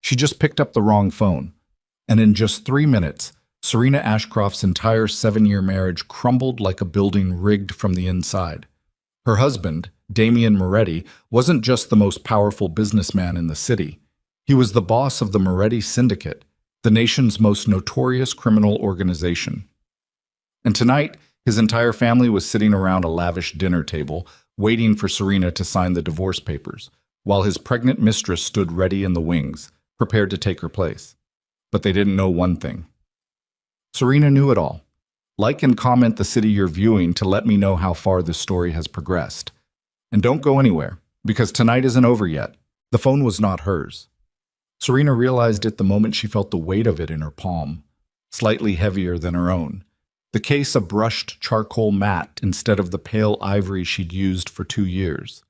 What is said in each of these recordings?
She just picked up the wrong phone. And in just 3 minutes, Serena Ashcroft's entire 7-year marriage crumbled like a building rigged from the inside. Her husband, Damian Moretti, wasn't just the most powerful businessman in the city. He was the boss of the Moretti Syndicate, the nation's most notorious criminal organization. And tonight, his entire family was sitting around a lavish dinner table, waiting for Serena to sign the divorce papers, while his pregnant mistress stood ready in the wings, prepared to take her place. But they didn't know one thing. Serena knew it all. Like and comment the city you're viewing to let me know how far this story has progressed. And don't go anywhere, because tonight isn't over yet. The phone was not hers. Serena realized it the moment she felt the weight of it in her palm, slightly heavier than her own. The case a brushed charcoal matte instead of the pale ivory she'd used for 2 years.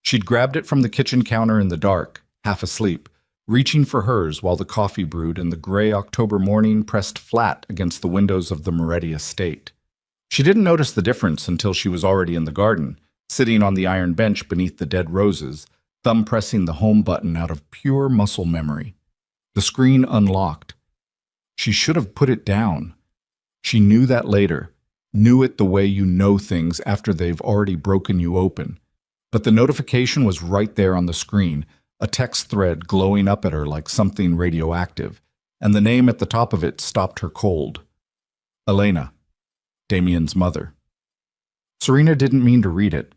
She'd grabbed it from the kitchen counter in the dark, half asleep, reaching for hers while the coffee brewed and the gray October morning pressed flat against the windows of the Moretti estate. She didn't notice the difference until she was already in the garden, sitting on the iron bench beneath the dead roses, thumb pressing the home button out of pure muscle memory. The screen unlocked. She should have put it down. She knew that later, knew it the way you know things after they've already broken you open. But the notification was right there on the screen, a text thread glowing up at her like something radioactive, and the name at the top of it stopped her cold. Elena, Damian's mother. Serena didn't mean to read it.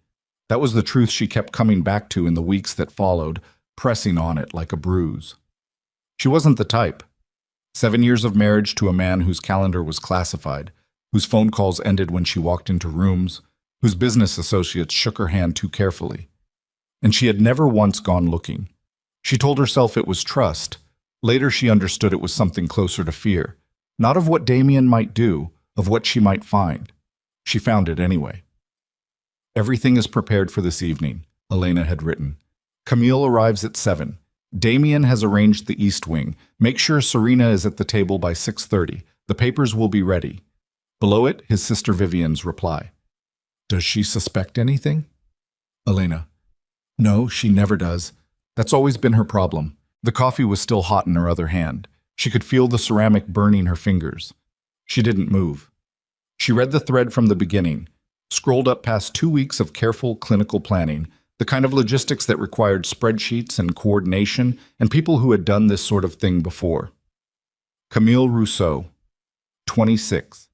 That was the truth she kept coming back to in the weeks that followed, pressing on it like a bruise. She wasn't the type. 7 years of marriage to a man whose calendar was classified, whose phone calls ended when she walked into rooms, whose business associates shook her hand too carefully. And she had never once gone looking. She told herself it was trust. Later she understood it was something closer to fear, not of what Damian might do, of what she might find. She found it anyway. Everything is prepared for this evening, Elena had written. Camille arrives at 7. Damian has arranged the East Wing. Make sure Serena is at the table by 6:30. The papers will be ready. Below it, his sister Vivian's reply. Does she suspect anything? Elena. No, she never does. That's always been her problem. The coffee was still hot in her other hand. She could feel the ceramic burning her fingers. She didn't move. She read the thread from the beginning, scrolled up past 2 weeks of careful clinical planning, the kind of logistics that required spreadsheets and coordination and people who had done this sort of thing before. Camille Rousseau, 26,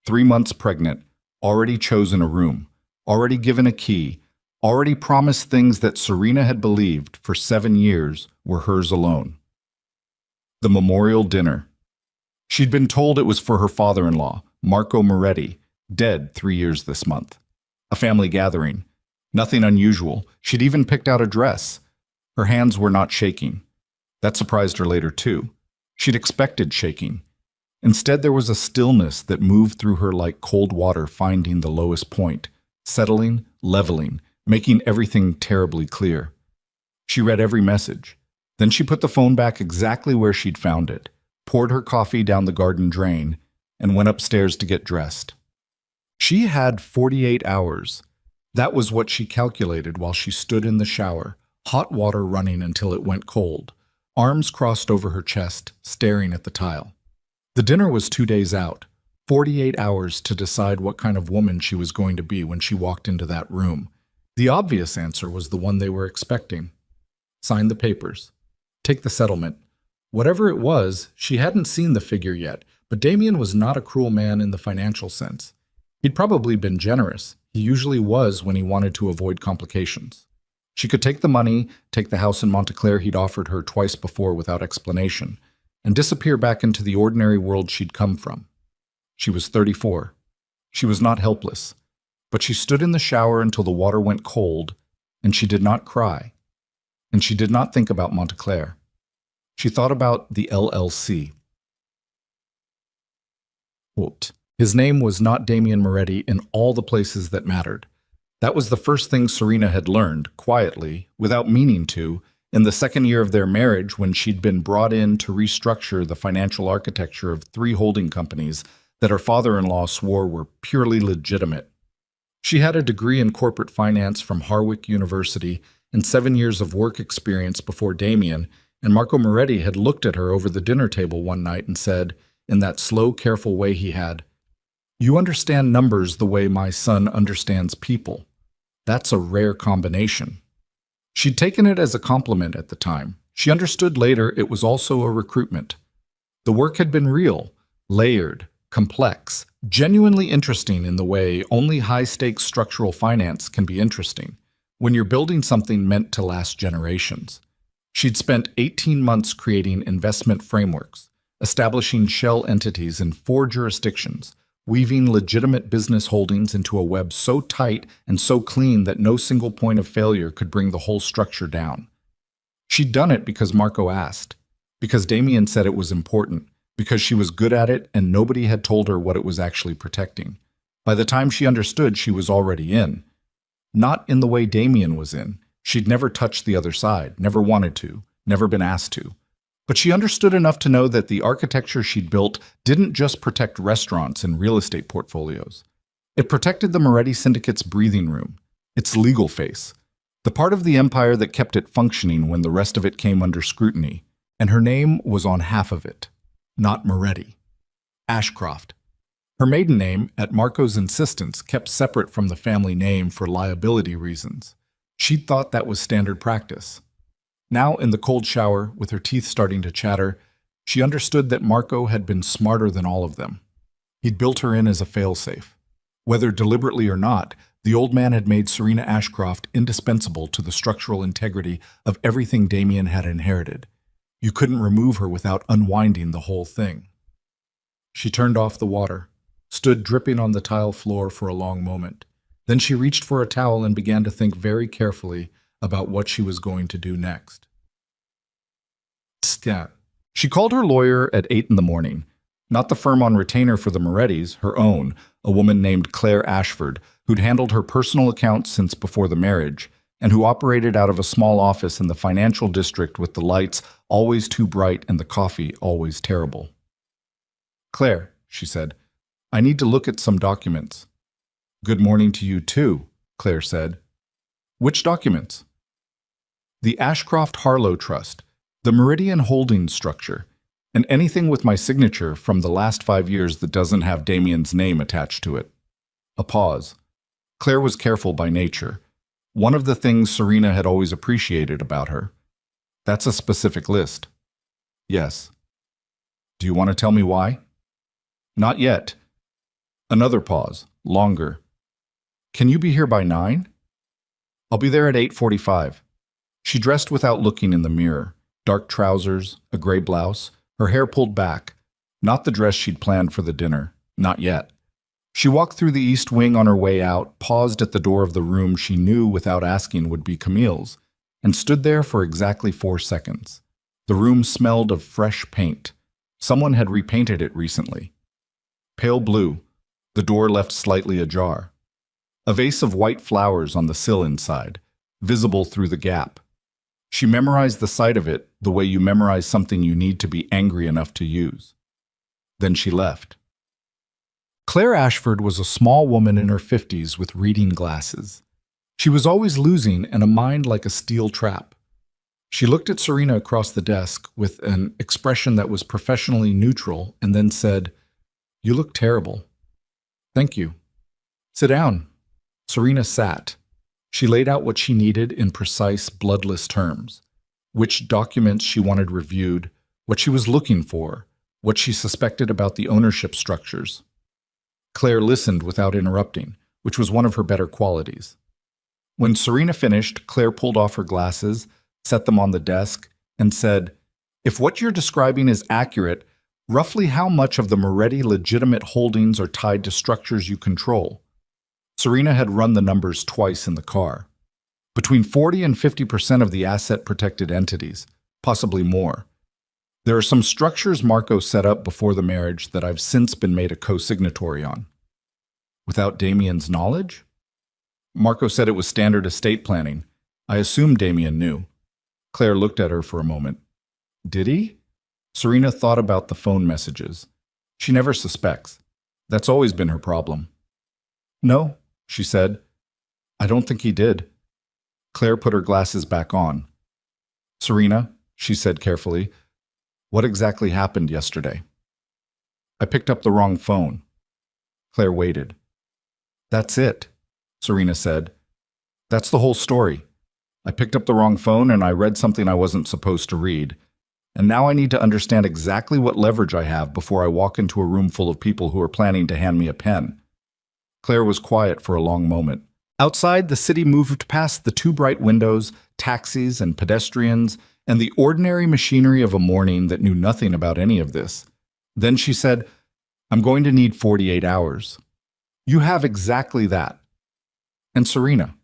3 months pregnant, already chosen a room, already given a key, already promised things that Serena had believed for 7 years were hers alone. The memorial dinner. She'd been told it was for her father-in-law, Marco Moretti, dead 3 years this month. A family gathering. Nothing unusual. She'd even picked out a dress. Her hands were not shaking. That surprised her later, too. She'd expected shaking. Instead, there was a stillness that moved through her like cold water finding the lowest point, settling, leveling, making everything terribly clear. She read every message. Then she put the phone back exactly where she'd found it, poured her coffee down the garden drain, and went upstairs to get dressed. She had 48 hours. That was what she calculated while she stood in the shower, hot water running until it went cold, arms crossed over her chest, staring at the tile. The dinner was 2 days out, 48 hours to decide what kind of woman she was going to be when she walked into that room. The obvious answer was the one they were expecting. Sign the papers. Take the settlement. Whatever it was, she hadn't seen the figure yet, but Damian was not a cruel man in the financial sense. He'd probably been generous. He usually was when he wanted to avoid complications. She could take the money, take the house in Montclair he'd offered her twice before without explanation, and disappear back into the ordinary world she'd come from. She was 34. She was not helpless, but she stood in the shower until the water went cold, and she did not cry. And she did not think about Montclair. She thought about the LLC. Quote, his name was not Damian Moretti in all the places that mattered. That was the first thing Serena had learned, quietly, without meaning to, in the second year of their marriage when she'd been brought in to restructure the financial architecture of 3 holding companies that her father-in-law swore were purely legitimate. She had a degree in corporate finance from Harwick University and 7 years of work experience before Damian, And Marco Moretti had looked at her over the dinner table one night and said, in that slow, careful way he had, "You understand numbers the way my son understands people. That's a rare combination." She'd taken it as a compliment at the time. She understood later it was also a recruitment. The work had been real, layered, complex, genuinely interesting in the way only high-stakes structural finance can be interesting, when you're building something meant to last generations. She'd spent 18 months creating investment frameworks, establishing shell entities in 4 jurisdictions, weaving legitimate business holdings into a web so tight and so clean that no single point of failure could bring the whole structure down. She'd done it because Marco asked, because Damien said it was important, because she was good at it and nobody had told her what it was actually protecting. By the time she understood, she was already in. Not in the way Damien was in. She'd never touched the other side, never wanted to, never been asked to. But she understood enough to know that the architecture she'd built didn't just protect restaurants and real estate portfolios. It protected the Moretti Syndicate's breathing room, its legal face, the part of the empire that kept it functioning when the rest of it came under scrutiny. And her name was on half of it. Not Moretti. Ashcroft. Her maiden name, at Marco's insistence, kept separate from the family name for liability reasons. She'd thought that was standard practice. Now, in the cold shower, with her teeth starting to chatter, she understood that Marco had been smarter than all of them. He'd built her in as a failsafe. Whether deliberately or not, the old man had made Serena Ashcroft indispensable to the structural integrity of everything Damien had inherited. You couldn't remove her without unwinding the whole thing. She turned off the water, stood dripping on the tile floor for a long moment. Then she reached for a towel and began to think very carefully about what she was going to do next. Stat. She called her lawyer at 8 in the morning. Not the firm on retainer for the Morettis, her own, a woman named Claire Ashford, who'd handled her personal accounts since before the marriage, and who operated out of a small office in the financial district with the lights always too bright and the coffee always terrible. "Claire," she said, "I need to look at some documents." "Good morning to you too," Claire said. "Which documents?" "The Ashcroft-Harlow Trust, the Meridian Holdings structure, and anything with my signature from the last 5 years that doesn't have Damien's name attached to it." A pause. Claire was careful by nature. One of the things Serena had always appreciated about her. "That's a specific list." "Yes." "Do you want to tell me why?" "Not yet." Another pause, longer. "Can you be here by 9? "I'll be there at 8:45. She dressed without looking in the mirror. Dark trousers, a gray blouse, her hair pulled back. Not the dress she'd planned for the dinner. Not yet. She walked through the east wing on her way out, paused at the door of the room she knew without asking would be Camille's, and stood there for exactly 4 seconds. The room smelled of fresh paint. Someone had repainted it recently. Pale blue, the door left slightly ajar. A vase of white flowers on the sill inside, visible through the gap. She memorized the sight of it the way you memorize something you need to be angry enough to use. Then she left. Claire Ashford was a small woman in her 50s with reading glasses. She was always losing and a mind like a steel trap. She looked at Serena across the desk with an expression that was professionally neutral and then said, "You look terrible." "Thank you." "Sit down." Serena sat. She laid out what she needed in precise, bloodless terms. Which documents she wanted reviewed, what she was looking for, what she suspected about the ownership structures. Claire listened without interrupting, which was one of her better qualities. When Serena finished, Claire pulled off her glasses, set them on the desk, and said, "If what you're describing is accurate, roughly how much of the Moretti legitimate holdings are tied to structures you control?" Serena had run the numbers twice in the car. Between 40 and 50% of the asset-protected entities, possibly more. There are some structures Marco set up before the marriage that I've since been made a co-signatory on. Without Damien's knowledge? Marco said it was standard estate planning. I assumed Damien knew. Claire looked at her for a moment. Did he? Serena thought about the phone messages. She never suspects. That's always been her problem. No, she said. I don't think he did. Claire put her glasses back on. Serena, she said carefully. What exactly happened yesterday? I picked up the wrong phone. Claire waited. That's it, Serena said. That's the whole story. I picked up the wrong phone and I read something I wasn't supposed to read. And now I need to understand exactly what leverage I have before I walk into a room full of people who are planning to hand me a pen. Claire was quiet for a long moment. Outside, the city moved past the two bright windows, taxis and pedestrians, and the ordinary machinery of a morning that knew nothing about any of this. Then she said, I'm going to need 48 hours. You have exactly that. And Serena.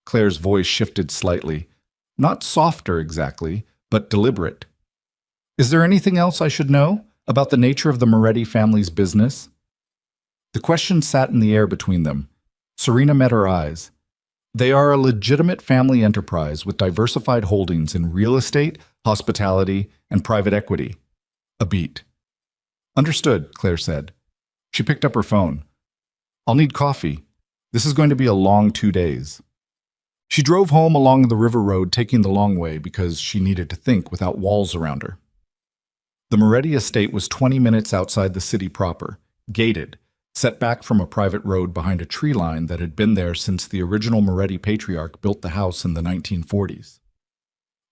Claire's voice shifted slightly. Not softer exactly, but deliberate. Is there anything else I should know about the nature of the Moretti family's business? The question sat in the air between them. Serena met her eyes. They are a legitimate family enterprise with diversified holdings in real estate, hospitality, and private equity. A beat. Understood, Claire said. She picked up her phone. I'll need coffee. This is going to be a long 2 days. She drove home along the river road, taking the long way because she needed to think without walls around her. The Moretti estate was 20 minutes outside the city proper, gated, set back from a private road behind a tree line that had been there since the original Moretti patriarch built the house in the 1940s.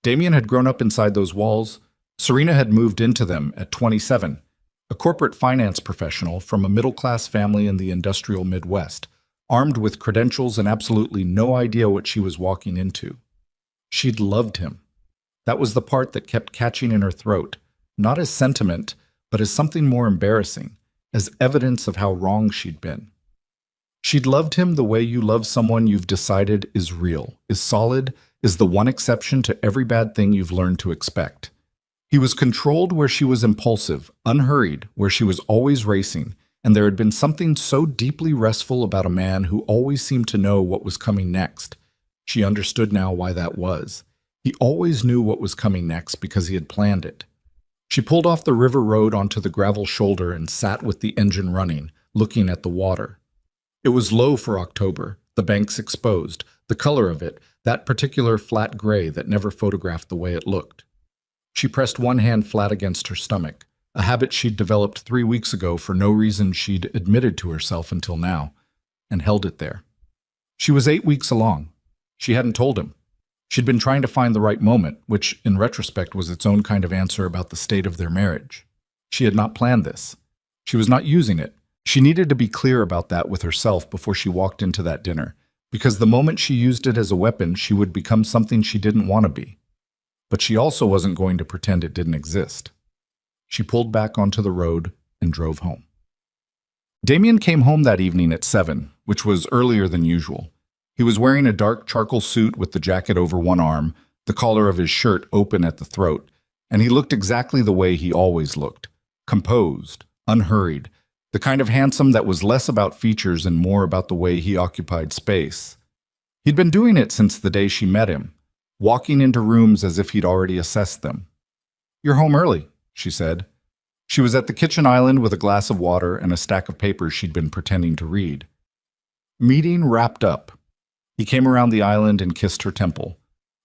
Damien had grown up inside those walls. Serena had moved into them at 27, a corporate finance professional from a middle-class family in the industrial Midwest, armed with credentials and absolutely no idea what she was walking into. She'd loved him. That was the part that kept catching in her throat, not as sentiment, but as something more embarrassing, as evidence of how wrong she'd been. She'd loved him the way you love someone you've decided is real, is solid, is the one exception to every bad thing you've learned to expect. He was controlled where she was impulsive, unhurried where she was always racing, and there had been something so deeply restful about a man who always seemed to know what was coming next. She understood now why that was. He always knew what was coming next because he had planned it. She pulled off the river road onto the gravel shoulder and sat with the engine running, looking at the water. It was low for October, the banks exposed, the color of it, that particular flat gray that never photographed the way it looked. She pressed one hand flat against her stomach, a habit she'd developed 3 weeks ago for no reason she'd admitted to herself until now, and held it there. She was 8 weeks along. She hadn't told him. She'd been trying to find the right moment, which, in retrospect, was its own kind of answer about the state of their marriage. She had not planned this. She was not using it. She needed to be clear about that with herself before she walked into that dinner, because the moment she used it as a weapon, she would become something she didn't want to be. But she also wasn't going to pretend it didn't exist. She pulled back onto the road and drove home. Damien came home that evening at 7, which was earlier than usual. He was wearing a dark charcoal suit with the jacket over one arm, the collar of his shirt open at the throat, and he looked exactly the way he always looked, composed, unhurried, the kind of handsome that was less about features and more about the way he occupied space. He'd been doing it since the day she met him, walking into rooms as if he'd already assessed them. "You're home early," she said. She was at the kitchen island with a glass of water and a stack of papers she'd been pretending to read. Meeting wrapped up. He came around the island and kissed her temple,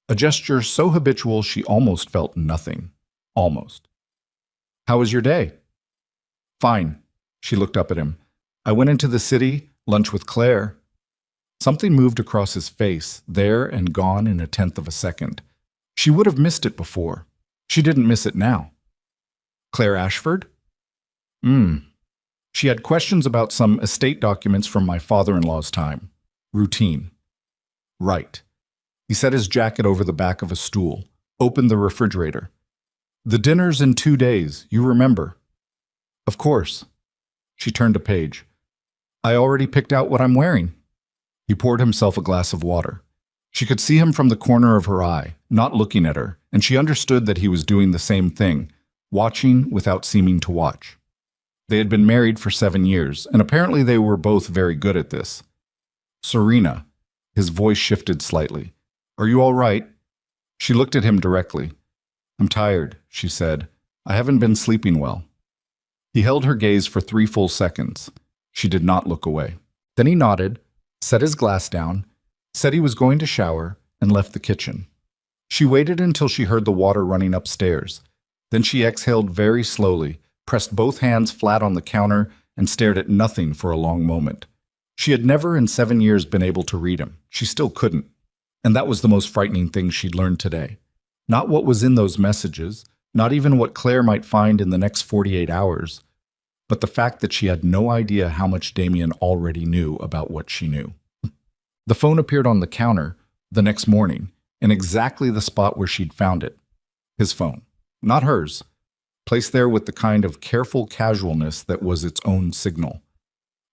a gesture so habitual she almost felt nothing. Almost. "How was your day?" "Fine." She looked up at him. "I went into the city, lunch with Claire." Something moved across his face, there and gone in a tenth of a second. She would have missed it before. She didn't miss it now. "Claire Ashford?" She had questions about some estate documents from my father-in-law's time. Routine. Right. He set his jacket over the back of a stool, opened the refrigerator. "The dinner's in 2 days, you remember." "Of course." She turned a page. "I already picked out what I'm wearing." He poured himself a glass of water. She could see him from the corner of her eye, not looking at her, and she understood that he was doing the same thing, watching without seeming to watch. They had been married for 7 years, and apparently they were both very good at this. "Serena," his voice shifted slightly. "Are you all right?" She looked at him directly. "I'm tired," she said. "I haven't been sleeping well." He held her gaze for 3 full seconds. She did not look away. Then he nodded, set his glass down, said he was going to shower, and left the kitchen. She waited until she heard the water running upstairs. Then she exhaled very slowly, pressed both hands flat on the counter, and stared at nothing for a long moment. She had never in 7 years been able to read him. She still couldn't. And that was the most frightening thing she'd learned today. Not what was in those messages, not even what Claire might find in the next 48 hours, but the fact that she had no idea how much Damien already knew about what she knew. The phone appeared on the counter the next morning, in exactly the spot where she'd found it. His phone, not hers, placed there with the kind of careful casualness that was its own signal.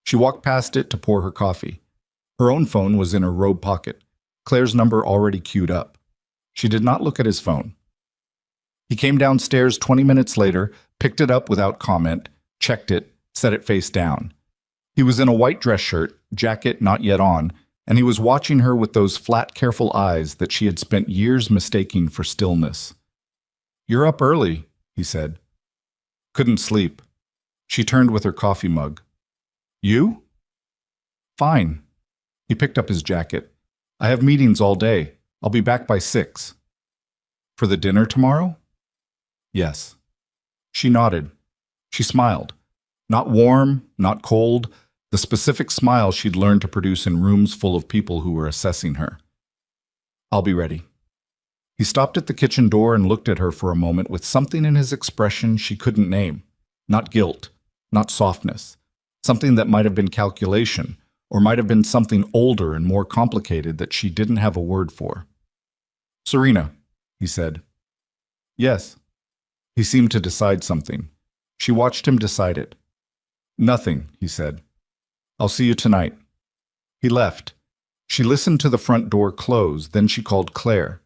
She walked past it to pour her coffee. Her own phone was in her robe pocket, Claire's number already queued up. She did not look at his phone. He came downstairs 20 minutes later, picked it up without comment, checked it, set it face down. He was in a white dress shirt, jacket not yet on, and he was watching her with those flat, careful eyes that she had spent years mistaking for stillness. "You're up early," he said. "Couldn't sleep." She turned with her coffee mug. "You?" "Fine." He picked up his jacket. "I have meetings all day. I'll be back by 6. "For the dinner tomorrow?" "Yes." She nodded. She smiled. Not warm, not cold, the specific smile she'd learned to produce in rooms full of people who were assessing her. "I'll be ready." He stopped at the kitchen door and looked at her for a moment with something in his expression she couldn't name. Not guilt, not softness. Something that might have been calculation, or might have been something older and more complicated that she didn't have a word for. "Serena," he said. "Yes." He seemed to decide something. She watched him decide it. "Nothing," he said. "I'll see you tonight." He left. She listened to the front door close, then she called Claire.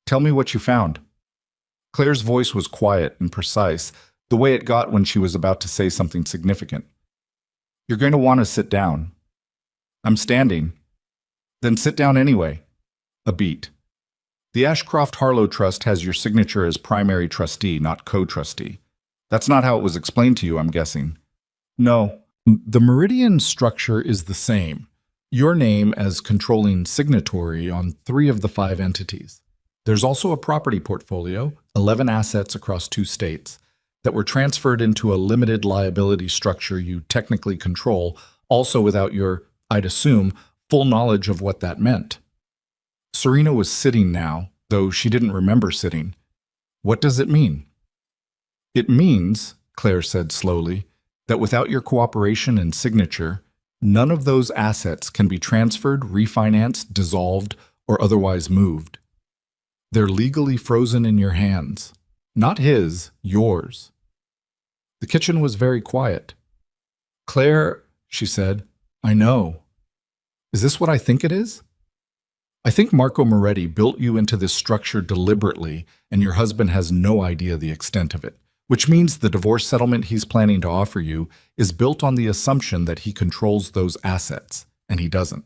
"Tell me what you found." Claire's voice was quiet and precise, the way it got when she was about to say something significant. "You're going to want to sit down." "I'm standing." "Then sit down anyway." A beat. "The Ashcroft Harlow Trust has your signature as primary trustee, not co-trustee. That's not how it was explained to you, I'm guessing." "No. The Meridian structure is the same. Your name as controlling signatory on 3 of the 5 entities. There's also a property portfolio, 11 assets across 2 states, that were transferred into a limited liability structure you technically control, also without your, I'd assume, full knowledge of what that meant." Serena was sitting now, though she didn't remember sitting. "What does it mean?" "It means," Claire said slowly, "that without your cooperation and signature, none of those assets can be transferred, refinanced, dissolved, or otherwise moved. They're legally frozen in your hands. Not his, yours." The kitchen was very quiet. "Claire," she said, "I know. Is this what I think it is? I think Marco Moretti built you into this structure deliberately, and your husband has no idea the extent of it. Which means the divorce settlement he's planning to offer you is built on the assumption that he controls those assets, and he doesn't."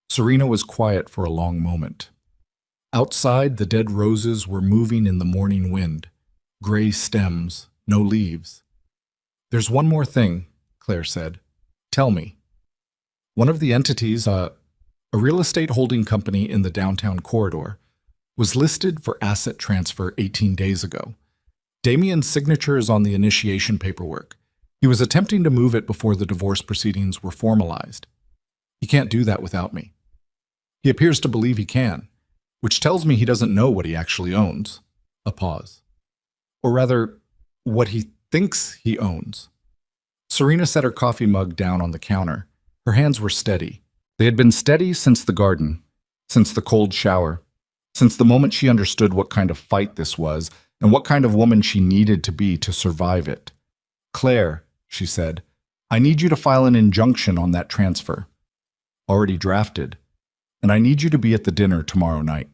Serena was quiet for a long moment. Outside, the dead roses were moving in the morning wind. Gray stems, no leaves. "There's one more thing," Claire said. "Tell me." One of the entities, a real estate holding company in the downtown corridor, was listed for asset transfer 18 days ago. Damien's signature is on the initiation paperwork. He was attempting to move it before the divorce proceedings were formalized. He can't do that without me. He appears to believe he can, which tells me he doesn't know what he actually owns. A pause. Or rather, what he thinks he owns. Serena set her coffee mug down on the counter. Her hands were steady. They had been steady since the garden, since the cold shower, since the moment she understood what kind of fight this was, and what kind of woman she needed to be to survive it. "Claire," she said, "I need you to file an injunction on that transfer. Already drafted. And I need you to be at the dinner tomorrow night."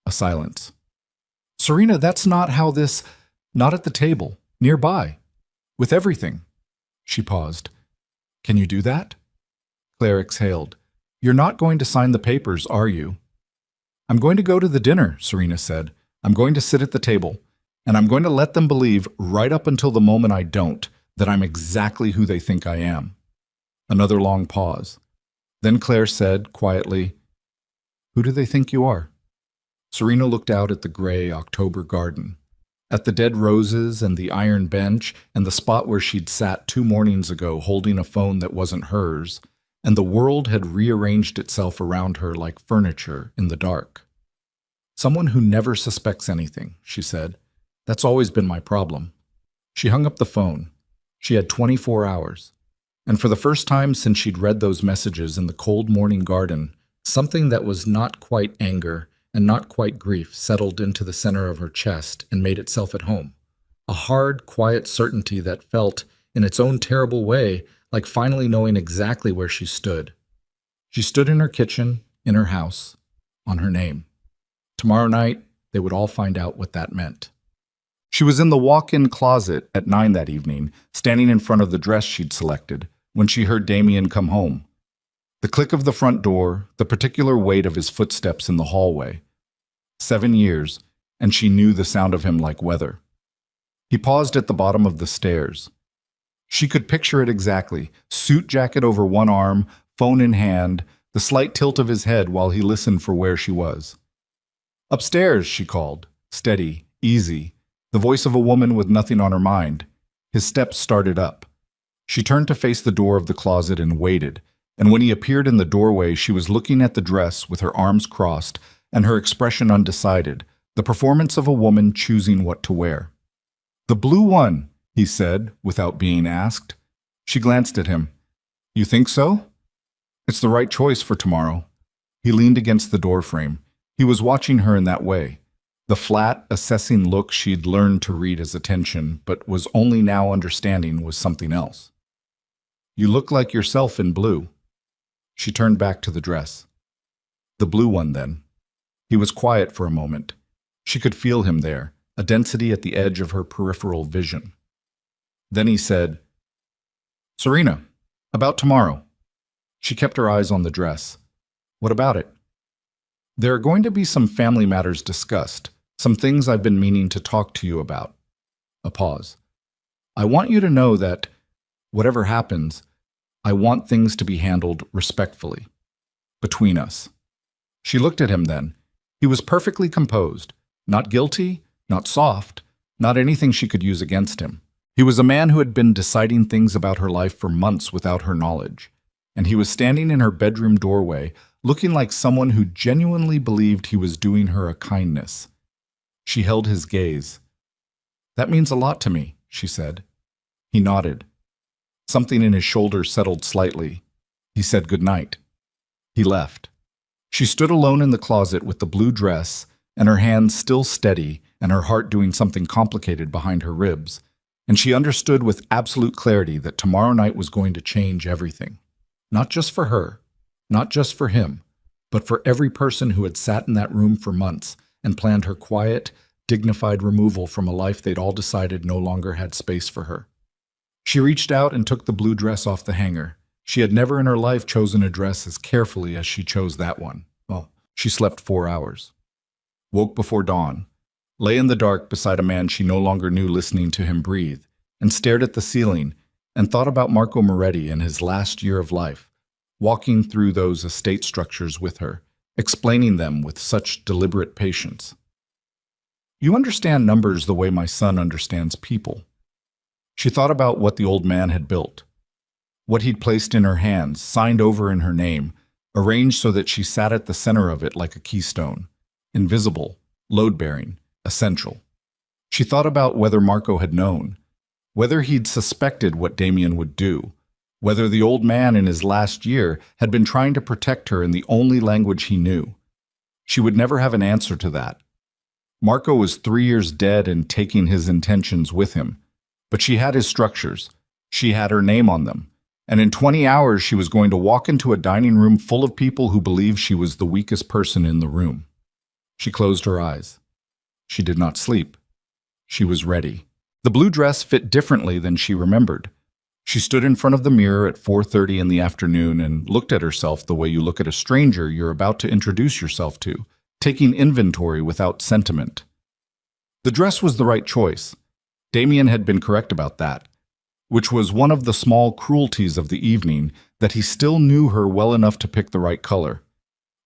A silence. "Serena, that's not how this—" "Not at the table. Nearby. With everything." She paused. "Can you do that?" Claire exhaled. "You're not going to sign the papers, are you?" "I'm going to go to the dinner," Serena said. "I'm going to sit at the table. And I'm going to let them believe, right up until the moment I don't, that I'm exactly who they think I am." Another long pause. Then Claire said, quietly, "Who do they think you are?" Serena looked out at the gray October garden, at the dead roses and the iron bench and the spot where she'd sat 2 mornings ago holding a phone that wasn't hers, and the world had rearranged itself around her like furniture in the dark. Someone who never suspects anything, she said. That's always been my problem. She hung up the phone. She had 24 hours. And for the first time since she'd read those messages in the cold morning garden, something that was not quite anger and not quite grief settled into the center of her chest and made itself at home. A hard, quiet certainty that felt, in its own terrible way, like finally knowing exactly where she stood. She stood in her kitchen, in her house, on her name. Tomorrow night, they would all find out what that meant. She was in the walk-in closet at 9 that evening, standing in front of the dress she'd selected, when she heard Damien come home. The click of the front door, the particular weight of his footsteps in the hallway. 7 years, and she knew the sound of him like weather. He paused at the bottom of the stairs. She could picture it exactly, suit jacket over one arm, phone in hand, the slight tilt of his head while he listened for where she was. "Upstairs," she called, steady, easy, the voice of a woman with nothing on her mind. His steps started up. She turned to face the door of the closet and waited, and when he appeared in the doorway, she was looking at the dress with her arms crossed and her expression undecided, the performance of a woman choosing what to wear. "The blue one," he said, without being asked. She glanced at him. "You think so?" "It's the right choice for tomorrow." He leaned against the doorframe. He was watching her in that way. The flat, assessing look she'd learned to read as attention, but was only now understanding was something else. "You look like yourself in blue." She turned back to the dress. "The blue one, then." He was quiet for a moment. She could feel him there, a density at the edge of her peripheral vision. Then he said, "Serena, about tomorrow." She kept her eyes on the dress. "What about it?" "There are going to be some family matters discussed, some things I've been meaning to talk to you about." A pause. "I want you to know that, whatever happens, I want things to be handled respectfully. Between us." She looked at him then. He was perfectly composed, not guilty, not soft, not anything she could use against him. He was a man who had been deciding things about her life for months without her knowledge, and he was standing in her bedroom doorway, looking like someone who genuinely believed he was doing her a kindness. She held his gaze. "That means a lot to me," she said. He nodded. Something in his shoulder settled slightly. He said goodnight. He left. She stood alone in the closet with the blue dress, and her hands still steady and her heart doing something complicated behind her ribs, and she understood with absolute clarity that tomorrow night was going to change everything. Not just for her, not just for him, but for every person who had sat in that room for months and planned her quiet, dignified removal from a life they'd all decided no longer had space for her. She reached out and took the blue dress off the hanger. She had never in her life chosen a dress as carefully as she chose that one. Well, she slept 4 hours. Woke before dawn, lay in the dark beside a man she no longer knew, listening to him breathe, and stared at the ceiling and thought about Marco Moretti and his last year of life, walking through those estate structures with her, explaining them with such deliberate patience. "You understand numbers the way my son understands people." She thought about what the old man had built, what he'd placed in her hands, signed over in her name, arranged so that she sat at the center of it like a keystone, invisible, load-bearing, essential. She thought about whether Marco had known, whether he'd suspected what Damien would do, whether the old man in his last year had been trying to protect her in the only language he knew. She would never have an answer to that. Marco was 3 years dead and taking his intentions with him, but she had his structures. She had her name on them. And in 20 hours, she was going to walk into a dining room full of people who believed she was the weakest person in the room. She closed her eyes. She did not sleep. She was ready. The blue dress fit differently than she remembered. She stood in front of the mirror at 4:30 in the afternoon and looked at herself the way you look at a stranger you're about to introduce yourself to, taking inventory without sentiment. The dress was the right choice. Damien had been correct about that, which was one of the small cruelties of the evening, that he still knew her well enough to pick the right color.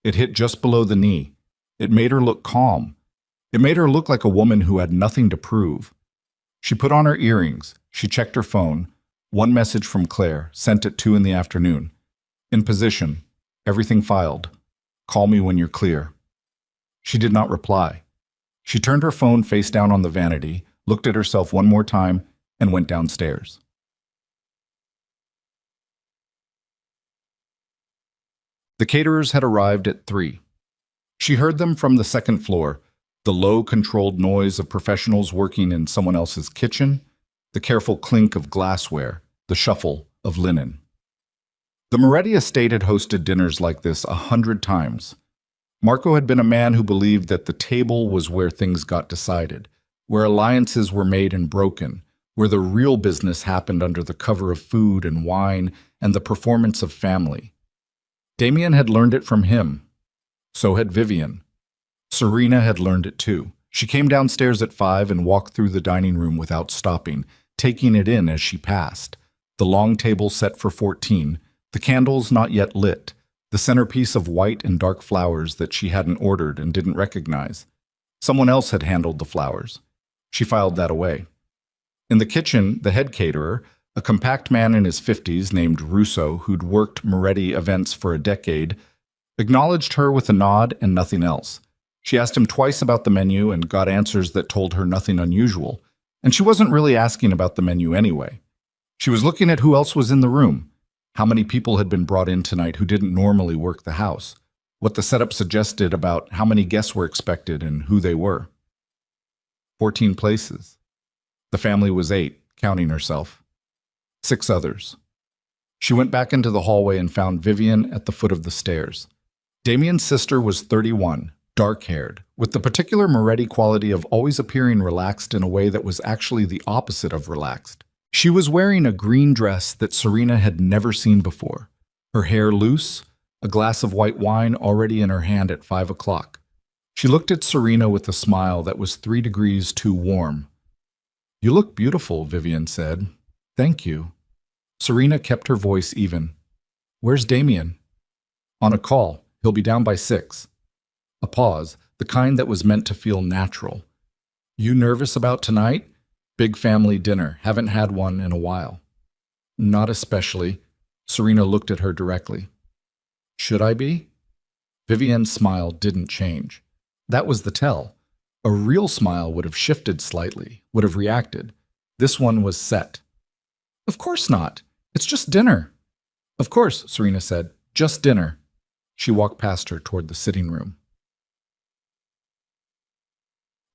It hit just below the knee, It made her look calm. It made her look like a woman who had nothing to prove. She put on her earrings. She checked her phone. One message from Claire, sent at 2 in the afternoon. In position. Everything filed. Call me when you're clear. She did not reply. She turned her phone face down on the vanity, looked at herself one more time, and went downstairs. The caterers had arrived at 3. She heard them from the second floor, the low, controlled noise of professionals working in someone else's kitchen, the careful clink of glassware, the shuffle of linen. The Moretti estate had hosted dinners like this 100 times. Marco had been a man who believed that the table was where things got decided, where alliances were made and broken, where the real business happened under the cover of food and wine and the performance of family. Damien had learned it from him. So had Vivian. Serena had learned it too. She came downstairs at 5 and walked through the dining room without stopping, taking it in as she passed. The long table set for 14, the candles not yet lit, the centerpiece of white and dark flowers that she hadn't ordered and didn't recognize. Someone else had handled the flowers. She filed that away. In the kitchen, the head caterer, a compact man in his 50s named Russo, who'd worked Moretti events for a decade, acknowledged her with a nod and nothing else. She asked him twice about the menu and got answers that told her nothing unusual. And she wasn't really asking about the menu anyway. She was looking at who else was in the room, how many people had been brought in tonight who didn't normally work the house, what the setup suggested about how many guests were expected and who they were. 14 places. The family was 8, counting herself. 6 others. She went back into the hallway and found Vivian at the foot of the stairs. Damien's sister was 31, dark-haired, with the particular Moretti quality of always appearing relaxed in a way that was actually the opposite of relaxed. She was wearing a green dress that Serena had never seen before, her hair loose, a glass of white wine already in her hand at 5 o'clock. She looked at Serena with a smile that was 3 degrees too warm. "You look beautiful," Vivian said. "Thank you." Serena kept her voice even. "Where's Damien?" "On a call. He'll be down by 6. A pause, the kind that was meant to feel natural. "You nervous about tonight? Big family dinner. Haven't had one in a while." "Not especially." Serena looked at her directly. "Should I be?" Vivian's smile didn't change. That was the tell. A real smile would have shifted slightly, would have reacted. This one was set. "Of course not. It's just dinner." "Of course," Serena said. "Just dinner." She walked past her toward the sitting room.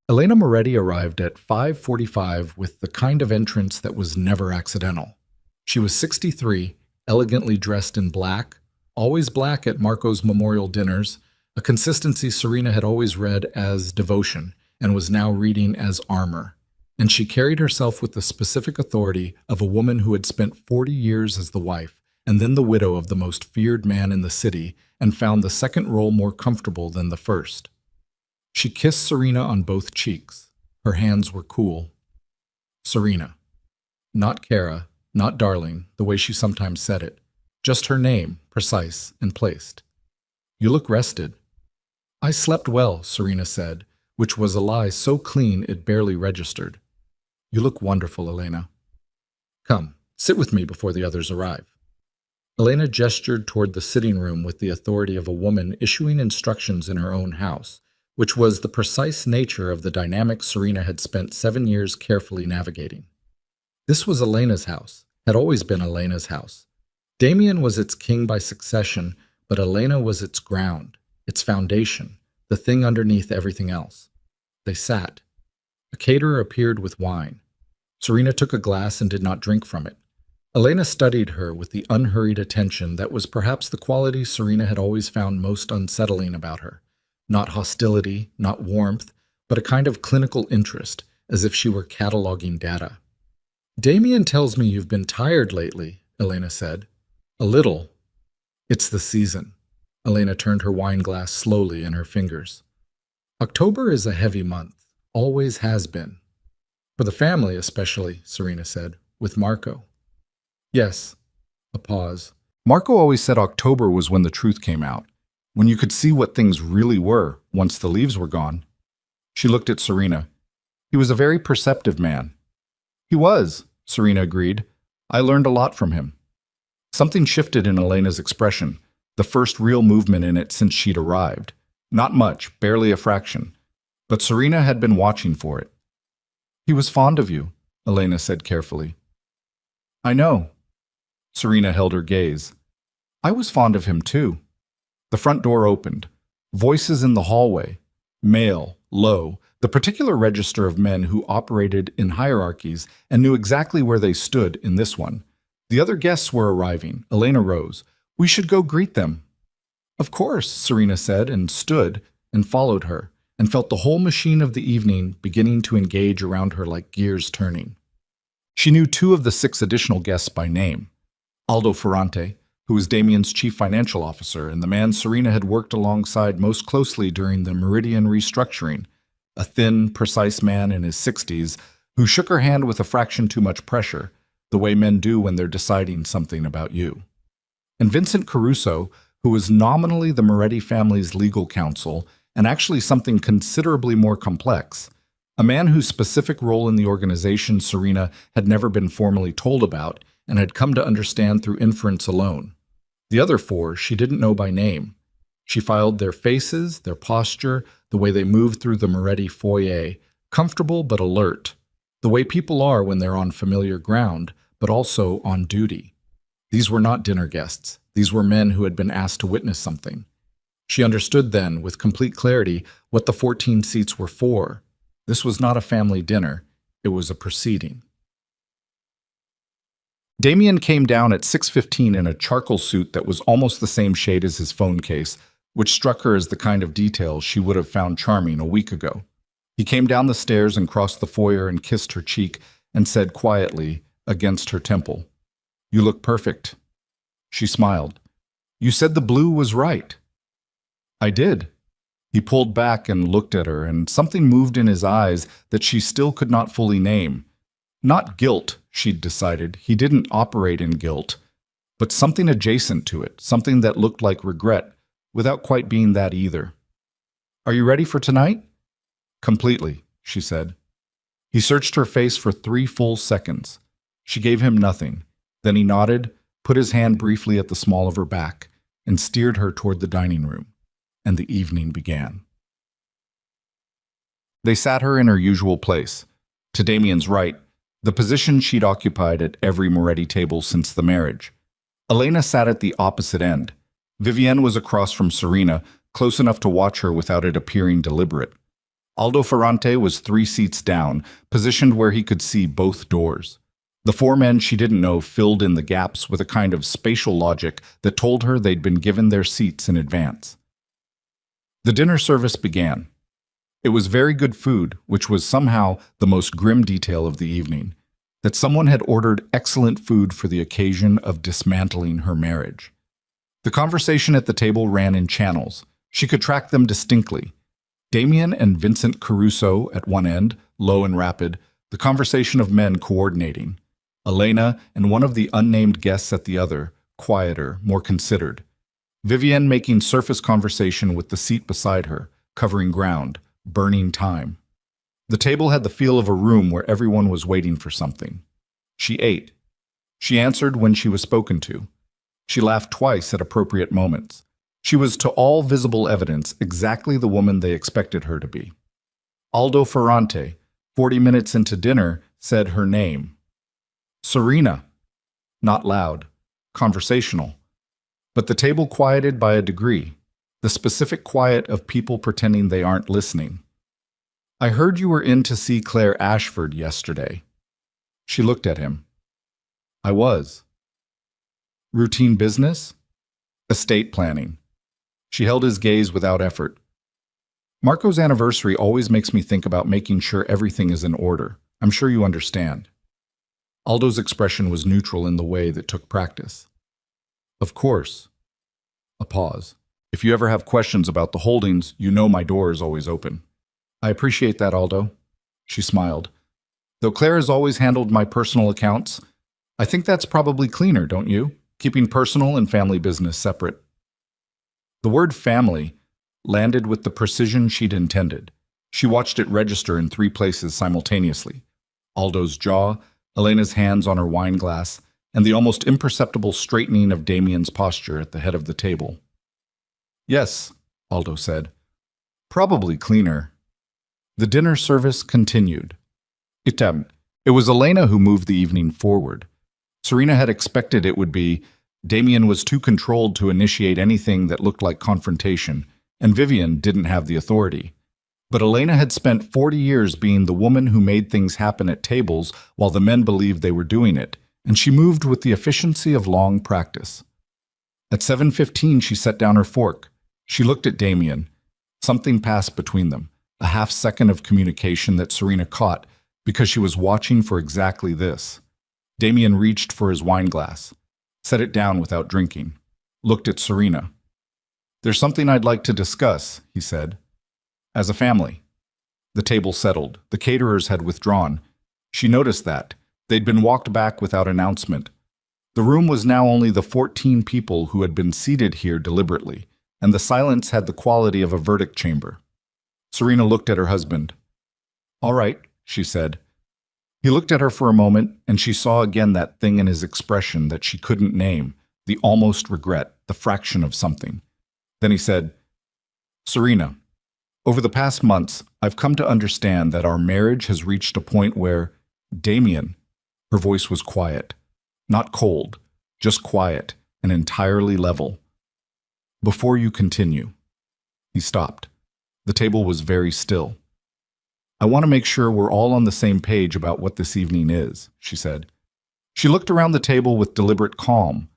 Elena Moretti arrived at 5:45 with the kind of entrance that was never accidental. She was 63, elegantly dressed in black, always black at Marco's memorial dinners, a consistency Serena had always read as devotion and was now reading as armor. And she carried herself with the specific authority of a woman who had spent 40 years as the wife and then the widow of the most feared man in the city and found the second role more comfortable than the first. She kissed Serena on both cheeks. Her hands were cool. Serena. Not Kara, not darling, the way she sometimes said it. Just her name, precise and placed. "You look rested." "I slept well," Serena said, which was a lie so clean it barely registered. "You look wonderful, Elena." "Come, sit with me before the others arrive." Elena gestured toward the sitting room with the authority of a woman issuing instructions in her own house, which was the precise nature of the dynamic Serena had spent 7 years carefully navigating. This was Elena's house, had always been Elena's house. Damien was its king by succession, but Elena was its ground, its foundation, the thing underneath everything else. They sat. A caterer appeared with wine. Serena took a glass and did not drink from it. Elena studied her with the unhurried attention that was perhaps the quality Serena had always found most unsettling about her. Not hostility, not warmth, but a kind of clinical interest, as if she were cataloging data. "Damien tells me you've been tired lately," Elena said. "A little." "It's the season." Elena turned her wine glass slowly in her fingers. "October is a heavy month, always has been." "For the family especially," Serena said, "with Marco." "Yes." A pause. "Marco always said October was when the truth came out. when you could see what things really were once the leaves were gone. She looked at Serena. He was a very perceptive man. He was, Serena agreed. I learned a lot from him. Something shifted in Elena's expression, the first real movement in it since she'd arrived. Not much, barely a fraction. But Serena had been watching for it. He was fond of you, Elena said carefully. I know. Serena held her gaze. I was fond of him too. The front door opened. Voices in the hallway. Male, low, the particular register of men who operated in hierarchies and knew exactly where they stood in this one. The other guests were arriving. Elena rose. We should go greet them. Of course, Serena said, and stood and followed her, and felt the whole machine of the evening beginning to engage around her like gears turning. She knew 2 of the 6 additional guests by name. Aldo Ferrante, who was Damien's chief financial officer and the man Serena had worked alongside most closely during the Meridian restructuring, a thin, precise man in his 60s who shook her hand with a fraction too much pressure, the way men do when they're deciding something about you. And Vincent Caruso, who was nominally the Moretti family's legal counsel and actually something considerably more complex, a man whose specific role in the organization Serena had never been formally told about and had come to understand through inference alone. The other 4 she didn't know by name. She filed their faces, their posture, the way they moved through the Moretti foyer, comfortable but alert, the way people are when they're on familiar ground, but also on duty. These were not dinner guests. These were men who had been asked to witness something. She understood then, with complete clarity, what the 14 seats were for. This was not a family dinner. It was a proceeding. Damien came down at 6:15 in a charcoal suit that was almost the same shade as his phone case, which struck her as the kind of detail she would have found charming a week ago. He came down the stairs and crossed the foyer and kissed her cheek and said quietly, against her temple, "You look perfect." She smiled. "You said the blue was right." "I did." He pulled back and looked at her, and something moved in his eyes that she still could not fully name. Not guilt, she'd decided. He didn't operate in guilt. But something adjacent to it, something that looked like regret, without quite being that either. "Are you ready for tonight?" "Completely," she said. He searched her face for 3 full seconds. She gave him nothing. Then he nodded, put his hand briefly at the small of her back, and steered her toward the dining room. And the evening began. They sat her in her usual place, to Damien's right, the position she'd occupied at every Moretti table since the marriage. Elena sat at the opposite end. Vivienne was across from Serena, close enough to watch her without it appearing deliberate. Aldo Ferrante was 3 seats down, positioned where he could see both doors. The 4 men she didn't know filled in the gaps with a kind of spatial logic that told her they'd been given their seats in advance. The dinner service began. It was very good food, which was somehow the most grim detail of the evening, that someone had ordered excellent food for the occasion of dismantling her marriage. The conversation at the table ran in channels. She could track them distinctly. Damien and Vincent Caruso at one end, low and rapid, the conversation of men coordinating. Elena and one of the unnamed guests at the other, quieter, more considered. Vivienne making surface conversation with the seat beside her, covering ground, burning time. The table had the feel of a room where everyone was waiting for something. She ate. She answered when she was spoken to. She laughed twice at appropriate moments. She was to all visible evidence exactly the woman they expected her to be. Aldo Ferrante, 40 minutes into dinner, said her name. Serena. Not loud. Conversational. But the table quieted by a degree, the specific quiet of people pretending they aren't listening. "I heard you were in to see Claire Ashford yesterday." She looked at him. "I was." "Routine business?" "Estate planning." She held his gaze without effort. "Marco's anniversary always makes me think about making sure everything is in order. I'm sure you understand." Aldo's expression was neutral in the way that took practice. "Of course." A pause. "If you ever have questions about the holdings, you know my door is always open." "I appreciate that, Aldo." She smiled. "Though Claire has always handled my personal accounts, I think that's probably cleaner, don't you? Keeping personal and family business separate." The word family landed with the precision she'd intended. She watched it register in three places simultaneously: Aldo's jaw, Elena's hands on her wine glass, and the almost imperceptible straightening of Damien's posture at the head of the table. "Yes," Aldo said. "Probably cleaner." The dinner service continued. It was Elena who moved the evening forward. Serena had expected it would be. Damien was too controlled to initiate anything that looked like confrontation, and Vivian didn't have the authority. But Elena had spent 40 years being the woman who made things happen at tables while the men believed they were doing it, and she moved with the efficiency of long practice. At 7:15, she set down her fork. She looked at Damien. Something passed between them, a half-second of communication that Serena caught because she was watching for exactly this. Damien reached for his wine glass, set it down without drinking, looked at Serena. "There's something I'd like to discuss," he said. "As a family." The table settled. The caterers had withdrawn. She noticed that. They'd been walked back without announcement. The room was now only the 14 people who had been seated here deliberately, and the silence had the quality of a verdict chamber. Serena looked at her husband. "All right," she said. He looked at her for a moment, and she saw again that thing in his expression that she couldn't name, the almost regret, the fraction of something. Then he said, "Serena, over the past months, I've come to understand that our marriage has reached a point where, Damien," her voice was quiet, not cold, just quiet and entirely level. "Before you continue." He stopped. The table was very still. "I want to make sure we're all on the same page about what this evening is," she said. She looked around the table with deliberate calm.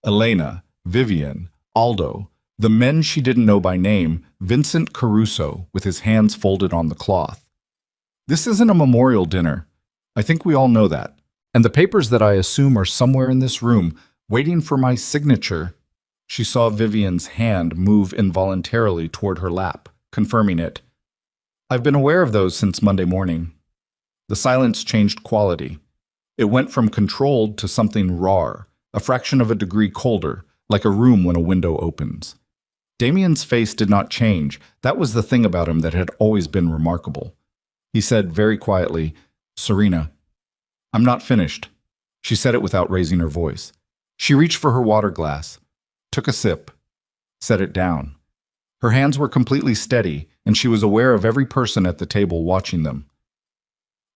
Elena, Vivian, Aldo, the men she didn't know by name, Vincent Caruso with his hands folded on the cloth. "This isn't a memorial dinner. I think we all know that. And the papers that I assume are somewhere in this room, waiting for my signature." She saw Vivian's hand move involuntarily toward her lap, confirming it. "I've been aware of those since Monday morning." The silence changed quality. It went from controlled to something raw, a fraction of a degree colder, like a room when a window opens. Damien's face did not change. That was the thing about him that had always been remarkable. He said very quietly, "Serena, I'm not finished." She said it without raising her voice. She reached for her water glass, took a sip, set it down. Her hands were completely steady, and she was aware of every person at the table watching them.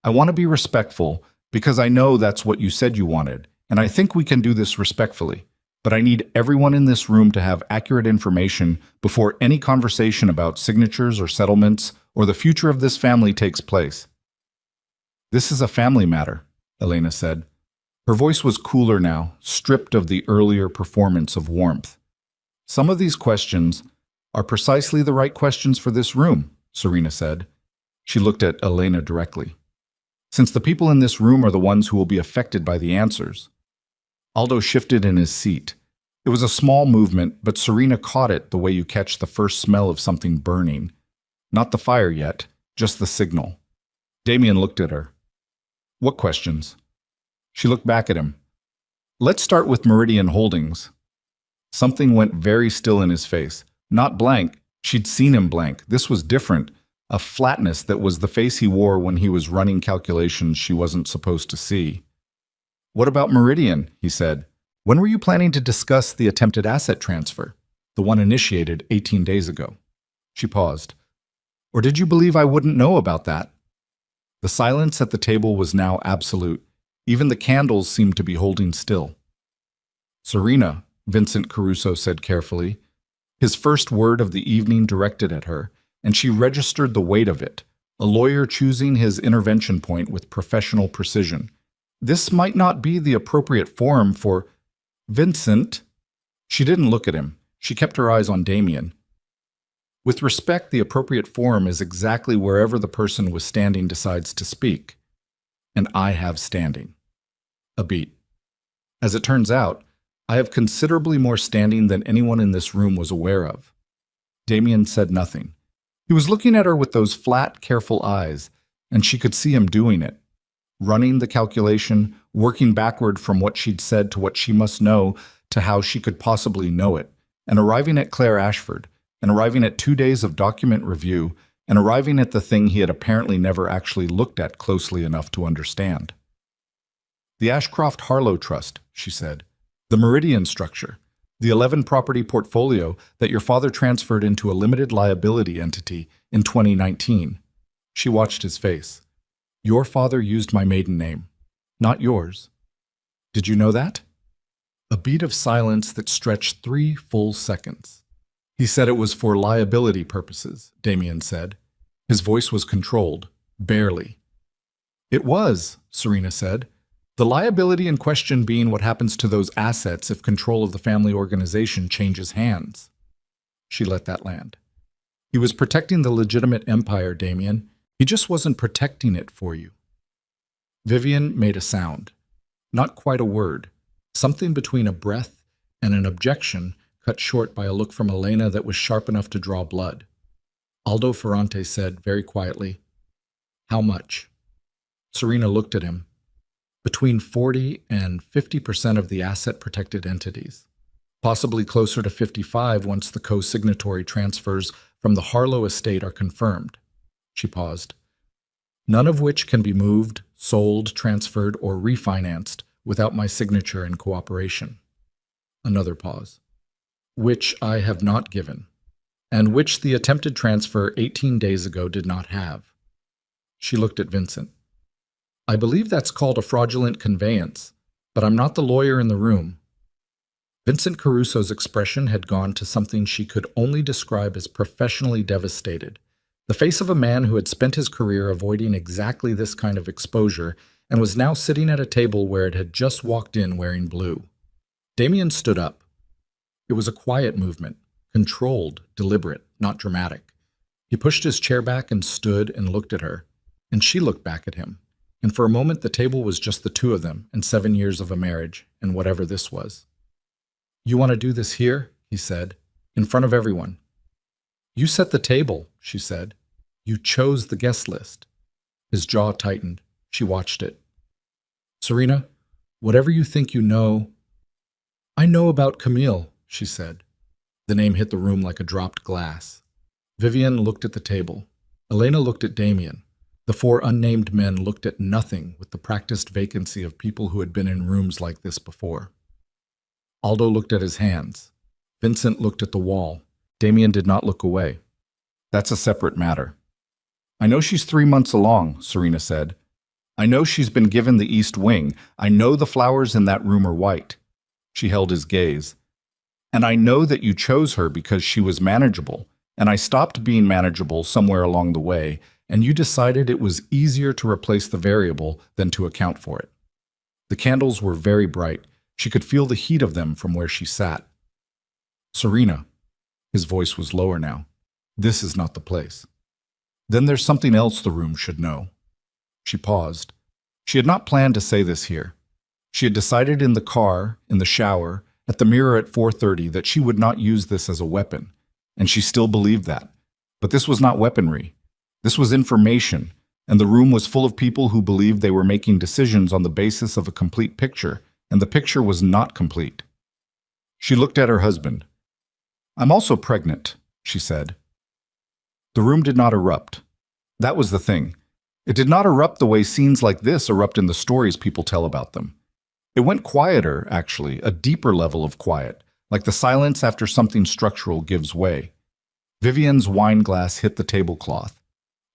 "I want to be respectful, because I know that's what you said you wanted, and I think we can do this respectfully. But I need everyone in this room to have accurate information before any conversation about signatures or settlements or the future of this family takes place." "This is a family matter," Elena said. Her voice was cooler now, stripped of the earlier performance of warmth. "Some of these questions are precisely the right questions for this room," Serena said. She looked at Elena directly. "Since the people in this room are the ones who will be affected by the answers." Aldo shifted in his seat. It was a small movement, but Serena caught it the way you catch the first smell of something burning. Not the fire yet, just the signal. Damien looked at her. "What questions?" She looked back at him. "Let's start with Meridian Holdings." Something went very still in his face. Not blank. She'd seen him blank. This was different. A flatness that was the face he wore when he was running calculations she wasn't supposed to see. "What about Meridian?" he said. "When were you planning to discuss the attempted asset transfer? The one initiated 18 days ago." She paused. "Or did you believe I wouldn't know about that?" The silence at the table was now absolute. Even the candles seemed to be holding still. "Serena," Vincent Caruso said carefully, his first word of the evening directed at her, and she registered the weight of it, a lawyer choosing his intervention point with professional precision. "This might not be the appropriate forum for—" "Vincent." She didn't look at him. She kept her eyes on Damien. "With respect, the appropriate forum is exactly wherever the person with standing decides to speak. And I have standing." A beat. "As it turns out, I have considerably more standing than anyone in this room was aware of." Damien said nothing. He was looking at her with those flat, careful eyes, and she could see him doing it. Running the calculation, working backward from what she'd said to what she must know to how she could possibly know it, and arriving at Claire Ashford, and arriving at 2 days of document review, and arriving at the thing he had apparently never actually looked at closely enough to understand. The Ashcroft Harlow Trust, she said. The Meridian structure. The 11-property portfolio that your father transferred into a limited liability entity in 2019. She watched his face. Your father used my maiden name, not yours. Did you know that? A beat of silence that stretched 3 full seconds. He said it was for liability purposes, Damien said. His voice was controlled, barely. It was, Serena said. The liability in question being what happens to those assets if control of the family organization changes hands. She let that land. He was protecting the legitimate empire, Damien. He just wasn't protecting it for you. Vivian made a sound. Not quite a word. Something between a breath and an objection, cut short by a look from Elena that was sharp enough to draw blood. Aldo Ferrante said very quietly, "How much?" Serena looked at him. Between 40 and 50% of the asset-protected entities. Possibly closer to 55 once the co-signatory transfers from the Harlow estate are confirmed. She paused. None of which can be moved, sold, transferred, or refinanced without my signature and cooperation. Another pause. Which I have not given, and which the attempted transfer 18 days ago did not have. She looked at Vincent. I believe that's called a fraudulent conveyance, but I'm not the lawyer in the room. Vincent Caruso's expression had gone to something she could only describe as professionally devastated. The face of a man who had spent his career avoiding exactly this kind of exposure and was now sitting at a table where it had just walked in wearing blue. Damien stood up. It was a quiet movement, controlled, deliberate, not dramatic. He pushed his chair back and stood and looked at her, and she looked back at him. And for a moment the table was just the two of them and 7 years of a marriage and whatever this was. You want to do this here? He said, in front of everyone. You set the table, she said. You chose the guest list. His jaw tightened. She watched it. Serena, whatever you think you know. I know about Camille, she said. The name hit the room like a dropped glass. Vivian looked at the table. Elena looked at Damien. The 4 unnamed men looked at nothing with the practiced vacancy of people who had been in rooms like this before. Aldo looked at his hands. Vincent looked at the wall. Damien did not look away. That's a separate matter. I know she's 3 months along, Serena said. I know she's been given the East Wing. I know the flowers in that room are white. She held his gaze. And I know that you chose her because she was manageable, and I stopped being manageable somewhere along the way, and you decided it was easier to replace the variable than to account for it. The candles were very bright. She could feel the heat of them from where she sat. Serena, his voice was lower now, this is not the place. Then there's something else the room should know. She paused. She had not planned to say this here. She had decided in the car, in the shower, at the mirror at 4:30 that she would not use this as a weapon, and she still believed that. But this was not weaponry. This was information, and the room was full of people who believed they were making decisions on the basis of a complete picture, and the picture was not complete. She looked at her husband. I'm also pregnant, she said. The room did not erupt. That was the thing. It did not erupt the way scenes like this erupt in the stories people tell about them. It went quieter, actually, a deeper level of quiet, like the silence after something structural gives way. Vivian's wine glass hit the tablecloth.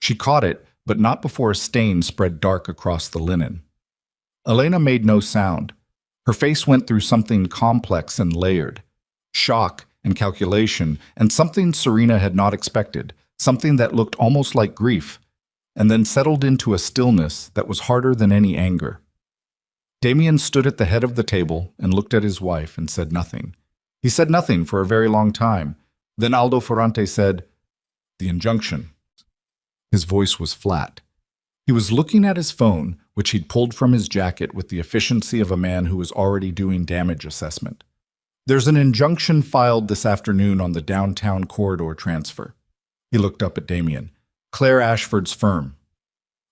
She caught it, but not before a stain spread dark across the linen. Elena made no sound. Her face went through something complex and layered. Shock and calculation, and something Serena had not expected, something that looked almost like grief, and then settled into a stillness that was harder than any anger. Damien stood at the head of the table and looked at his wife and said nothing. He said nothing for a very long time. Then Aldo Ferrante said, "The injunction." His voice was flat. He was looking at his phone, which he'd pulled from his jacket with the efficiency of a man who was already doing damage assessment. There's an injunction filed this afternoon on the downtown corridor transfer. He looked up at Damien. Claire Ashford's firm.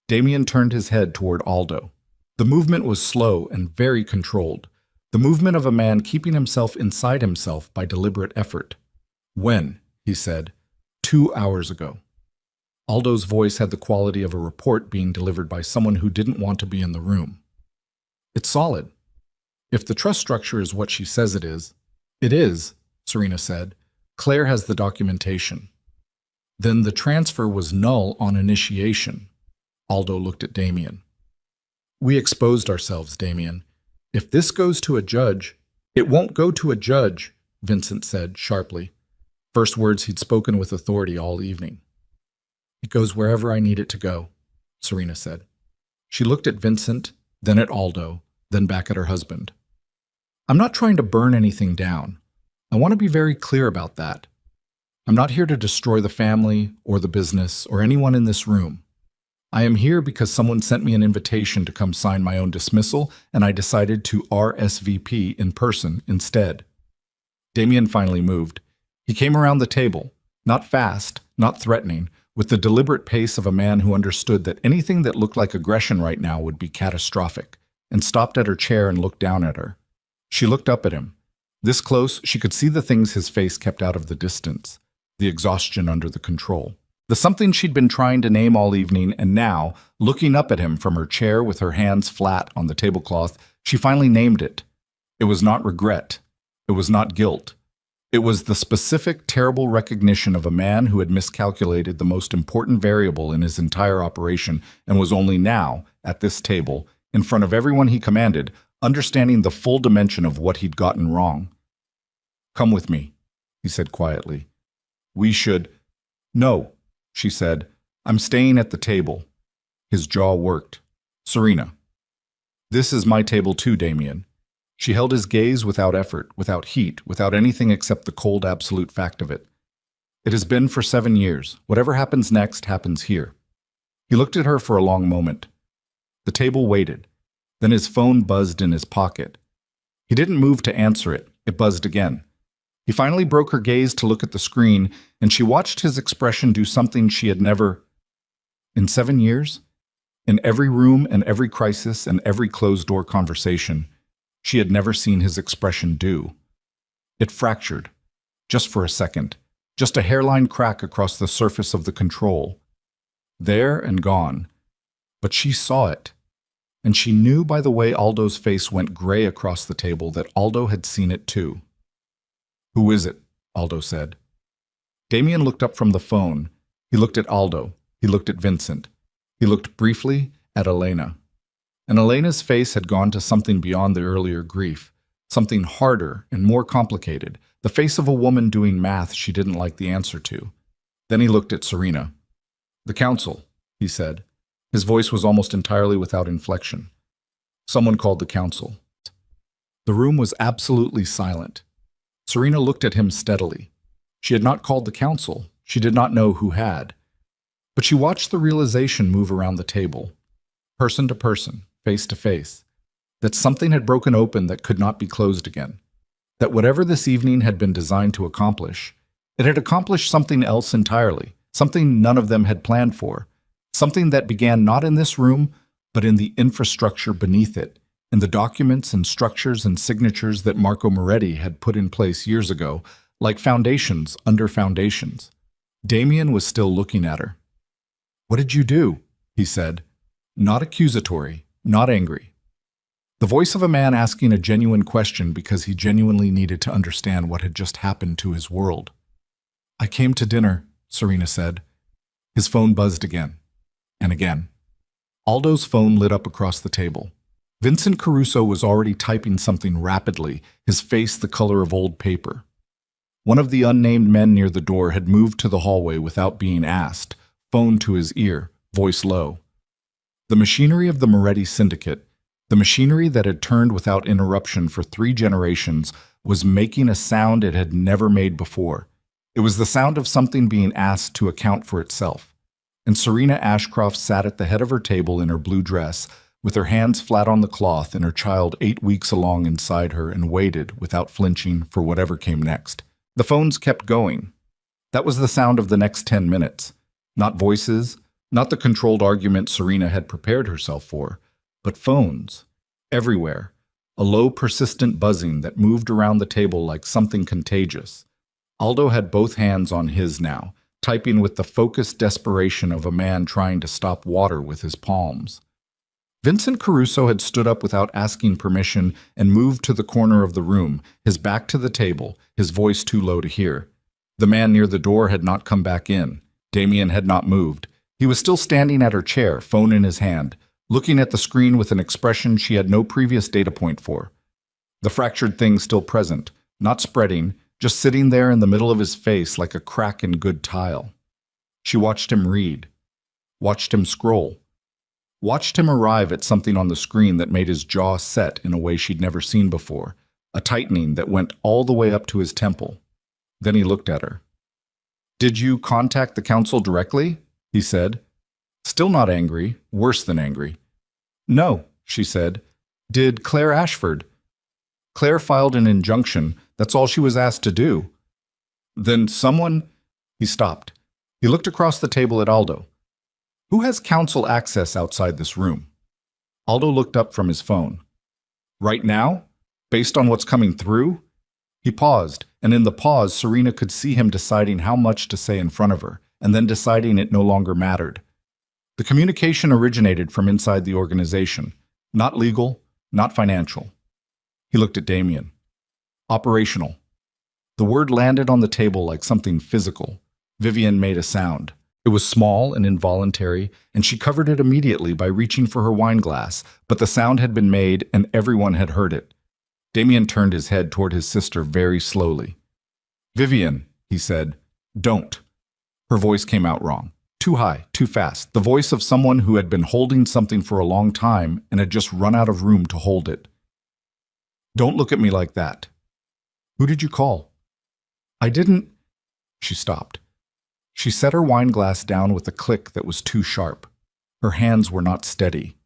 Damien turned his head toward Aldo. The movement was slow and very controlled. The movement of a man keeping himself inside himself by deliberate effort. When, he said, 2 hours ago. Aldo's voice had the quality of a report being delivered by someone who didn't want to be in the room. It's solid. If the trust structure is what she says it is, Serena said. Claire has the documentation. Then the transfer was null on initiation. Aldo looked at Damien. We exposed ourselves, Damien. If this goes to a judge, it won't go to a judge, Vincent said sharply. First words he'd spoken with authority all evening. It goes wherever I need it to go, Serena said. She looked at Vincent, then at Aldo, then back at her husband. I'm not trying to burn anything down. I want to be very clear about that. I'm not here to destroy the family or the business or anyone in this room. I am here because someone sent me an invitation to come sign my own dismissal, and I decided to RSVP in person instead. Damien finally moved. He came around the table, not fast, not threatening, with the deliberate pace of a man who understood that anything that looked like aggression right now would be catastrophic, and stopped at her chair and looked down at her. She looked up at him. This close, she could see the things his face kept out of the distance, the exhaustion under the control. The something she'd been trying to name all evening, and now, looking up at him from her chair with her hands flat on the tablecloth, she finally named it. It was not regret. It was not guilt. It was the specific, terrible recognition of a man who had miscalculated the most important variable in his entire operation and was only now, at this table, in front of everyone he commanded, understanding the full dimension of what he'd gotten wrong. Come with me, he said quietly. We should... No, she said. I'm staying at the table. His jaw worked. Serena. This is my table too, Damien. She held his gaze without effort, without heat, without anything except the cold absolute fact of it. It has been for 7 years. Whatever happens next happens here. He looked at her for a long moment. The table waited. Then his phone buzzed in his pocket. He didn't move to answer it. It buzzed again. He finally broke her gaze to look at the screen, and she watched his expression do something she had never... In 7 years? In every room and every crisis and every closed-door conversation, she had never seen his expression do. It fractured, just for a second, just a hairline crack across the surface of the control. There and gone. But she saw it, and she knew by the way Aldo's face went gray across the table that Aldo had seen it too. Who is it? Aldo said. Damien looked up from the phone. He looked at Aldo. He looked at Vincent. He looked briefly at Elena. And Elena's face had gone to something beyond the earlier grief, something harder and more complicated, the face of a woman doing math she didn't like the answer to. Then he looked at Serena. The council, he said. His voice was almost entirely without inflection. Someone called the council. The room was absolutely silent. Serena looked at him steadily. She had not called the council. She did not know who had. But she watched the realization move around the table, person to person, face to face, that something had broken open that could not be closed again, that whatever this evening had been designed to accomplish, it had accomplished something else entirely, something none of them had planned for, something that began not in this room, but in the infrastructure beneath it, in the documents and structures and signatures that Marco Moretti had put in place years ago, like foundations under foundations. Damien was still looking at her. What did you do? He said, not accusatory, not angry. The voice of a man asking a genuine question because he genuinely needed to understand what had just happened to his world. I came to dinner, Serena said. His phone buzzed again, and again. Aldo's phone lit up across the table. Vincent Caruso was already typing something rapidly, his face the color of old paper. One of the unnamed men near the door had moved to the hallway without being asked, phone to his ear, voice low. The machinery of the Moretti Syndicate, the machinery that had turned without interruption for 3 generations, was making a sound it had never made before. It was the sound of something being asked to account for itself. And Serena Ashcroft sat at the head of her table in her blue dress, with her hands flat on the cloth and her child 8 weeks along inside her, and waited, without flinching, for whatever came next. The phones kept going. That was the sound of the next 10 minutes. Not voices, not the controlled argument Serena had prepared herself for, but phones. Everywhere. a low, persistent buzzing that moved around the table like something contagious. Aldo had both hands on his now, typing with the focused desperation of a man trying to stop water with his palms. Vincent Caruso had stood up without asking permission and moved to the corner of the room, his back to the table, his voice too low to hear. The man near the door had not come back in. Damien had not moved. He was still standing at her chair, phone in his hand, looking at the screen with an expression she had no previous data point for. The fractured thing still present, not spreading, just sitting there in the middle of his face like a crack in good tile. She watched him read, watched him scroll, watched him arrive at something on the screen that made his jaw set in a way she'd never seen before, a tightening that went all the way up to his temple. Then he looked at her. "Did you contact the council directly?" he said. Still not angry, worse than angry. "No," she said. "Did Claire Ashford?" "Claire filed an injunction. That's all she was asked to do." "Then someone—" He stopped. He looked across the table at Aldo. "Who has council access outside this room?" Aldo looked up from his phone. "Right now? Based on what's coming through?" He paused, and in the pause, Serena could see him deciding how much to say in front of her, and then deciding it no longer mattered. The communication originated from inside the organization, not legal, not financial. He looked at Damien. Operational. The word landed on the table like something physical. Vivian made a sound. It was small and involuntary, and she covered it immediately by reaching for her wine glass, but the sound had been made and everyone had heard it. Damien turned his head toward his sister very slowly. "Vivian," he said, "don't." Her voice came out wrong. Too high, too fast. The voice of someone who had been holding something for a long time and had just run out of room to hold it. "Don't look at me like that." "Who did you call?" "I didn't—" She stopped. She set her wine glass down with a click that was too sharp. Her hands were not steady.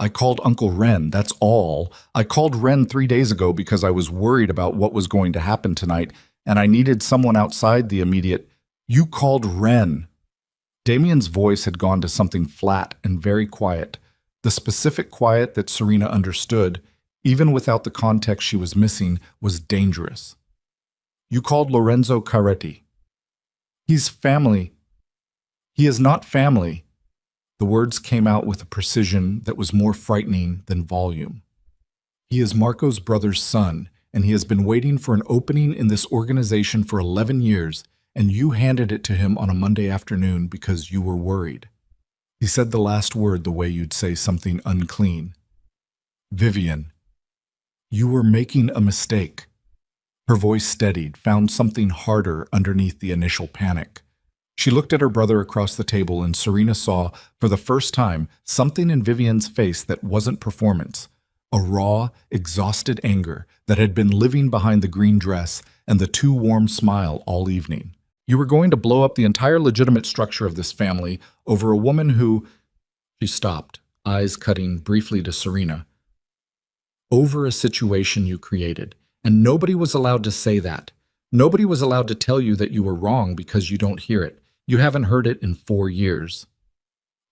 "I called Uncle Ren, that's all. I called Ren 3 days ago because I was worried about what was going to happen tonight, and I needed someone outside the immediate—" "You called Ren." Damien's voice had gone to something flat and very quiet, the specific quiet that Serena understood, even without the context she was missing, was dangerous. "You called Lorenzo Caretti." "He's family." "He is not family." The words came out with a precision that was more frightening than volume. "He is Marco's brother's son, and he has been waiting for an opening in this organization for 11 years, and you handed it to him on a Monday afternoon because you were worried." He said the last word the way you'd say something unclean. "Vivian, you were making a mistake." Her voice steadied, found something harder underneath the initial panic. She looked at her brother across the table, and Serena saw, for the first time, something in Vivian's face that wasn't performance. A raw, exhausted anger that had been living behind the green dress and the too warm smile all evening. "You were going to blow up the entire legitimate structure of this family over a woman who—" She stopped, eyes cutting briefly to Serena. "Over a situation you created, and nobody was allowed to say that. Nobody was allowed to tell you that you were wrong because you don't hear it. You haven't heard it in 4 years."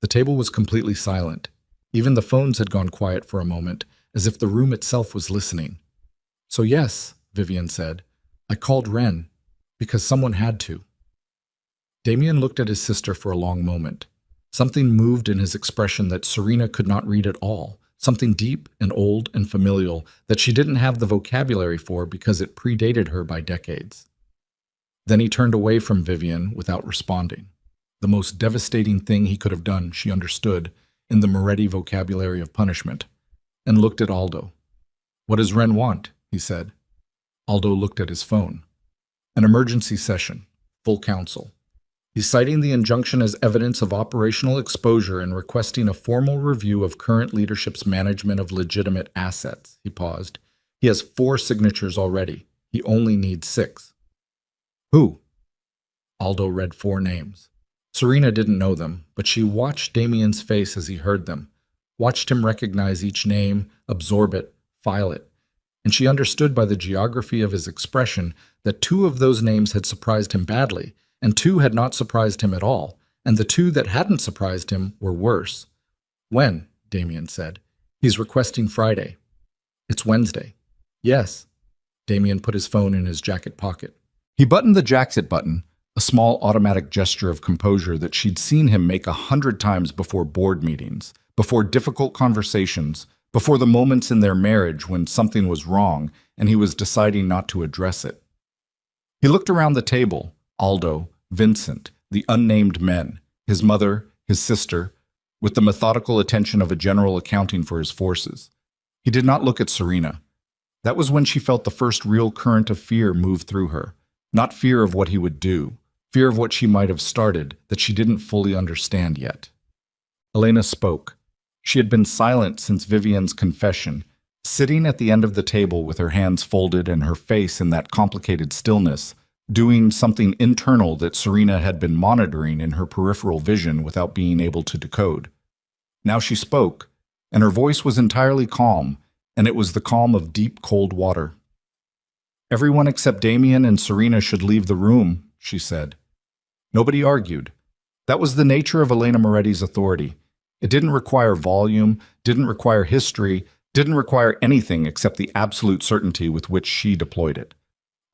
The table was completely silent. Even the phones had gone quiet for a moment, as if the room itself was listening. "So yes," Vivian said, "I called Ren, because someone had to." Damien looked at his sister for a long moment. Something moved in his expression that Serena could not read at all, something deep and old and familial that she didn't have the vocabulary for because it predated her by decades. Then he turned away from Vivian without responding. The most devastating thing he could have done, she understood, in the Moretti vocabulary of punishment, and looked at Aldo. "What does Ren want?" he said. Aldo looked at his phone. "An emergency session. Full council. He's citing the injunction as evidence of operational exposure and requesting a formal review of current leadership's management of legitimate assets." He paused. "He has 4 signatures already. He only needs 6. "Who?" Aldo read 4 names. Serena didn't know them, but she watched Damien's face as he heard them, watched him recognize each name, absorb it, file it, and she understood by the geography of his expression that 2 of those names had surprised him badly, and 2 had not surprised him at all, and the 2 that hadn't surprised him were worse. "When?" Damien said. "He's requesting Friday." It's Wednesday. Yes. Damien put his phone in his jacket pocket. He buttoned the jacket button, a small automatic gesture of composure that she'd seen him make 100 times before board meetings, before difficult conversations, before the moments in their marriage when something was wrong and he was deciding not to address it. He looked around the table, Aldo, Vincent, the unnamed men, his mother, his sister, with the methodical attention of a general accounting for his forces. He did not look at Serena. That was when she felt the first real current of fear move through her. Not fear of what he would do, fear of what she might have started that she didn't fully understand yet. Elena spoke. She had been silent since Vivian's confession, sitting at the end of the table with her hands folded and her face in that complicated stillness, doing something internal that Serena had been monitoring in her peripheral vision without being able to decode. Now she spoke, and her voice was entirely calm, and it was the calm of deep, cold water. "Everyone except Damien and Serena should leave the room," she said. Nobody argued. That was the nature of Elena Moretti's authority. It didn't require volume, didn't require history, didn't require anything except the absolute certainty with which she deployed it.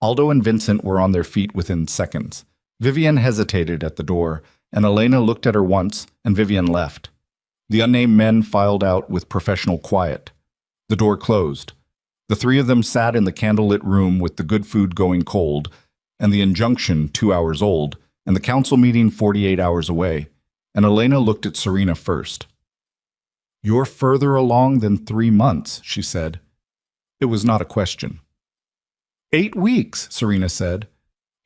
Aldo and Vincent were on their feet within seconds. Vivian hesitated at the door, and Elena looked at her once, and Vivian left. The unnamed men filed out with professional quiet. The door closed. The three of them sat in the candlelit room with the good food going cold, and the injunction 2 hours old, and the council meeting 48 hours away, and Elena looked at Serena first. "You're further along than 3 months," she said. It was not a question. 8 weeks, Serena said.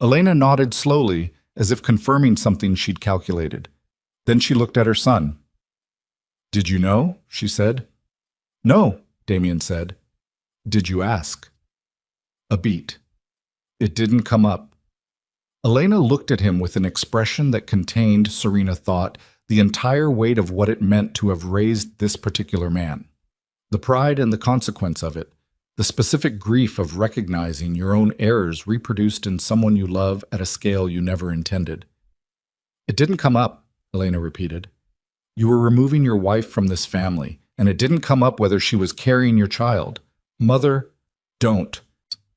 Elena nodded slowly, as if confirming something she'd calculated. Then she looked at her son. "Did you know?" she said. "No," Damien said. "Did you ask?" A beat. It didn't come up. Elena looked at him with an expression that contained, Serena thought, the entire weight of what it meant to have raised this particular man. The pride and the consequence of it, the specific grief of recognizing your own errors reproduced in someone you love at a scale you never intended. "It didn't come up," Elena repeated. "You were removing your wife from this family, and it didn't come up whether she was carrying your child. Mother, don't."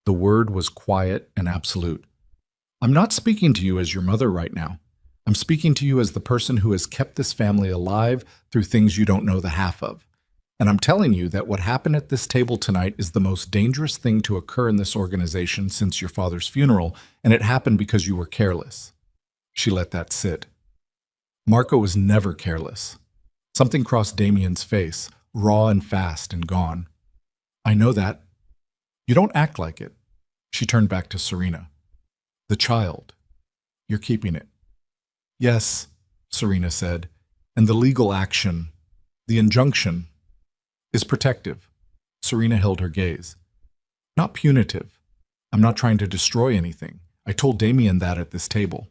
The word was quiet and absolute. "I'm not speaking to you as your mother right now. I'm speaking to you as the person who has kept this family alive through things you don't know the half of. And I'm telling you that what happened at this table tonight is the most dangerous thing to occur in this organization since your father's funeral, and it happened because you were careless." She let that sit. Marco was never careless. Something crossed Damien's face, raw and fast and gone. "I know that." "You don't act like it." She turned back to Serena. "The child. You're keeping it." "Yes," Serena said, "and the legal action, the injunction, is protective." Serena held her gaze. "Not punitive. I'm not trying to destroy anything. I told Damien that at this table."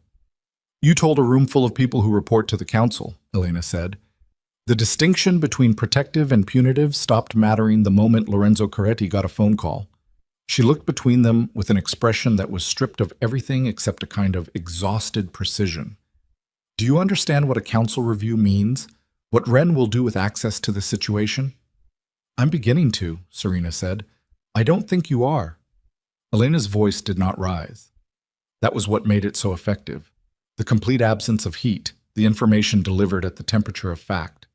"You told a room full of people who report to the council," Elena said. The distinction between protective and punitive stopped mattering the moment Lorenzo Coretti got a phone call. She looked between them with an expression that was stripped of everything except a kind of exhausted precision. "Do you understand what a council review means? What Ren will do with access to the situation?" "I'm beginning to," Serena said. "I don't think you are." Elena's voice did not rise. That was what made it so effective. The complete absence of heat, the information delivered at the temperature of fact.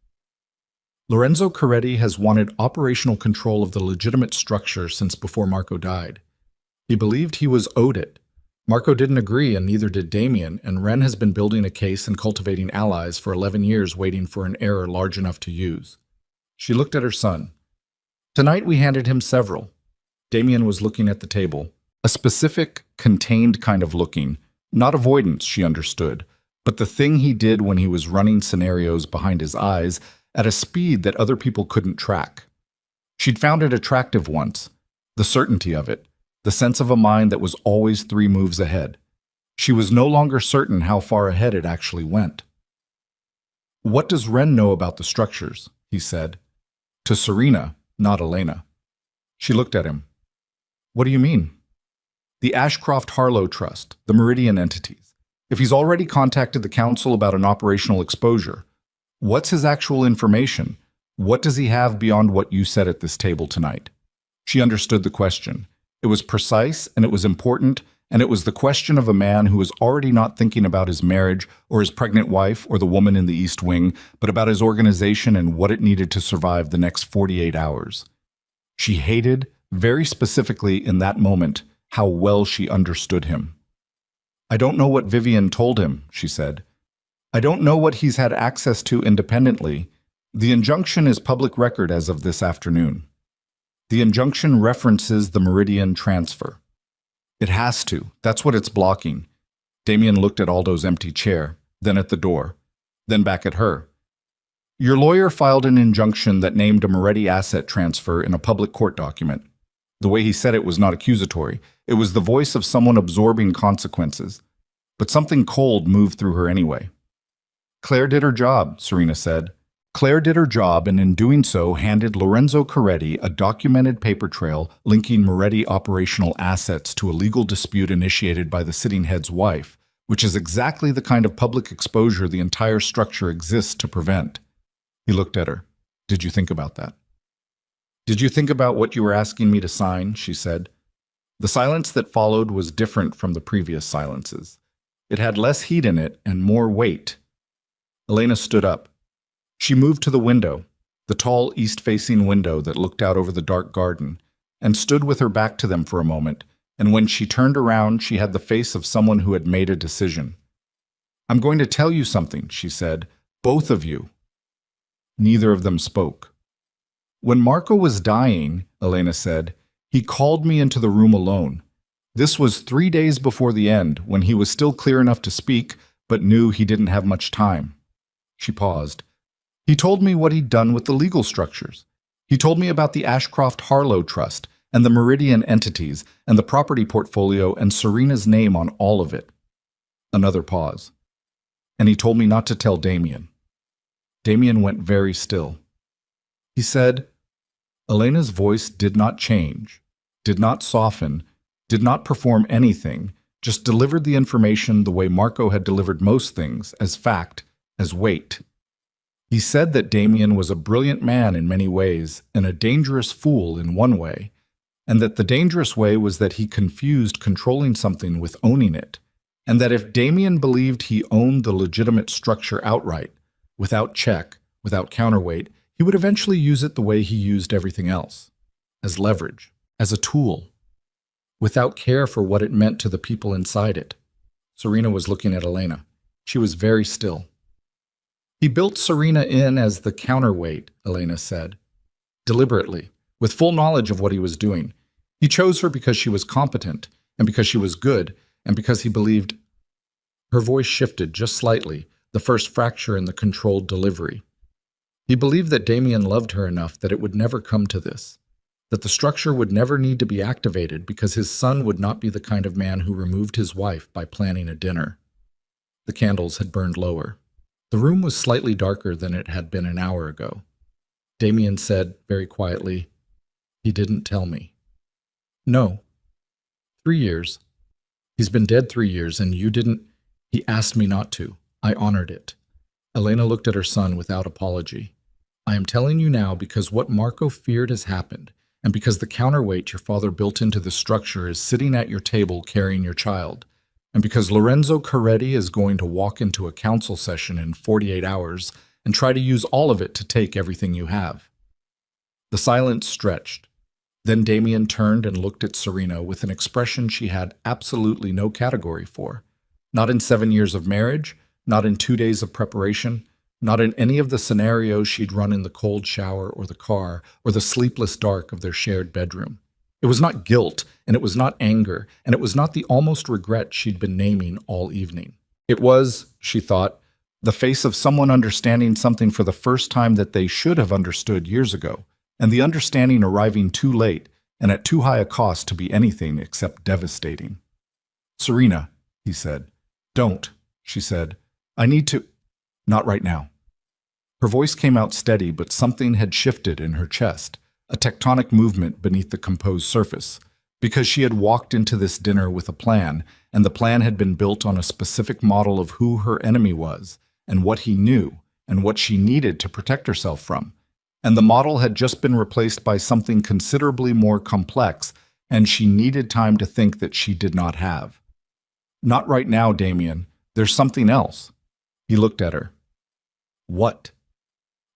Lorenzo Coretti has wanted operational control of the legitimate structure since before Marco died. He believed he was owed it. Marco didn't agree, and neither did Damien, and Ren has been building a case and cultivating allies for 11 years waiting for an error large enough to use. She looked at her son. "Tonight we handed him several." Damien was looking at the table. A specific, contained kind of looking. Not avoidance, she understood, but the thing he did when he was running scenarios behind his eyes at a speed that other people couldn't track. She'd found it attractive once, the certainty of it, the sense of a mind that was always 3 moves ahead. She was no longer certain how far ahead it actually went. "What does Ren know about the structures?" he said. To Serena, not Elena. She looked at him. "What do you mean?" "The Ashcroft-Harlow Trust, the Meridian entities. If he's already contacted the council about an operational exposure, what's his actual information? What does he have beyond what you said at this table tonight?" She understood the question. It was precise, and it was important, and it was the question of a man who was already not thinking about his marriage or his pregnant wife or the woman in the East Wing, but about his organization and what it needed to survive the next 48 hours. She hated, very specifically in that moment, how well she understood him. "I don't know what Vivian told him," she said. "I don't know what he's had access to independently. The injunction is public record as of this afternoon. The injunction references the Meridian transfer. It has to. That's what it's blocking." Damien looked at Aldo's empty chair, then at the door, then back at her. "Your lawyer filed an injunction that named a Moretti asset transfer in a public court document. The way he said it was not accusatory. It was the voice of someone absorbing consequences. But something cold moved through her anyway. Claire did her job," Serena said. "Claire did her job, and in doing so handed Lorenzo Coretti a documented paper trail linking Moretti operational assets to a legal dispute initiated by the sitting head's wife, which is exactly the kind of public exposure the entire structure exists to prevent." He looked at her. "Did you think about that?" "Did you think about what you were asking me to sign?" she said. The silence that followed was different from the previous silences. It had less heat in it and more weight. Elena stood up. She moved to the window, the tall east-facing window that looked out over the dark garden, and stood with her back to them for a moment, and when she turned around, she had the face of someone who had made a decision. "I'm going to tell you something," she said. "Both of you." Neither of them spoke. "When Marco was dying," Elena said, "he called me into the room alone. This was 3 days before the end, when he was still clear enough to speak, but knew he didn't have much time." She paused. "He told me what he'd done with the legal structures. He told me about the Ashcroft-Harlow Trust and the Meridian entities and the property portfolio and Serena's name on all of it." Another pause. "And he told me not to tell Damien." Damien went very still. He said, Elena's voice did not change, did not soften, did not perform anything, just delivered the information the way Marco had delivered most things, as fact, as weight. He said that Damien was a brilliant man in many ways and a dangerous fool in one way, and that the dangerous way was that he confused controlling something with owning it, and that if Damien believed he owned the legitimate structure outright, without check, without counterweight, he would eventually use it the way he used everything else, as leverage, as a tool, without care for what it meant to the people inside it. Serena was looking at Elena. She was very still. "He built Serena in as the counterweight," Elena said, "deliberately, with full knowledge of what he was doing. He chose her because she was competent, and because she was good, and because he believed—" Her voice shifted just slightly, the first fracture in the controlled delivery. "He believed that Damien loved her enough that it would never come to this, that the structure would never need to be activated because his son would not be the kind of man who removed his wife by planning a dinner." The candles had burned lower. The room was slightly darker than it had been an hour ago. Damien said, very quietly, "He didn't tell me." "No. 3 years. He's been dead 3 years, and you didn't—" "He asked me not to. I honored it." Elena looked at her son without apology. "I am telling you now because what Marco feared has happened, and because the counterweight your father built into the structure is sitting at your table carrying your child, and because Lorenzo Coretti is going to walk into a council session in 48 hours and try to use all of it to take everything you have." The silence stretched. Then Damien turned and looked at Serena with an expression she had absolutely no category for. Not in 7 years of marriage, not in 2 days of preparation, not in any of the scenarios she'd run in the cold shower or the car or the sleepless dark of their shared bedroom. It was not guilt, and it was not anger, and it was not the almost regret she'd been naming all evening. It was, she thought, the face of someone understanding something for the first time that they should have understood years ago, and the understanding arriving too late and at too high a cost to be anything except devastating. "Serena," he said. "Don't," she said. "I need to—" "Not right now." Her voice came out steady, but something had shifted in her chest, a tectonic movement beneath the composed surface, because she had walked into this dinner with a plan, and the plan had been built on a specific model of who her enemy was, and what he knew, and what she needed to protect herself from. and the model had just been replaced by something considerably more complex, and she needed time to think that she did not have. Not right now, Damien. There's something else. He looked at her. What?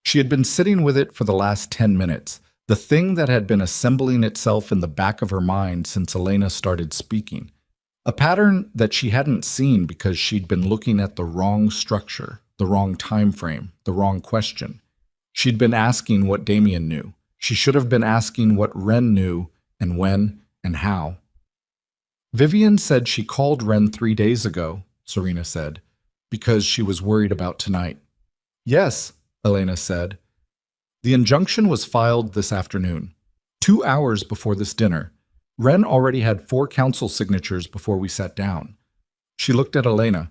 She had been sitting with it for the last 10 minutes, the thing that had been assembling itself in the back of her mind since Elena started speaking. A pattern that she hadn't seen because she'd been looking at the wrong structure, the wrong time frame, the wrong question. She'd been asking what Damien knew. She should have been asking what Ren knew, and when, and how. Vivian said she called Ren 3 days ago, Serena said, because she was worried about tonight. Yes, Elena said. The injunction was filed this afternoon, 2 hours before this dinner. Ren already had 4 council signatures before we sat down. She looked at Elena.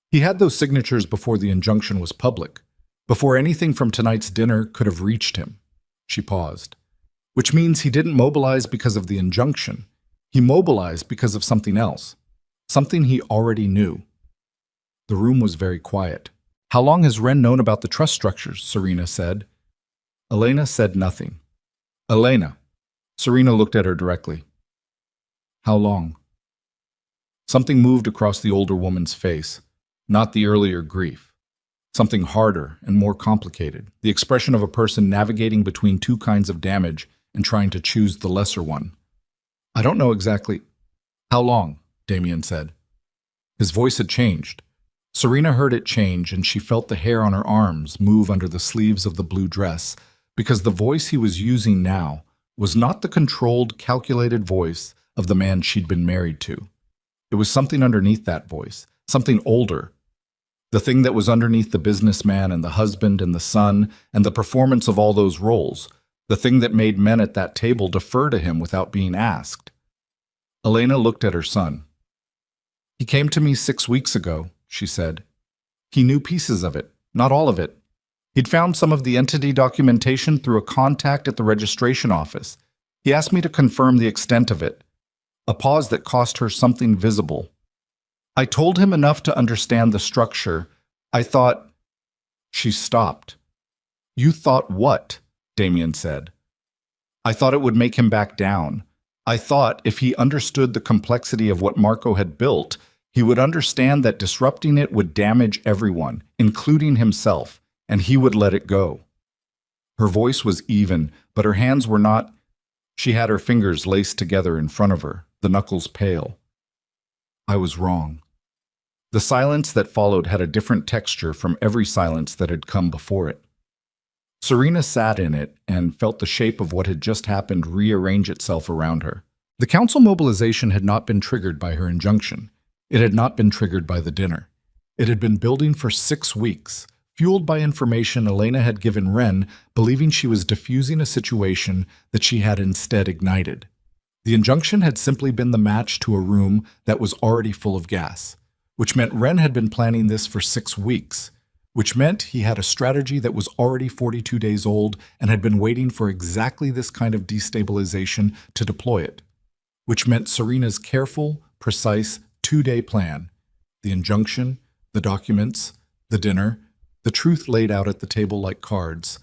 He had those signatures before the injunction was public, before anything from tonight's dinner could have reached him. She paused. Which means he didn't mobilize because of the injunction. He mobilized because of something else, something he already knew. The room was very quiet. How long has Ren known about the trust structures? Serena said. Elena said nothing. Elena. Serena looked at her directly. How long? Something moved across the older woman's face, not the earlier grief. Something harder and more complicated, the expression of a person navigating between 2 kinds of damage and trying to choose the lesser one. I don't know exactly. How long? Damien said. His voice had changed. Serena heard it change, and she felt the hair on her arms move under the sleeves of the blue dress, because the voice he was using now was not the controlled, calculated voice of the man she'd been married to. It was something underneath that voice, something older. The thing that was underneath the businessman and the husband and the son and the performance of all those roles, the thing that made men at that table defer to him without being asked. Elena looked at her son. He came to me 6 weeks ago, she said. He knew pieces of it, not all of it. He'd found some of the entity documentation through a contact at the registration office. He asked me to confirm the extent of it. A pause that cost her something visible. I told him enough to understand the structure. I thought... She stopped. You thought what? Damien said. I thought it would make him back down. I thought if he understood the complexity of what Marco had built, he would understand that disrupting it would damage everyone, including himself, and he would let it go. Her voice was even, but her hands were not. She had her fingers laced together in front of her, the knuckles pale. I was wrong. The silence that followed had a different texture from every silence that had come before it. Serena sat in it and felt the shape of what had just happened rearrange itself around her. The council mobilization had not been triggered by her injunction. It had not been triggered by the dinner. It had been building for 6 weeks, fueled by information Elena had given Ren, believing she was diffusing a situation that she had instead ignited. The injunction had simply been the match to a room that was already full of gas, which meant Ren had been planning this for 6 weeks, which meant he had a strategy that was already 42 days old and had been waiting for exactly this kind of destabilization to deploy it, which meant Serena's careful, precise 2-day plan, the injunction, the documents, the dinner, the truth laid out at the table like cards,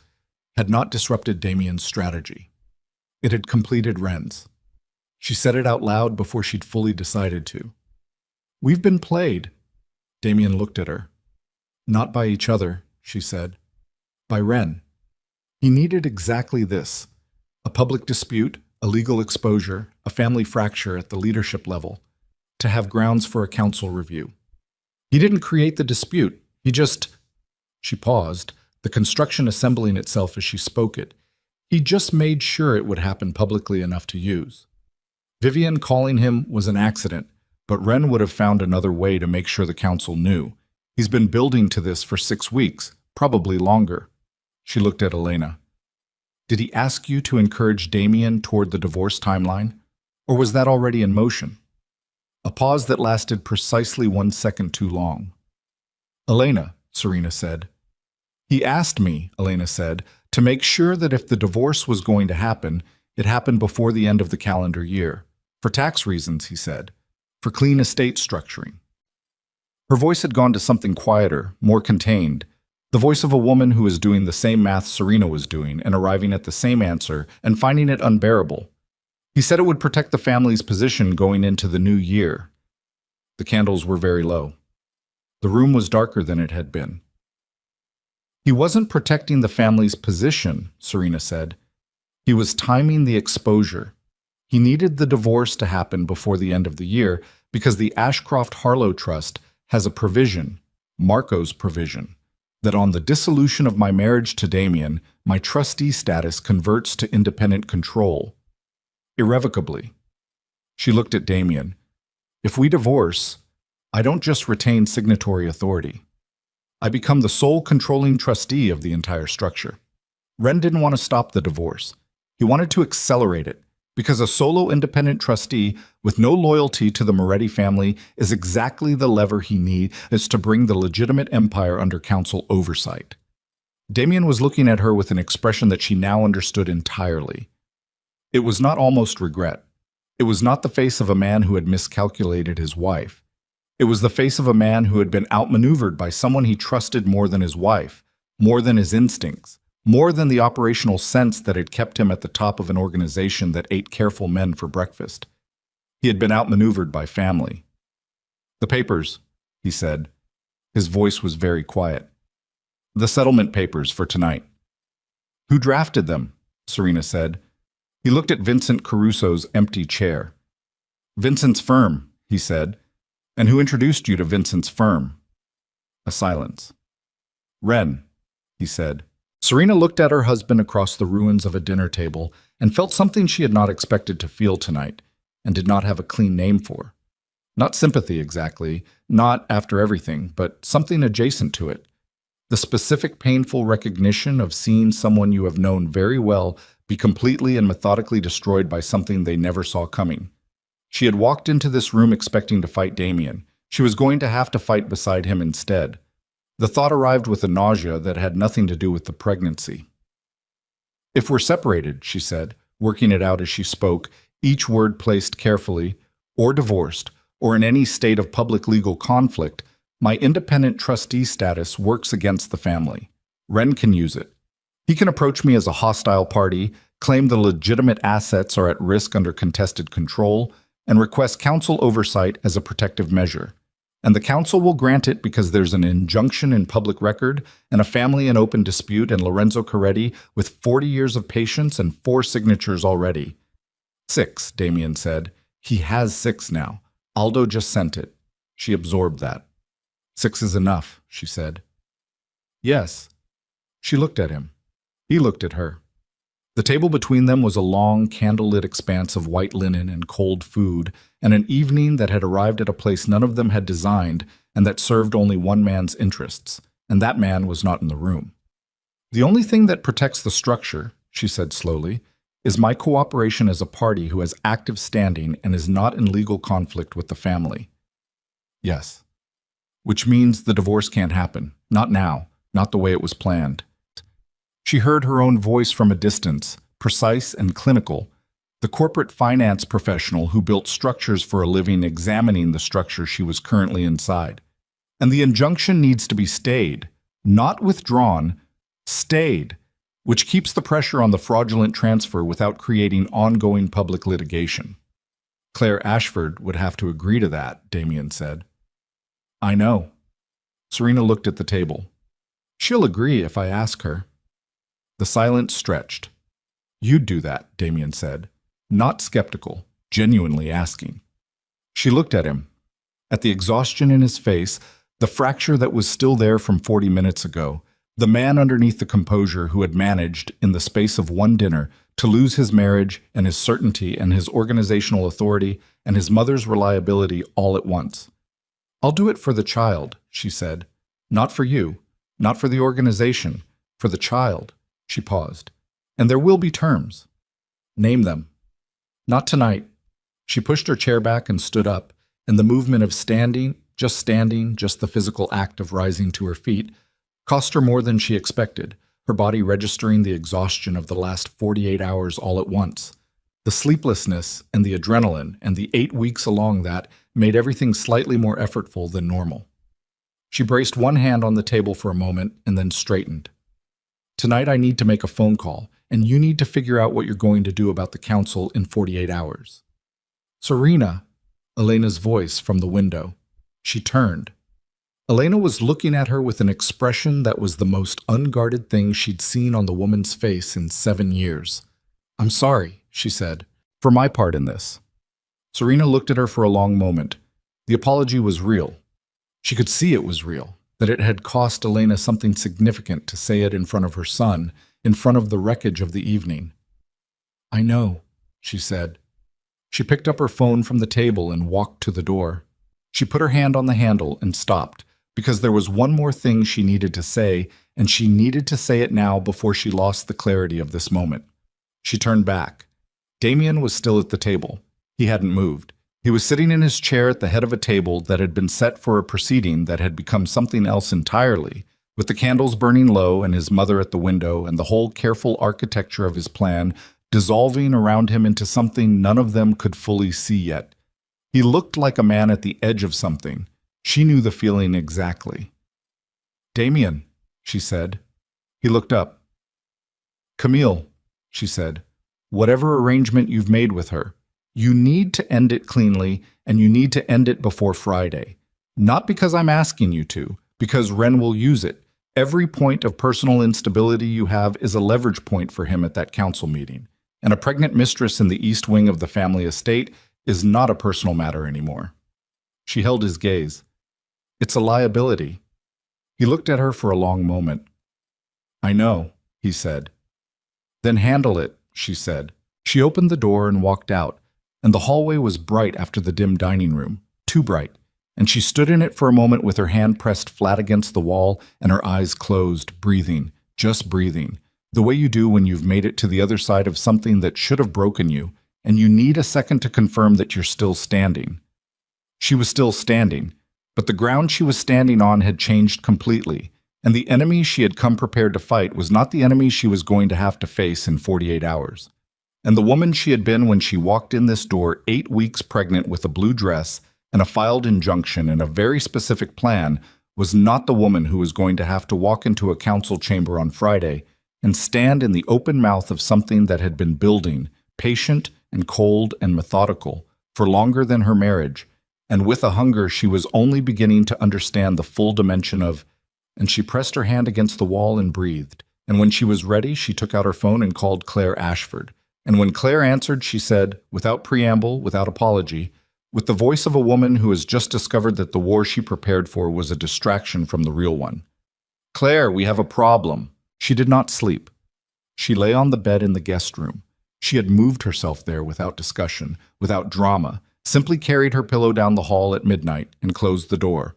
had not disrupted Damien's strategy. It had completed Ren's. She said it out loud before she'd fully decided to. We've been played. Damien looked at her. Not by each other, she said. By Ren. He needed exactly this. A public dispute, a legal exposure, a family fracture at the leadership level, to have grounds for a council review. He didn't create the dispute. He just... She paused, the construction assembling itself as she spoke it. He just made sure it would happen publicly enough to use. Vivian calling him was an accident, but Ren would have found another way to make sure the council knew. He's been building to this for 6 weeks, probably longer. She looked at Elena. Did he ask you to encourage Damien toward the divorce timeline? Or was that already in motion? A pause that lasted precisely 1 second too long. Elena, Serena said. He asked me, Elena said, to make sure that if the divorce was going to happen, it happened before the end of the calendar year. For tax reasons, he said. For clean estate structuring. Her voice had gone to something quieter, more contained. The voice of a woman who was doing the same math Serena was doing and arriving at the same answer and finding it unbearable. He said it would protect the family's position going into the new year. The candles were very low. The room was darker than it had been. He wasn't protecting the family's position, Serena said. He was timing the exposure. He needed the divorce to happen before the end of the year because the Ashcroft-Harlow Trust has a provision, Marco's provision, that on the dissolution of my marriage to Damien, my trustee status converts to independent control. Irrevocably. She looked at Damien. If we divorce, I don't just retain signatory authority. I become the sole controlling trustee of the entire structure. Ren didn't want to stop the divorce. He wanted to accelerate it, because a solo independent trustee with no loyalty to the Moretti family is exactly the lever he needs to bring the legitimate empire under council oversight. Damien was looking at her with an expression that she now understood entirely. It was not almost regret. It was not the face of a man who had miscalculated his wife. It was the face of a man who had been outmaneuvered by someone he trusted more than his wife, more than his instincts, more than the operational sense that had kept him at the top of an organization that ate careful men for breakfast. He had been outmaneuvered by family. The papers, he said. His voice was very quiet. The settlement papers for tonight. Who drafted them? Serena said. He looked at Vincent Caruso's empty chair. Vincent's firm, he said. And who introduced you to Vincent's firm? A silence. Ren, he said. Serena looked at her husband across the ruins of a dinner table and felt something she had not expected to feel tonight and did not have a clean name for. Not sympathy exactly, not after everything, but something adjacent to it. The specific painful recognition of seeing someone you have known very well be completely and methodically destroyed by something they never saw coming. She had walked into this room expecting to fight Damien. She was going to have to fight beside him instead. The thought arrived with a nausea that had nothing to do with the pregnancy. If we're separated, she said, working it out as she spoke, each word placed carefully, or divorced, or in any state of public legal conflict, my independent trustee status works against the family. Ren can use it. He can approach me as a hostile party, claim the legitimate assets are at risk under contested control, and request council oversight as a protective measure. And the council will grant it because there's an injunction in public record and a family in open dispute and Lorenzo Coretti with 40 years of patience and 4 signatures already. 6, Damien said. He has 6 now. Aldo just sent it. She absorbed that. 6 is enough, she said. Yes. She looked at him. He looked at her. The table between them was a long, candlelit expanse of white linen and cold food, and an evening that had arrived at a place none of them had designed and that served only one man's interests, and that man was not in the room. The only thing that protects the structure, she said slowly, is my cooperation as a party who has active standing and is not in legal conflict with the family. Yes. Which means the divorce can't happen. Not now. Not the way it was planned. She heard her own voice from a distance, precise and clinical, the corporate finance professional who built structures for a living examining the structure she was currently inside. And the injunction needs to be stayed, not withdrawn, stayed, which keeps the pressure on the fraudulent transfer without creating ongoing public litigation. Claire Ashford would have to agree to that, Damien said. I know. Serena looked at the table. She'll agree if I ask her. The silence stretched. You'd do that, Damien said, not skeptical, genuinely asking. She looked at him. At the exhaustion in his face, the fracture that was still there from 40 minutes ago, the man underneath the composure who had managed, in the space of one dinner, to lose his marriage and his certainty and his organizational authority and his mother's reliability all at once. I'll do it for the child, she said. Not for you, not for the organization, for the child. She paused. And there will be terms. Name them. Not tonight. She pushed her chair back and stood up, and the movement of standing, just the physical act of rising to her feet, cost her more than she expected, her body registering the exhaustion of the last 48 hours all at once. The sleeplessness and the adrenaline and the 8 weeks along that made everything slightly more effortful than normal. She braced one hand on the table for a moment and then straightened. Tonight I need to make a phone call, and you need to figure out what you're going to do about the council in 48 hours. Serena, Elena's voice from the window. She turned. Elena was looking at her with an expression that was the most unguarded thing she'd seen on the woman's face in 7 years. I'm sorry, she said, for my part in this. Serena looked at her for a long moment. The apology was real. She could see it was real, that it had cost Elena something significant to say it in front of her son, in front of the wreckage of the evening. I know, she said. She picked up her phone from the table and walked to the door. She put her hand on the handle and stopped, because there was one more thing she needed to say, and she needed to say it now before she lost the clarity of this moment. She turned back. Damien was still at the table. He hadn't moved. He was sitting in his chair at the head of a table that had been set for a proceeding that had become something else entirely, with the candles burning low and his mother at the window and the whole careful architecture of his plan dissolving around him into something none of them could fully see yet. He looked like a man at the edge of something. She knew the feeling exactly. Damien, she said. He looked up. Camille, she said, whatever arrangement you've made with her, you need to end it cleanly, and you need to end it before Friday. Not because I'm asking you to, because Ren will use it. Every point of personal instability you have is a leverage point for him at that council meeting. And a pregnant mistress in the east wing of the family estate is not a personal matter anymore. She held his gaze. It's a liability. He looked at her for a long moment. I know, he said. Then handle it, she said. She opened the door and walked out, and the hallway was bright after the dim dining room, too bright, and she stood in it for a moment with her hand pressed flat against the wall and her eyes closed, breathing, just breathing, the way you do when you've made it to the other side of something that should have broken you, and you need a second to confirm that you're still standing. She was still standing, but the ground she was standing on had changed completely, and the enemy she had come prepared to fight was not the enemy she was going to have to face in 48 hours. And the woman she had been when she walked in this door 8 weeks pregnant with a blue dress and a filed injunction and a very specific plan was not the woman who was going to have to walk into a council chamber on Friday and stand in the open mouth of something that had been building, patient and cold and methodical, for longer than her marriage, and with a hunger she was only beginning to understand the full dimension of, and she pressed her hand against the wall and breathed, and when she was ready she took out her phone and called Claire Ashford. And when Claire answered, she said, without preamble, without apology, with the voice of a woman who has just discovered that the war she prepared for was a distraction from the real one. Claire, we have a problem. She did not sleep. She lay on the bed in the guest room. She had moved herself there without discussion, without drama, simply carried her pillow down the hall at midnight and closed the door,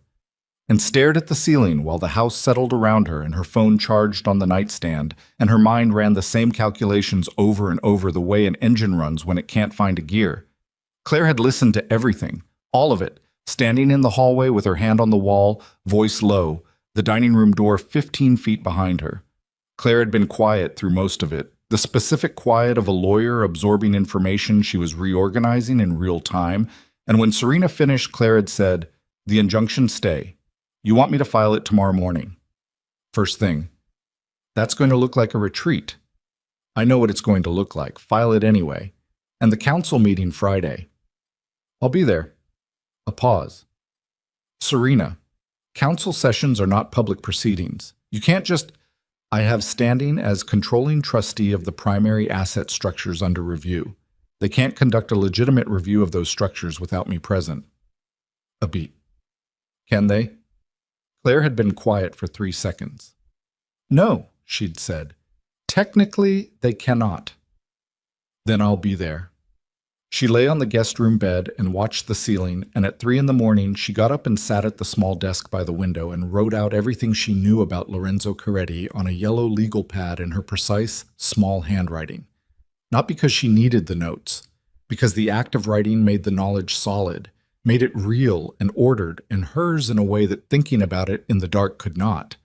and stared at the ceiling while the house settled around her and her phone charged on the nightstand, and her mind ran the same calculations over and over the way an engine runs when it can't find a gear. Claire had listened to everything, all of it, standing in the hallway with her hand on the wall, voice low, the dining room door 15 feet behind her. Claire had been quiet through most of it, the specific quiet of a lawyer absorbing information she was reorganizing in real time, and when Serena finished, Claire had said, "The injunction stay. You want me to file it tomorrow morning." First thing. That's going to look like a retreat. I know what it's going to look like. File it anyway. And the council meeting Friday. I'll be there. A pause. Serena, council sessions are not public proceedings. You can't just... I have standing as controlling trustee of the primary asset structures under review. They can't conduct a legitimate review of those structures without me present. A beat. Can they? Claire had been quiet for 3 seconds. No, she'd said. Technically, they cannot. Then I'll be there. She lay on the guest room bed and watched the ceiling, and at 3 a.m, she got up and sat at the small desk by the window and wrote out everything she knew about Lorenzo Coretti on a yellow legal pad in her precise, small handwriting. Not because she needed the notes, because the act of writing made the knowledge solid, made it real and ordered and hers in a way that thinking about it in the dark could not.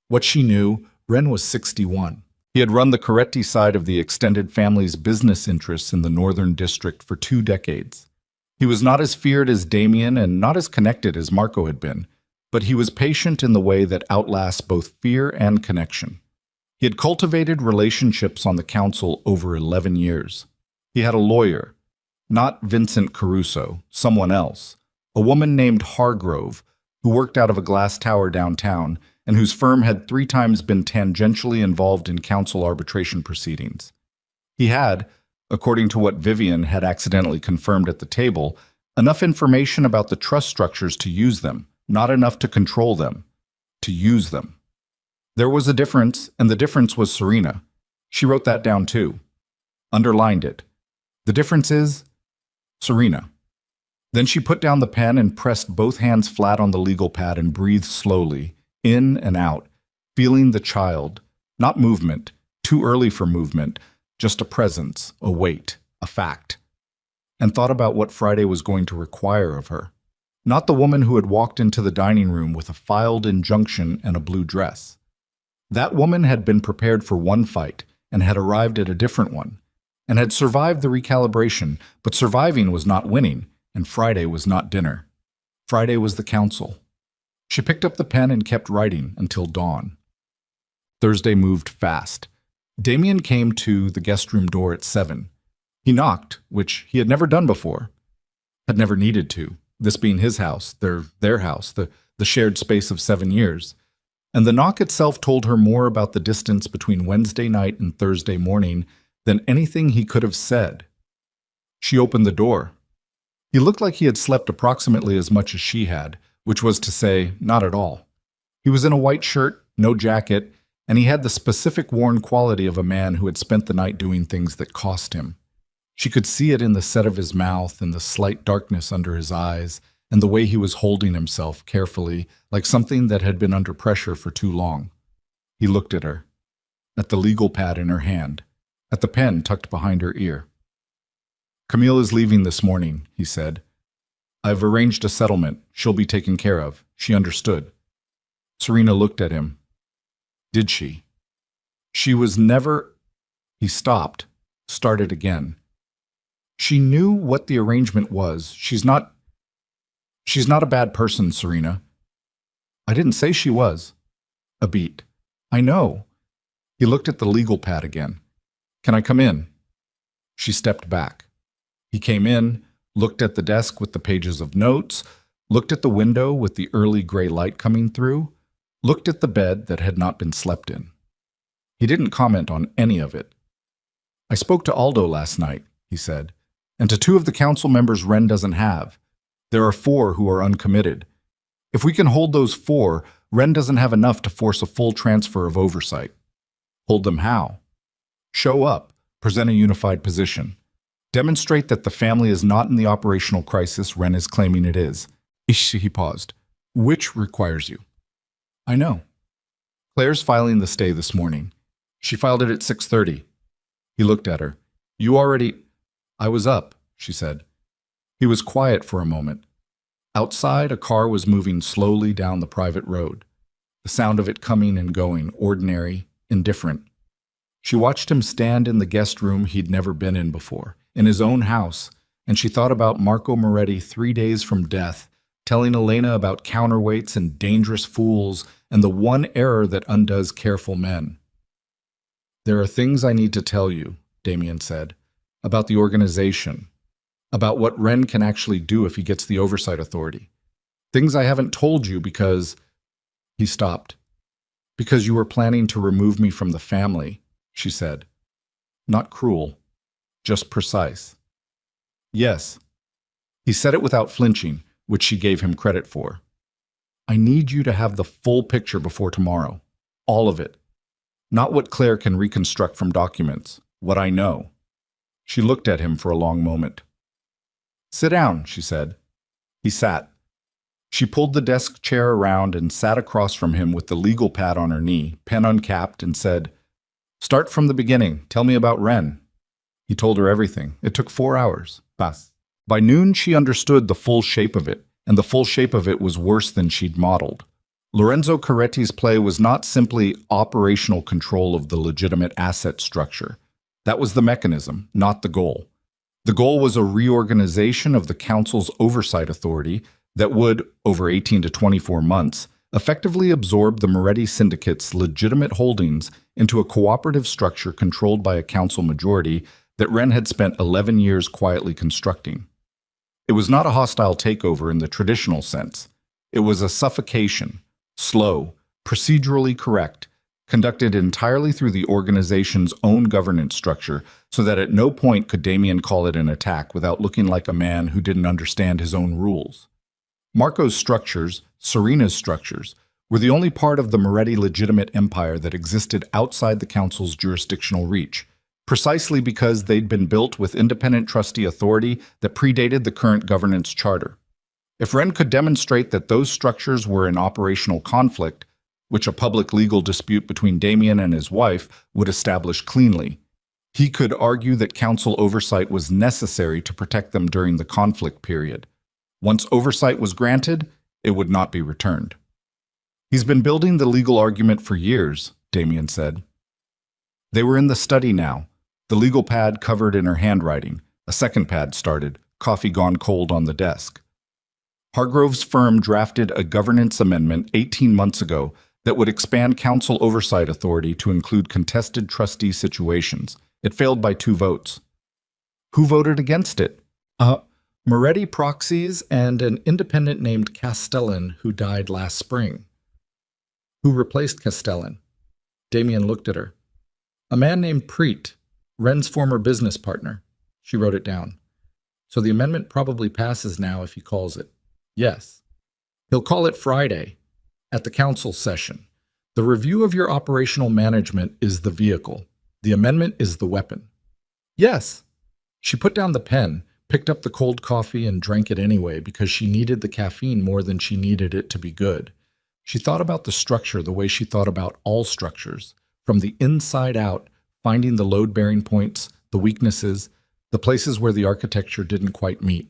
What she knew, Ren was 61. He had run the Coretti side of the extended family's business interests in the Northern District for 2 decades. He was not as feared as Damien and not as connected as Marco had been, but he was patient in the way that outlasts both fear and connection. He had cultivated relationships on the council over 11 years. He had a lawyer, not Vincent Caruso, someone else, a woman named Hargrove, who worked out of a glass tower downtown and whose firm had 3 times been tangentially involved in council arbitration proceedings. He had, according to what Vivian had accidentally confirmed at the table, enough information about the trust structures to use them, not enough to control them, to use them. There was a difference, and the difference was Serena. She wrote that down too. Underlined it. The difference is Serena. Then she put down the pen and pressed both hands flat on the legal pad and breathed slowly, in and out, feeling the child, not movement, too early for movement, just a presence, a weight, a fact. And thought about what Friday was going to require of her. Not the woman who had walked into the dining room with a filed injunction and a blue dress. That woman had been prepared for one fight and had arrived at a different one, and had survived the recalibration, but surviving was not winning, and Friday was not dinner. Friday was the council. She picked up the pen and kept writing until dawn. Thursday moved fast. Damien came to the guest room door at 7. He knocked, which he had never done before, had never needed to, this being his house, their house, the shared space of 7 years. And the knock itself told her more about the distance between Wednesday night and Thursday morning than anything he could have said. She opened the door. He looked like he had slept approximately as much as she had, which was to say, not at all. He was in a white shirt, no jacket, and he had the specific worn quality of a man who had spent the night doing things that cost him. She could see it in the set of his mouth and the slight darkness under his eyes, and the way he was holding himself carefully, like something that had been under pressure for too long. He looked at her, at the legal pad in her hand, at the pen tucked behind her ear. "Camille is leaving this morning," he said. "I've arranged a settlement. She'll be taken care of." She understood. Serena looked at him. Did she? She was never... He stopped, started again. She knew what the arrangement was. She's not a bad person, Serena. I didn't say she was. A beat. I know. He looked at the legal pad again. Can I come in? She stepped back. He came in, looked at the desk with the pages of notes, looked at the window with the early gray light coming through, looked at the bed that had not been slept in. He didn't comment on any of it. I spoke to Aldo last night, he said, and to 2 of the council members Ren doesn't have. There are 4 who are uncommitted. If we can hold those 4, Ren doesn't have enough to force a full transfer of oversight. Hold them how? Show up, present a unified position. Demonstrate that the family is not in the operational crisis Ren is claiming it is. He paused. Which requires you? I know. Claire's filing the stay this morning. She filed it at 6:30. He looked at her. You already... I was up, she said. He was quiet for a moment. Outside, a car was moving slowly down the private road. The sound of it coming and going, ordinary, indifferent. She watched him stand in the guest room he'd never been in before, in his own house, and she thought about Marco Moretti 3 days from death, telling Elena about counterweights and dangerous fools and the one error that undoes careful men. There are things I need to tell you, Damien said, about the organization, about what Ren can actually do if he gets the oversight authority. Things I haven't told you because... He stopped. Because you were planning to remove me from the family, she said. Not cruel, just precise. Yes. He said it without flinching, which she gave him credit for. I need you to have the full picture before tomorrow. All of it. Not what Claire can reconstruct from documents, what I know. She looked at him for a long moment. Sit down, she said. He sat. She pulled the desk chair around and sat across from him with the legal pad on her knee, pen uncapped, and said, Start from the beginning. Tell me about Ren. He told her everything. It took 4 hours. Bas. By noon, she understood the full shape of it, and the full shape of it was worse than she'd modeled. Lorenzo Caretti's play was not simply operational control of the legitimate asset structure. That was the mechanism, not the goal. The goal was a reorganization of the council's oversight authority that would, over 18 to 24 months, effectively absorb the Moretti Syndicate's legitimate holdings into a cooperative structure controlled by a council majority that Wren had spent 11 years quietly constructing. It was not a hostile takeover in the traditional sense. It was a suffocation, slow, procedurally correct, conducted entirely through the organization's own governance structure so that at no point could Damien call it an attack without looking like a man who didn't understand his own rules. Marco's structures, Serena's structures, were the only part of the Moretti legitimate empire that existed outside the council's jurisdictional reach, precisely because they'd been built with independent trustee authority that predated the current governance charter. If Wren could demonstrate that those structures were in operational conflict, which a public legal dispute between Damien and his wife would establish cleanly, he could argue that council oversight was necessary to protect them during the conflict period. Once oversight was granted, it would not be returned. He's been building the legal argument for years, Damien said. They were in the study now, the legal pad covered in her handwriting. A second pad started, coffee gone cold on the desk. Hargrove's firm drafted a governance amendment 18 months ago that would expand council oversight authority to include contested trustee situations. It failed by 2 votes. Who voted against it? Moretti proxies and an independent named Castellan who died last spring. Who replaced Castellan? Damien looked at her. A man named Preet, Wren's former business partner. She wrote it down. So the amendment probably passes now if he calls it. Yes. He'll call it Friday, at the council session. The review of your operational management is the vehicle. The amendment is the weapon. Yes. She put down the pen, picked up the cold coffee and drank it anyway because she needed the caffeine more than she needed it to be good. She thought about the structure the way she thought about all structures, from the inside out, finding the load-bearing points, the weaknesses, the places where the architecture didn't quite meet.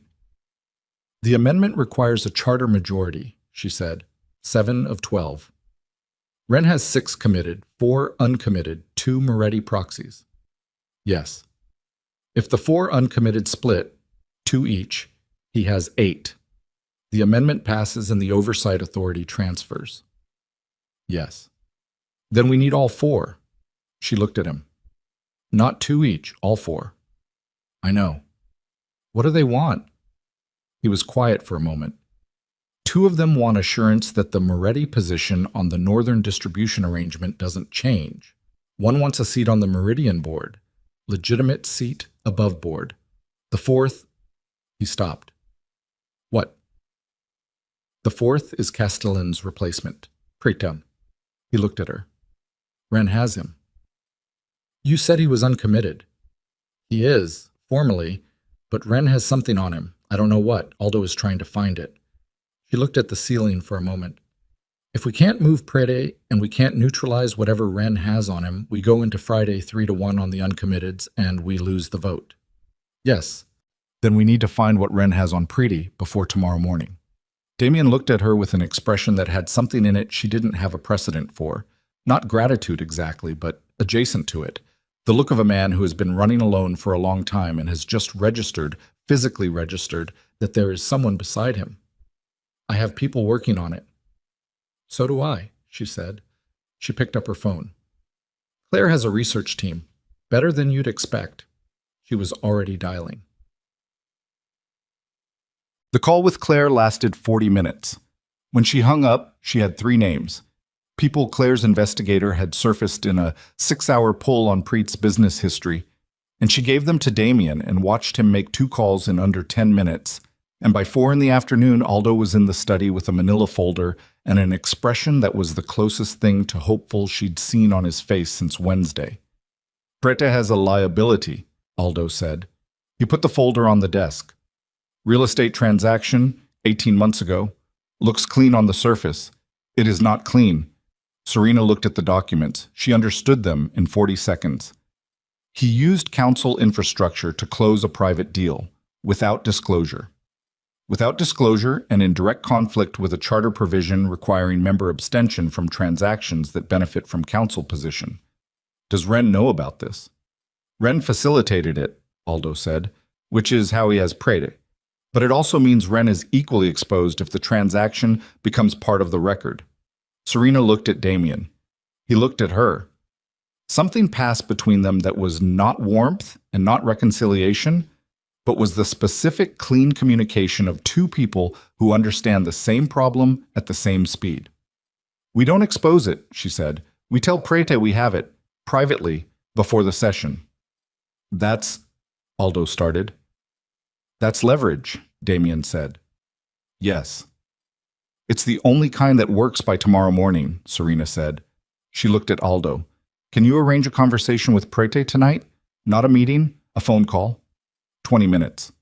The amendment requires a charter majority, she said, 7 of 12. Wren has 6 committed, 4 uncommitted, 2 Moretti proxies. Yes. If the 4 uncommitted split, 2 each, he has 8. The amendment passes and the oversight authority transfers. Yes. Then we need all 4. She looked at him. Not 2 each, all 4. I know. What do they want? He was quiet for a moment. 2 of them want assurance that the Moretti position on the northern distribution arrangement doesn't change. One wants a seat on the Meridian board, legitimate seat above board. The 4th, he stopped. What? The 4th is Castellan's replacement, Pretum. He looked at her. Wren has him. You said he was uncommitted. He is, formally, but Wren has something on him. I don't know what. Aldo is trying to find it. She looked at the ceiling for a moment. If we can't move Prede and we can't neutralize whatever Wren has on him, we go into Friday 3-1 on the uncommitteds and we lose the vote. Yes. Then we need to find what Wren has on Prede before tomorrow morning. Damien looked at her with an expression that had something in it she didn't have a precedent for. Not gratitude exactly, but adjacent to it. The look of a man who has been running alone for a long time and has just registered, physically registered, that there is someone beside him. I have people working on it. So do I, she said. She picked up her phone. Claire has a research team. Better than you'd expect. She was already dialing. The call with Claire lasted 40 minutes. When she hung up, she had 3 names. People Claire's investigator had surfaced in a 6-hour pull on Preet's business history, and she gave them to Damien and watched him make 2 calls in under 10 minutes. And by 4 in the afternoon, Aldo was in the study with a manila folder and an expression that was the closest thing to hopeful she'd seen on his face since Wednesday. Preta has a liability, Aldo said. He put the folder on the desk. Real estate transaction, 18 months ago. Looks clean on the surface. It is not clean. Serena looked at the documents. She understood them in 40 seconds. He used council infrastructure to close a private deal, without disclosure. Without disclosure and in direct conflict with a charter provision requiring member abstention from transactions that benefit from council position. Does Wren know about this? Wren facilitated it, Aldo said, which is how he has prayed it. But it also means Ren is equally exposed if the transaction becomes part of the record. Serena looked at Damien. He looked at her. Something passed between them that was not warmth and not reconciliation, but was the specific, clean communication of two people who understand the same problem at the same speed. "We don't expose it," she said. "We tell Prete we have it, privately, before the session." "That's," Aldo started. "That's leverage," Damien said. "Yes." "It's the only kind that works by tomorrow morning," Serena said. She looked at Aldo. "Can you arrange a conversation with Prete tonight? Not a meeting, a phone call. 20 minutes.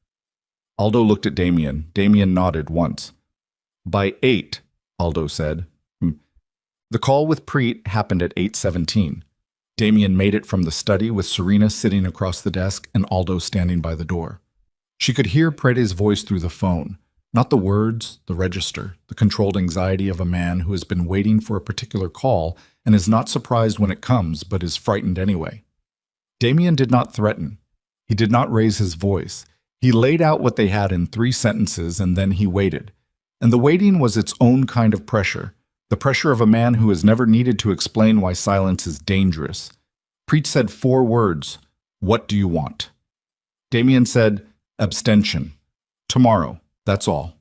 Aldo looked at Damien. Damien nodded once. "By 8, Aldo said. The call with Preet happened at 8:17. Damien made it from the study with Serena sitting across the desk and Aldo standing by the door. She could hear Prete's voice through the phone. Not the words, the register, the controlled anxiety of a man who has been waiting for a particular call and is not surprised when it comes but is frightened anyway. Damien did not threaten. He did not raise his voice. He laid out what they had in 3 sentences and then he waited. And the waiting was its own kind of pressure, the pressure of a man who has never needed to explain why silence is dangerous. Preet said 4 words. "What do you want?" Damien said, "Abstention. Tomorrow. That's all."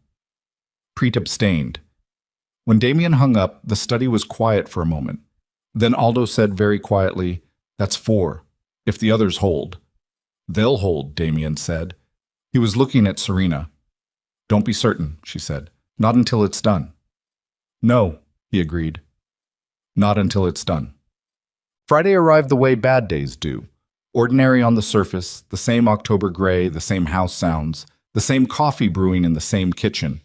Preet abstained. When Damien hung up, the study was quiet for a moment. Then Aldo said very quietly, "That's 4, if the others hold." "They'll hold," Damien said. He was looking at Serena. "Don't be certain," she said. "Not until it's done." "No," he agreed. "Not until it's done." Friday arrived the way bad days do. Ordinary on the surface, the same October gray, the same house sounds, the same coffee brewing in the same kitchen.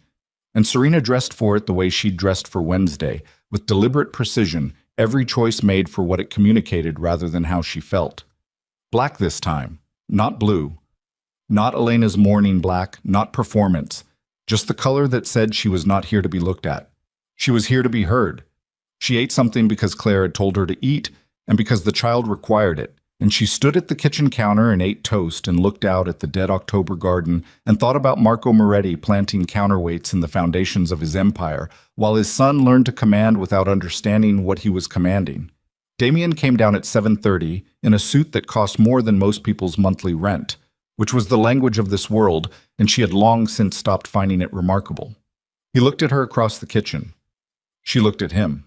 And Serena dressed for it the way she'd dressed for Wednesday, with deliberate precision, every choice made for what it communicated rather than how she felt. Black this time, not blue. Not Elena's morning black, not performance. Just the color that said she was not here to be looked at. She was here to be heard. She ate something because Claire had told her to eat, and because the child required it. And she stood at the kitchen counter and ate toast and looked out at the dead October garden and thought about Marco Moretti planting counterweights in the foundations of his empire, while his son learned to command without understanding what he was commanding. Damien came down at 7:30 in a suit that cost more than most people's monthly rent, which was the language of this world, and she had long since stopped finding it remarkable. He looked at her across the kitchen. She looked at him.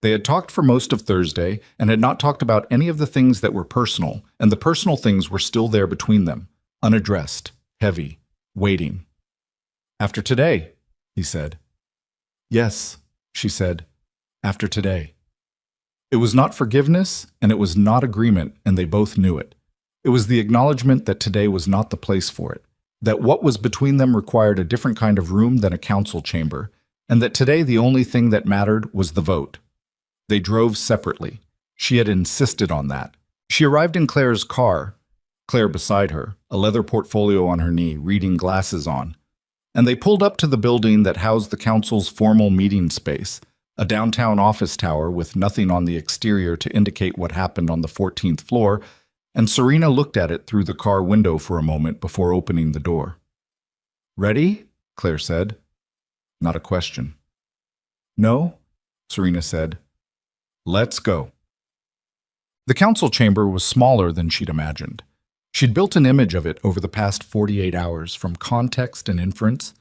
They had talked for most of Thursday and had not talked about any of the things that were personal, and the personal things were still there between them, unaddressed, heavy, waiting. "After today," he said. "Yes," she said, "after today." It was not forgiveness, and it was not agreement, and they both knew it. It was the acknowledgement that today was not the place for it, that what was between them required a different kind of room than a council chamber, and that today the only thing that mattered was the vote. They drove separately. She had insisted on that. She arrived in Claire's car, Claire beside her, a leather portfolio on her knee, reading glasses on. And they pulled up to the building that housed the council's formal meeting space, a downtown office tower with nothing on the exterior to indicate what happened on the 14th floor, and Serena looked at it through the car window for a moment before opening the door. "Ready?" Claire said. Not a question. "No," Serena said. "Let's go." The council chamber was smaller than she'd imagined. She'd built an image of it over the past 48 hours from context and inference,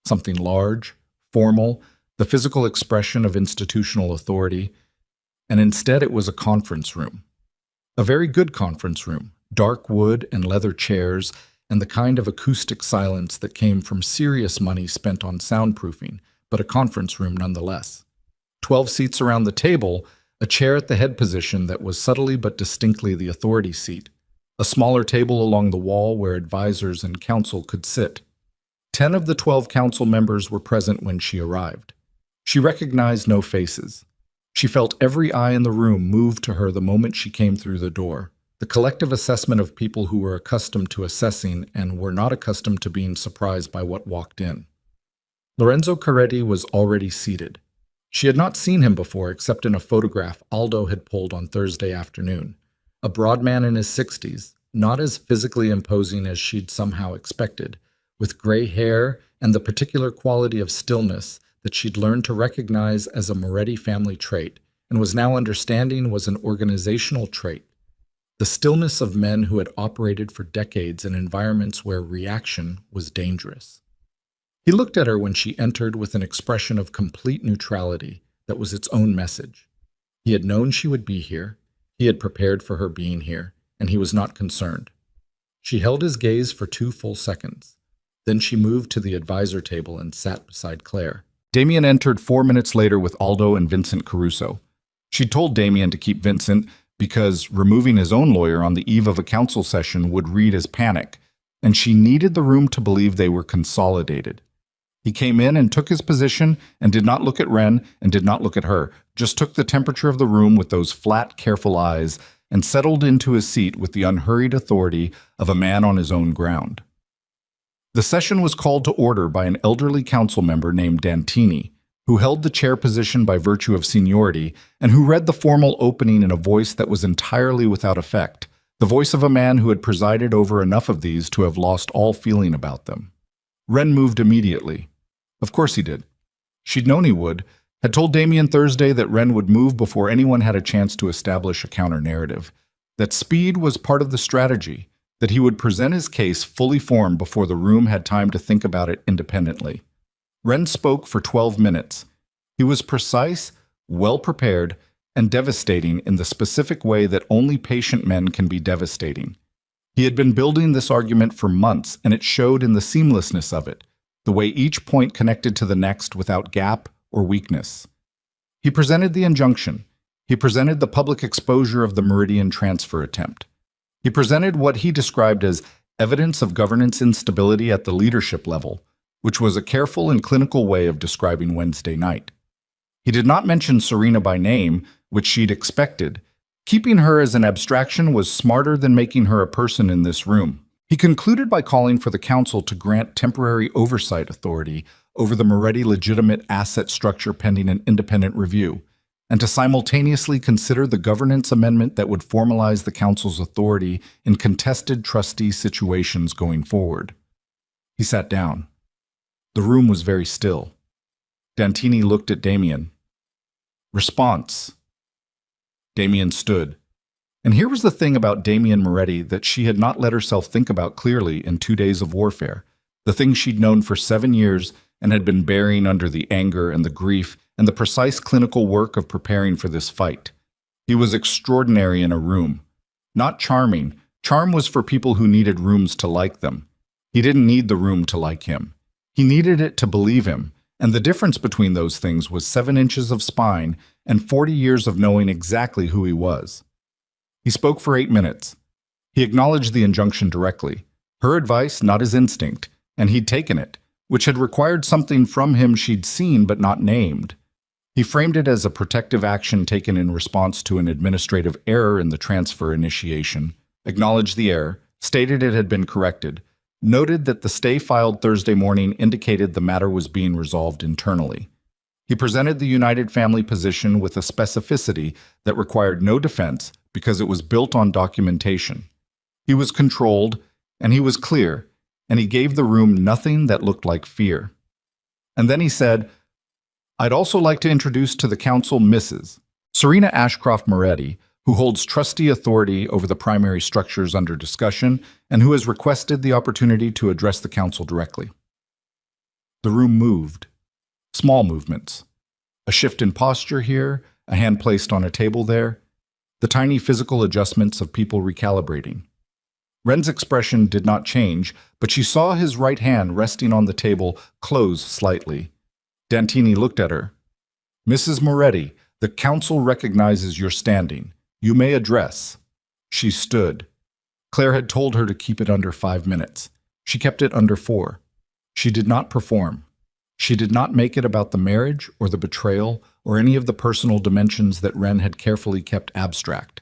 something large, formal, the physical expression of institutional authority, and instead it was a conference room. A very good conference room, dark wood and leather chairs, and the kind of acoustic silence that came from serious money spent on soundproofing, but a conference room nonetheless. 12 seats around the table, a chair at the head position that was subtly but distinctly the authority seat, a smaller table along the wall where advisors and counsel could sit. 10 of the 12 council members were present when she arrived. She recognized no faces. She felt every eye in the room move to her the moment she came through the door, the collective assessment of people who were accustomed to assessing and were not accustomed to being surprised by what walked in. Lorenzo Caretti was already seated. She had not seen him before except in a photograph Aldo had pulled on Thursday afternoon. A broad man in his 60s, not as physically imposing as she'd somehow expected, with gray hair and the particular quality of stillness that she'd learned to recognize as a Moretti family trait and was now understanding was an organizational trait. The stillness of men who had operated for decades in environments where reaction was dangerous. He looked at her when she entered with an expression of complete neutrality that was its own message. He had known she would be here, he had prepared for her being here, and he was not concerned. She held his gaze for 2 full seconds. Then she moved to the advisor table and sat beside Claire. Damien entered 4 minutes later with Aldo and Vincent Caruso. She told Damien to keep Vincent because removing his own lawyer on the eve of a council session would read as panic, and she needed the room to believe they were consolidated. He came in and took his position and did not look at Ren and did not look at her, just took the temperature of the room with those flat, careful eyes and settled into his seat with the unhurried authority of a man on his own ground. The session was called to order by an elderly council member named Dantini, who held the chair position by virtue of seniority and who read the formal opening in a voice that was entirely without effect, the voice of a man who had presided over enough of these to have lost all feeling about them. Ren moved immediately. Of course he did. She'd known he would, had told Damien Thursday that Ren would move before anyone had a chance to establish a counter-narrative, that speed was part of the strategy, that he would present his case fully formed before the room had time to think about it independently. Ren spoke for 12 minutes. He was precise, well-prepared, and devastating in the specific way that only patient men can be devastating. He had been building this argument for months, and it showed in the seamlessness of it, the way each point connected to the next without gap or weakness. He presented the injunction. He presented the public exposure of the Meridian transfer attempt. He presented what he described as evidence of governance instability at the leadership level, which was a careful and clinical way of describing Wednesday night. He did not mention Serena by name, which she'd expected. Keeping her as an abstraction was smarter than making her a person in this room. He concluded by calling for the council to grant temporary oversight authority over the Moretti legitimate asset structure pending an independent review, and to simultaneously consider the governance amendment that would formalize the council's authority in contested trustee situations going forward. He sat down. The room was very still. Dantini looked at Damien. Response. Damien stood. And here was the thing about Damien Moretti that she had not let herself think about clearly in 2 days of warfare, the thing she'd known for 7 years and had been bearing under the anger and the grief and the precise clinical work of preparing for this fight. He was extraordinary in a room. Not charming. Charm was for people who needed rooms to like them. He didn't need the room to like him. He needed it to believe him, and the difference between those things was 7 inches of spine and 40 years of knowing exactly who he was. He spoke for 8 minutes. He acknowledged the injunction directly, her advice not his instinct, and he'd taken it, which had required something from him she'd seen but not named. He framed it as a protective action taken in response to an administrative error in the transfer initiation, acknowledged the error, stated it had been corrected, noted that the stay filed Thursday morning indicated the matter was being resolved internally. He presented the United Family position with a specificity that required no defense because it was built on documentation. He was controlled, and he was clear, and he gave the room nothing that looked like fear. And then he said, I'd also like to introduce to the council Mrs. Serena Ashcroft Moretti, who holds trustee authority over the primary structures under discussion and who has requested the opportunity to address the council directly. The room moved. Small movements. A shift in posture here, a hand placed on a table there, the tiny physical adjustments of people recalibrating. Ren's expression did not change, but she saw his right hand resting on the table close slightly. Dantini looked at her. Mrs. Moretti, the council recognizes your standing. You may address. She stood. Claire had told her to keep it under 5 minutes. She kept it under 4. She did not perform. She did not make it about the marriage or the betrayal or any of the personal dimensions that Ren had carefully kept abstract.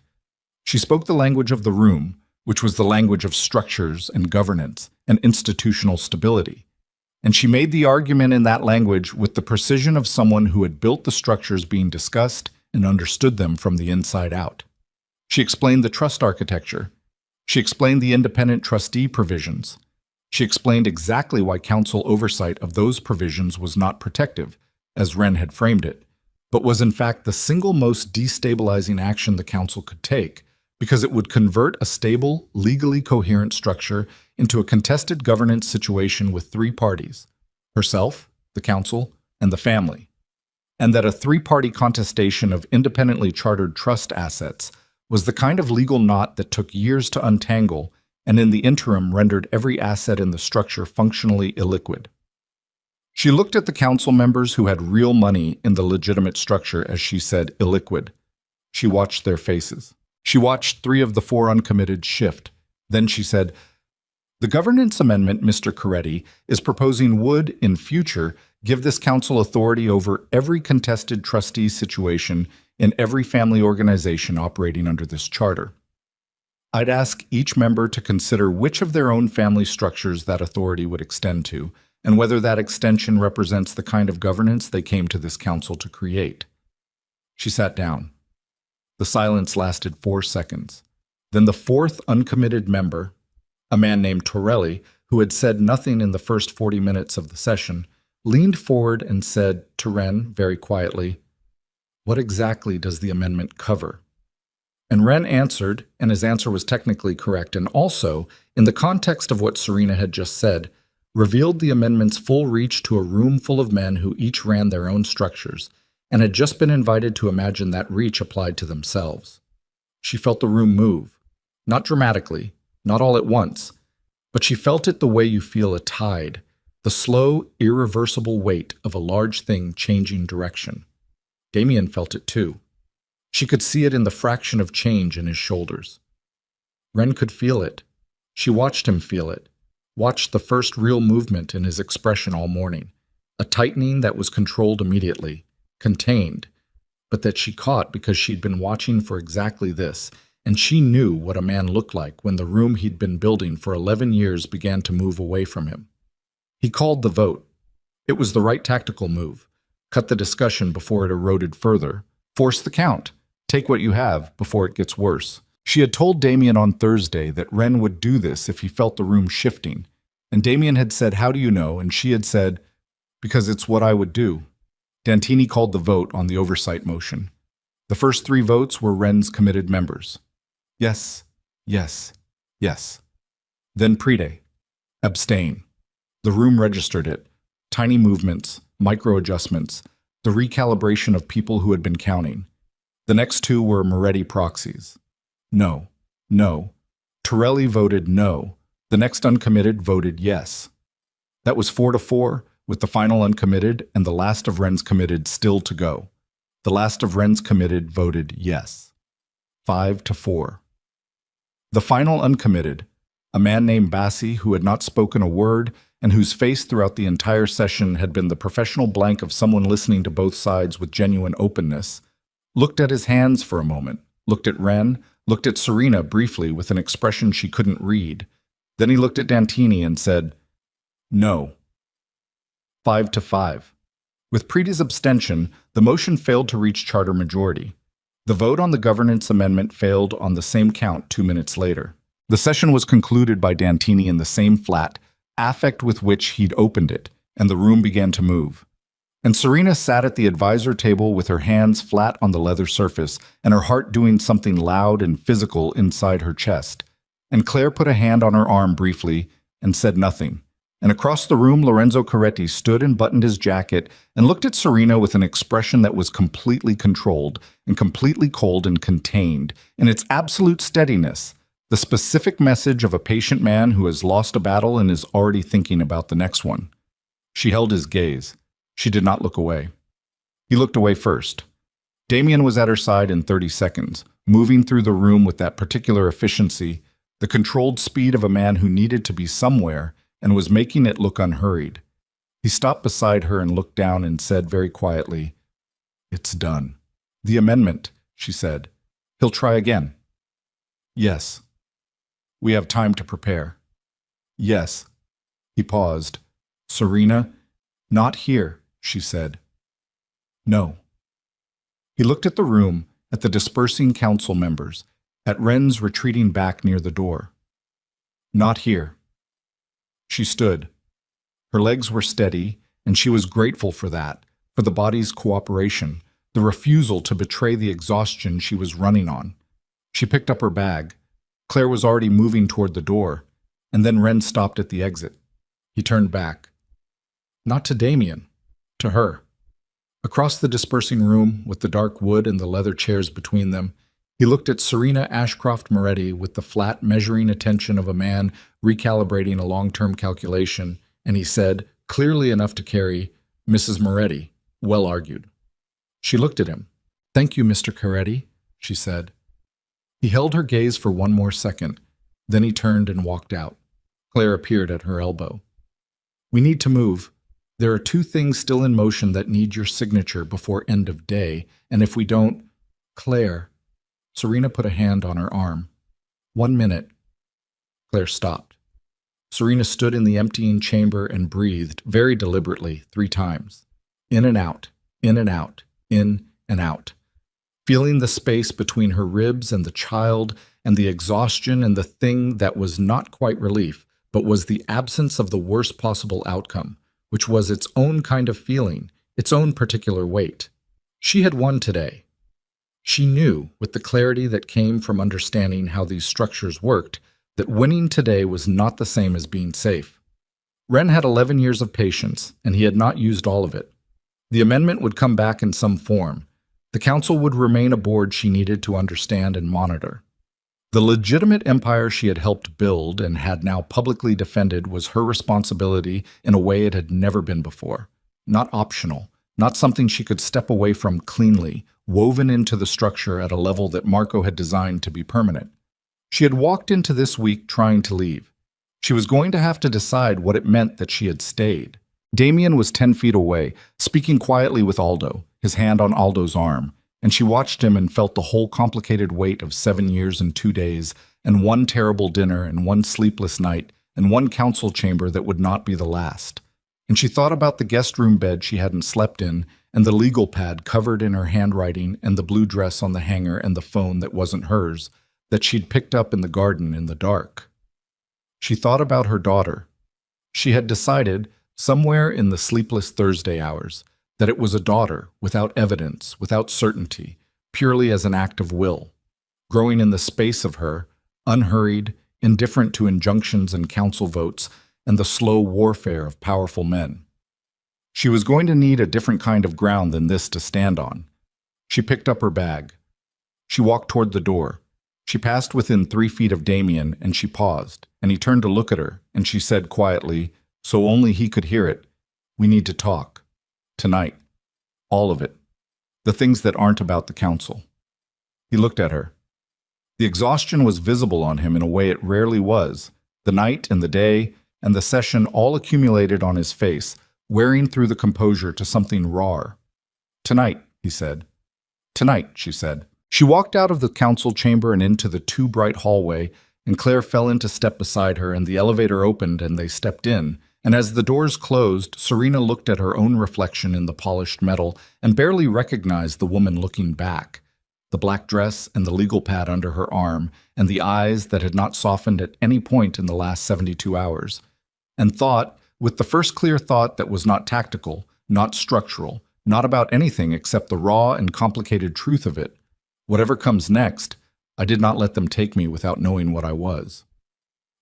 She spoke the language of the room, which was the language of structures and governance and institutional stability. And she made the argument in that language with the precision of someone who had built the structures being discussed and understood them from the inside out. She explained the trust architecture. She explained the independent trustee provisions. She explained exactly why council oversight of those provisions was not protective, as Wren had framed it, but was in fact the single most destabilizing action the council could take, because it would convert a stable, legally coherent structure into a contested governance situation with three parties: herself, the council, and the family. And that a three-party contestation of independently chartered trust assets was the kind of legal knot that took years to untangle and in the interim rendered every asset in the structure functionally illiquid. She looked at the council members who had real money in the legitimate structure as she said illiquid. She watched their faces. She watched 3 of the 4 uncommitted shift. Then she said, "The governance amendment Mr. Coretti is proposing would, in future, give this council authority over every contested trustee situation in every family organization operating under this charter. I'd ask each member to consider which of their own family structures that authority would extend to, and whether that extension represents the kind of governance they came to this council to create." She sat down. The silence lasted 4 seconds. Then the 4th uncommitted member, a man named Torelli, who had said nothing in the first 40 minutes of the session, leaned forward and said to Wren very quietly, "What exactly does the amendment cover?" And Wren answered, and his answer was technically correct, and also, in the context of what Serena had just said, revealed the amendment's full reach to a room full of men who each ran their own structures, and had just been invited to imagine that reach applied to themselves. She felt the room move, not dramatically, not all at once, but she felt it the way you feel a tide, the slow, irreversible weight of a large thing changing direction. Damien felt it too. She could see it in the fraction of change in his shoulders. Wren could feel it. She watched him feel it, watched the first real movement in his expression all morning, a tightening that was controlled immediately, contained, but that she caught because she'd been watching for exactly this, and she knew what a man looked like when the room he'd been building for 11 years began to move away from him. He called the vote. It was the right tactical move. Cut the discussion before it eroded further. Force the count. Take what you have before it gets worse. She had told Damien on Thursday that Wren would do this if he felt the room shifting, and Damien had said, "How do you know?" And she had said, "Because it's what I would do." Dantini called the vote on the oversight motion. The first 3 votes were Wren's committed members. Yes, yes, yes. Then Pride. Abstain. The room registered it. Tiny movements, micro-adjustments, the recalibration of people who had been counting. The next 2 were Moretti proxies. No, no. Torelli voted no. The next uncommitted voted yes. That was 4-4, with the final uncommitted and the last of Wren's committed still to go. The last of Wren's committed voted yes. 5-4. The final uncommitted, a man named Bassi who had not spoken a word and whose face throughout the entire session had been the professional blank of someone listening to both sides with genuine openness, looked at his hands for a moment, looked at Wren, looked at Serena briefly with an expression she couldn't read. Then he looked at Dantini and said, "No." 5-5. With Pride's abstention, the motion failed to reach charter majority. The vote on the governance amendment failed on the same count 2 minutes later. The session was concluded by Dantini in the same flat affect with which he'd opened it, and the room began to move. And Serena sat at the advisor table with her hands flat on the leather surface and her heart doing something loud and physical inside her chest. And Claire put a hand on her arm briefly and said nothing. And across the room, Lorenzo Coretti stood and buttoned his jacket and looked at Serena with an expression that was completely controlled and completely cold and contained in its absolute steadiness, the specific message of a patient man who has lost a battle and is already thinking about the next one. She held his gaze. She did not look away. He looked away first. Damien was at her side in 30 seconds, moving through the room with that particular efficiency, the controlled speed of a man who needed to be somewhere and was making it look unhurried. He stopped beside her and looked down and said very quietly, "It's done." "The amendment," she said. "He'll try again." "Yes." "We have time to prepare." "Yes." He paused. "Serena?" "Not here," she said. "No." He looked at the room, at the dispersing council members, at Wren's retreating back near the door. "Not here." She stood. Her legs were steady, and she was grateful for that, for the body's cooperation, the refusal to betray the exhaustion she was running on. She picked up her bag. Claire was already moving toward the door, and then Ren stopped at the exit. He turned back. Not to Damien, to her. Across the dispersing room, with the dark wood and the leather chairs between them, he looked at Serena Ashcroft Moretti with the flat, measuring attention of a man recalibrating a long-term calculation, and he said, clearly enough to carry, "Mrs. Moretti, well argued." She looked at him. "Thank you, Mr. Coretti," she said. He held her gaze for one more second. Then he turned and walked out. Claire appeared at her elbow. "We need to move. There are 2 things still in motion that need your signature before end of day, and if we don't—" "Claire." Serena put a hand on her arm. "1 minute." Claire stopped. Serena stood in the emptying chamber and breathed, very deliberately, 3 times. In and out, in and out, in and out. Feeling the space between her ribs and the child, and the exhaustion and the thing that was not quite relief, but was the absence of the worst possible outcome, which was its own kind of feeling, its own particular weight. She had won today. She knew, with the clarity that came from understanding how these structures worked, that winning today was not the same as being safe. Ren had 11 years of patience, and he had not used all of it. The amendment would come back in some form. The council would remain a board she needed to understand and monitor. The legitimate empire she had helped build and had now publicly defended was her responsibility in a way it had never been before. Not optional, not something she could step away from cleanly, woven into the structure at a level that Marco had designed to be permanent. She had walked into this week trying to leave. She was going to have to decide what it meant that she had stayed. Damien was 10 feet away, speaking quietly with Aldo, his hand on Aldo's arm, and she watched him and felt the whole complicated weight of 7 years and 2 days, and 1 terrible dinner and 1 sleepless night, and 1 council chamber that would not be the last. And she thought about the guest room bed she hadn't slept in, and the legal pad covered in her handwriting, and the blue dress on the hanger, and the phone that wasn't hers, that she'd picked up in the garden in the dark. She thought about her daughter. She had decided, somewhere in the sleepless Thursday hours, that it was a daughter, without evidence, without certainty, purely as an act of will, growing in the space of her, unhurried, indifferent to injunctions and council votes, and the slow warfare of powerful men. She was going to need a different kind of ground than this to stand on. She picked up her bag. She walked toward the door. She passed within 3 feet of Damien, and she paused, and he turned to look at her, and she said quietly, so only he could hear it, "We need to talk. Tonight. All of it. The things that aren't about the council." He looked at her. The exhaustion was visible on him in a way it rarely was. The night and the day and the session all accumulated on his face, wearing through the composure to something raw. "Tonight," he said. "Tonight," she said. She walked out of the council chamber and into the too bright hallway, and Claire fell into step beside her, and the elevator opened and they stepped in. And as the doors closed, Serena looked at her own reflection in the polished metal and barely recognized the woman looking back. The black dress and the legal pad under her arm, and the eyes that had not softened at any point in the last 72 hours. And thought, with the first clear thought that was not tactical, not structural, not about anything except the raw and complicated truth of it. Whatever comes next, I did not let them take me without knowing what I was.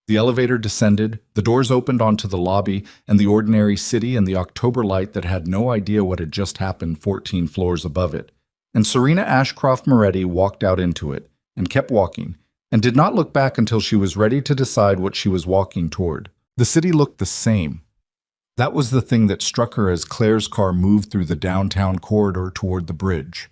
The elevator descended, the doors opened onto the lobby and the ordinary city and the October light that had no idea what had just happened 14 floors above it. And Serena Ashcroft Moretti walked out into it, and kept walking, and did not look back until she was ready to decide what she was walking toward. The city looked the same. That was the thing that struck her as Claire's car moved through the downtown corridor toward the bridge.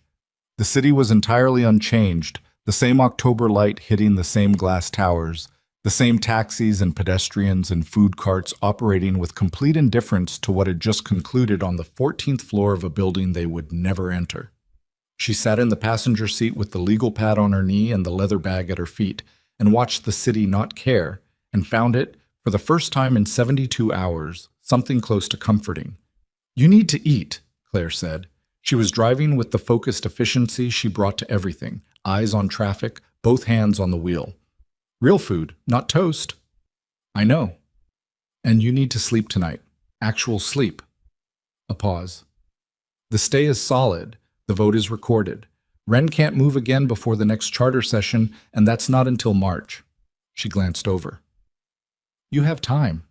The city was entirely unchanged, the same October light hitting the same glass towers, the same taxis and pedestrians and food carts operating with complete indifference to what had just concluded on the 14th floor of a building they would never enter. She sat in the passenger seat with the legal pad on her knee and the leather bag at her feet, and watched the city not care, and found it, for the first time in 72 hours, something close to comforting. "You need to eat," Claire said. She was driving with the focused efficiency she brought to everything, eyes on traffic, both hands on the wheel. "Real food, not toast." "I know." And you need to sleep tonight. Actual sleep. A pause. The stay is solid. The vote is recorded. Ren can't move again before the next charter session, and that's not until March. She glanced over. You have time.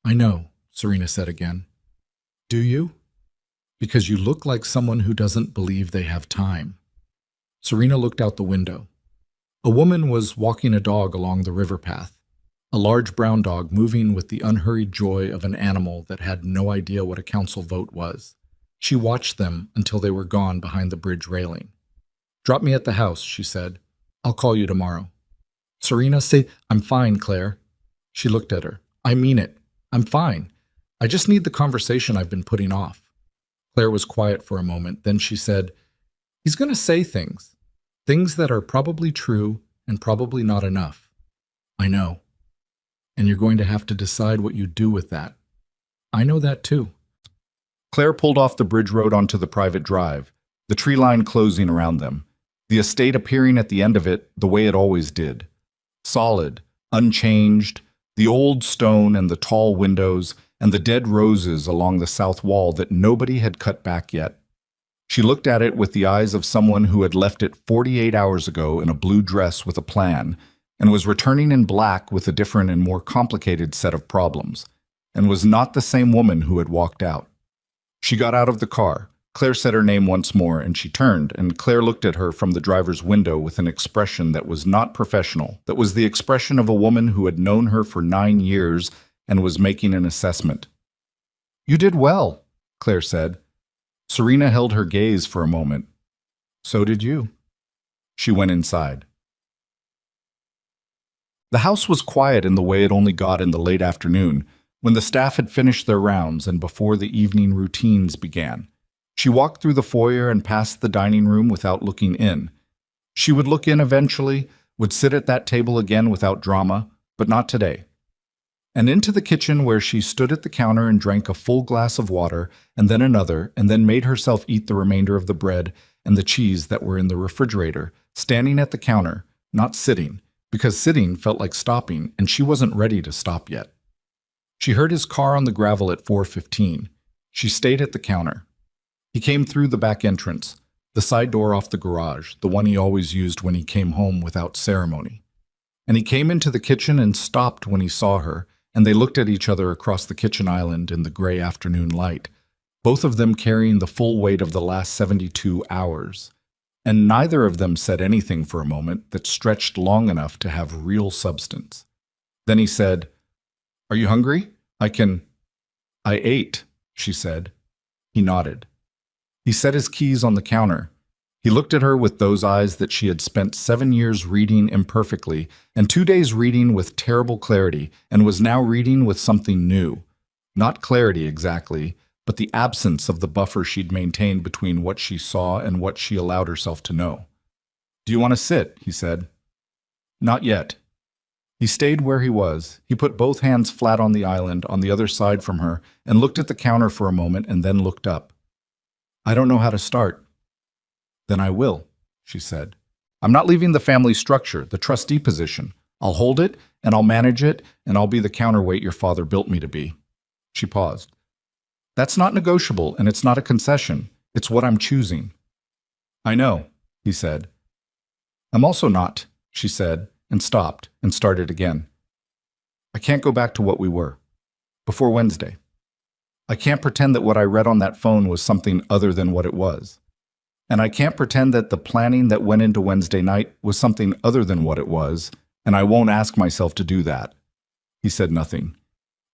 I know, Serena said again. Do you? Because you look like someone who doesn't believe they have time. Serena looked out the window. A woman was walking a dog along the river path, a large brown dog moving with the unhurried joy of an animal that had no idea what a council vote was. She watched them until they were gone behind the bridge railing. Drop me at the house, she said. I'll call you tomorrow. Serena, say, I'm fine, Claire. She looked at her. I mean it. I'm fine. I just need the conversation I've been putting off. Claire was quiet for a moment. Then she said, he's going to say things. Things that are probably true and probably not enough. I know. And you're going to have to decide what you do with that. I know that too. Claire pulled off the bridge road onto the private drive, the tree line closing around them, the estate appearing at the end of it the way it always did. Solid, unchanged, the old stone and the tall windows and the dead roses along the south wall that nobody had cut back yet. She looked at it with the eyes of someone who had left it 48 hours ago in a blue dress with a plan, and was returning in black with a different and more complicated set of problems, and was not the same woman who had walked out. She got out of the car. Claire said her name once more, and she turned, and Claire looked at her from the driver's window with an expression that was not professional, that was the expression of a woman who had known her for 9 years and was making an assessment. You did well, Claire said. Serena held her gaze for a moment. So did you. She went inside. The house was quiet in the way it only got in the late afternoon, when the staff had finished their rounds and before the evening routines began. She walked through the foyer and past the dining room without looking in. She would look in eventually, would sit at that table again without drama, but not today. And into the kitchen where she stood at the counter and drank a full glass of water, and then another, and then made herself eat the remainder of the bread and the cheese that were in the refrigerator, standing at the counter, not sitting, because sitting felt like stopping, and she wasn't ready to stop yet. She heard his car on the gravel at 4:15. She stayed at the counter. He came through the back entrance, the side door off the garage, the one he always used when he came home without ceremony. And he came into the kitchen and stopped when he saw her, and they looked at each other across the kitchen island in the gray afternoon light, both of them carrying the full weight of the last 72 hours. And neither of them said anything for a moment that stretched long enough to have real substance. Then he said, Are you hungry? I ate, she said. He nodded. He set his keys on the counter. He looked at her with those eyes that she had spent 7 years reading imperfectly and 2 days reading with terrible clarity, and was now reading with something new. Not clarity exactly, but the absence of the buffer she'd maintained between what she saw and what she allowed herself to know. Do you want to sit? He said. Not yet. He stayed where he was. He put both hands flat on the island on the other side from her and looked at the counter for a moment and then looked up. I don't know how to start. Then I will, she said. I'm not leaving the family structure, the trustee position. I'll hold it, and I'll manage it, and I'll be the counterweight your father built me to be. She paused. That's not negotiable, and it's not a concession. It's what I'm choosing. I know, he said. I'm also not, she said, and stopped and started again. I can't go back to what we were. Before Wednesday. I can't pretend that what I read on that phone was something other than what it was. And I can't pretend that the planning that went into Wednesday night was something other than what it was, and I won't ask myself to do that. He said nothing.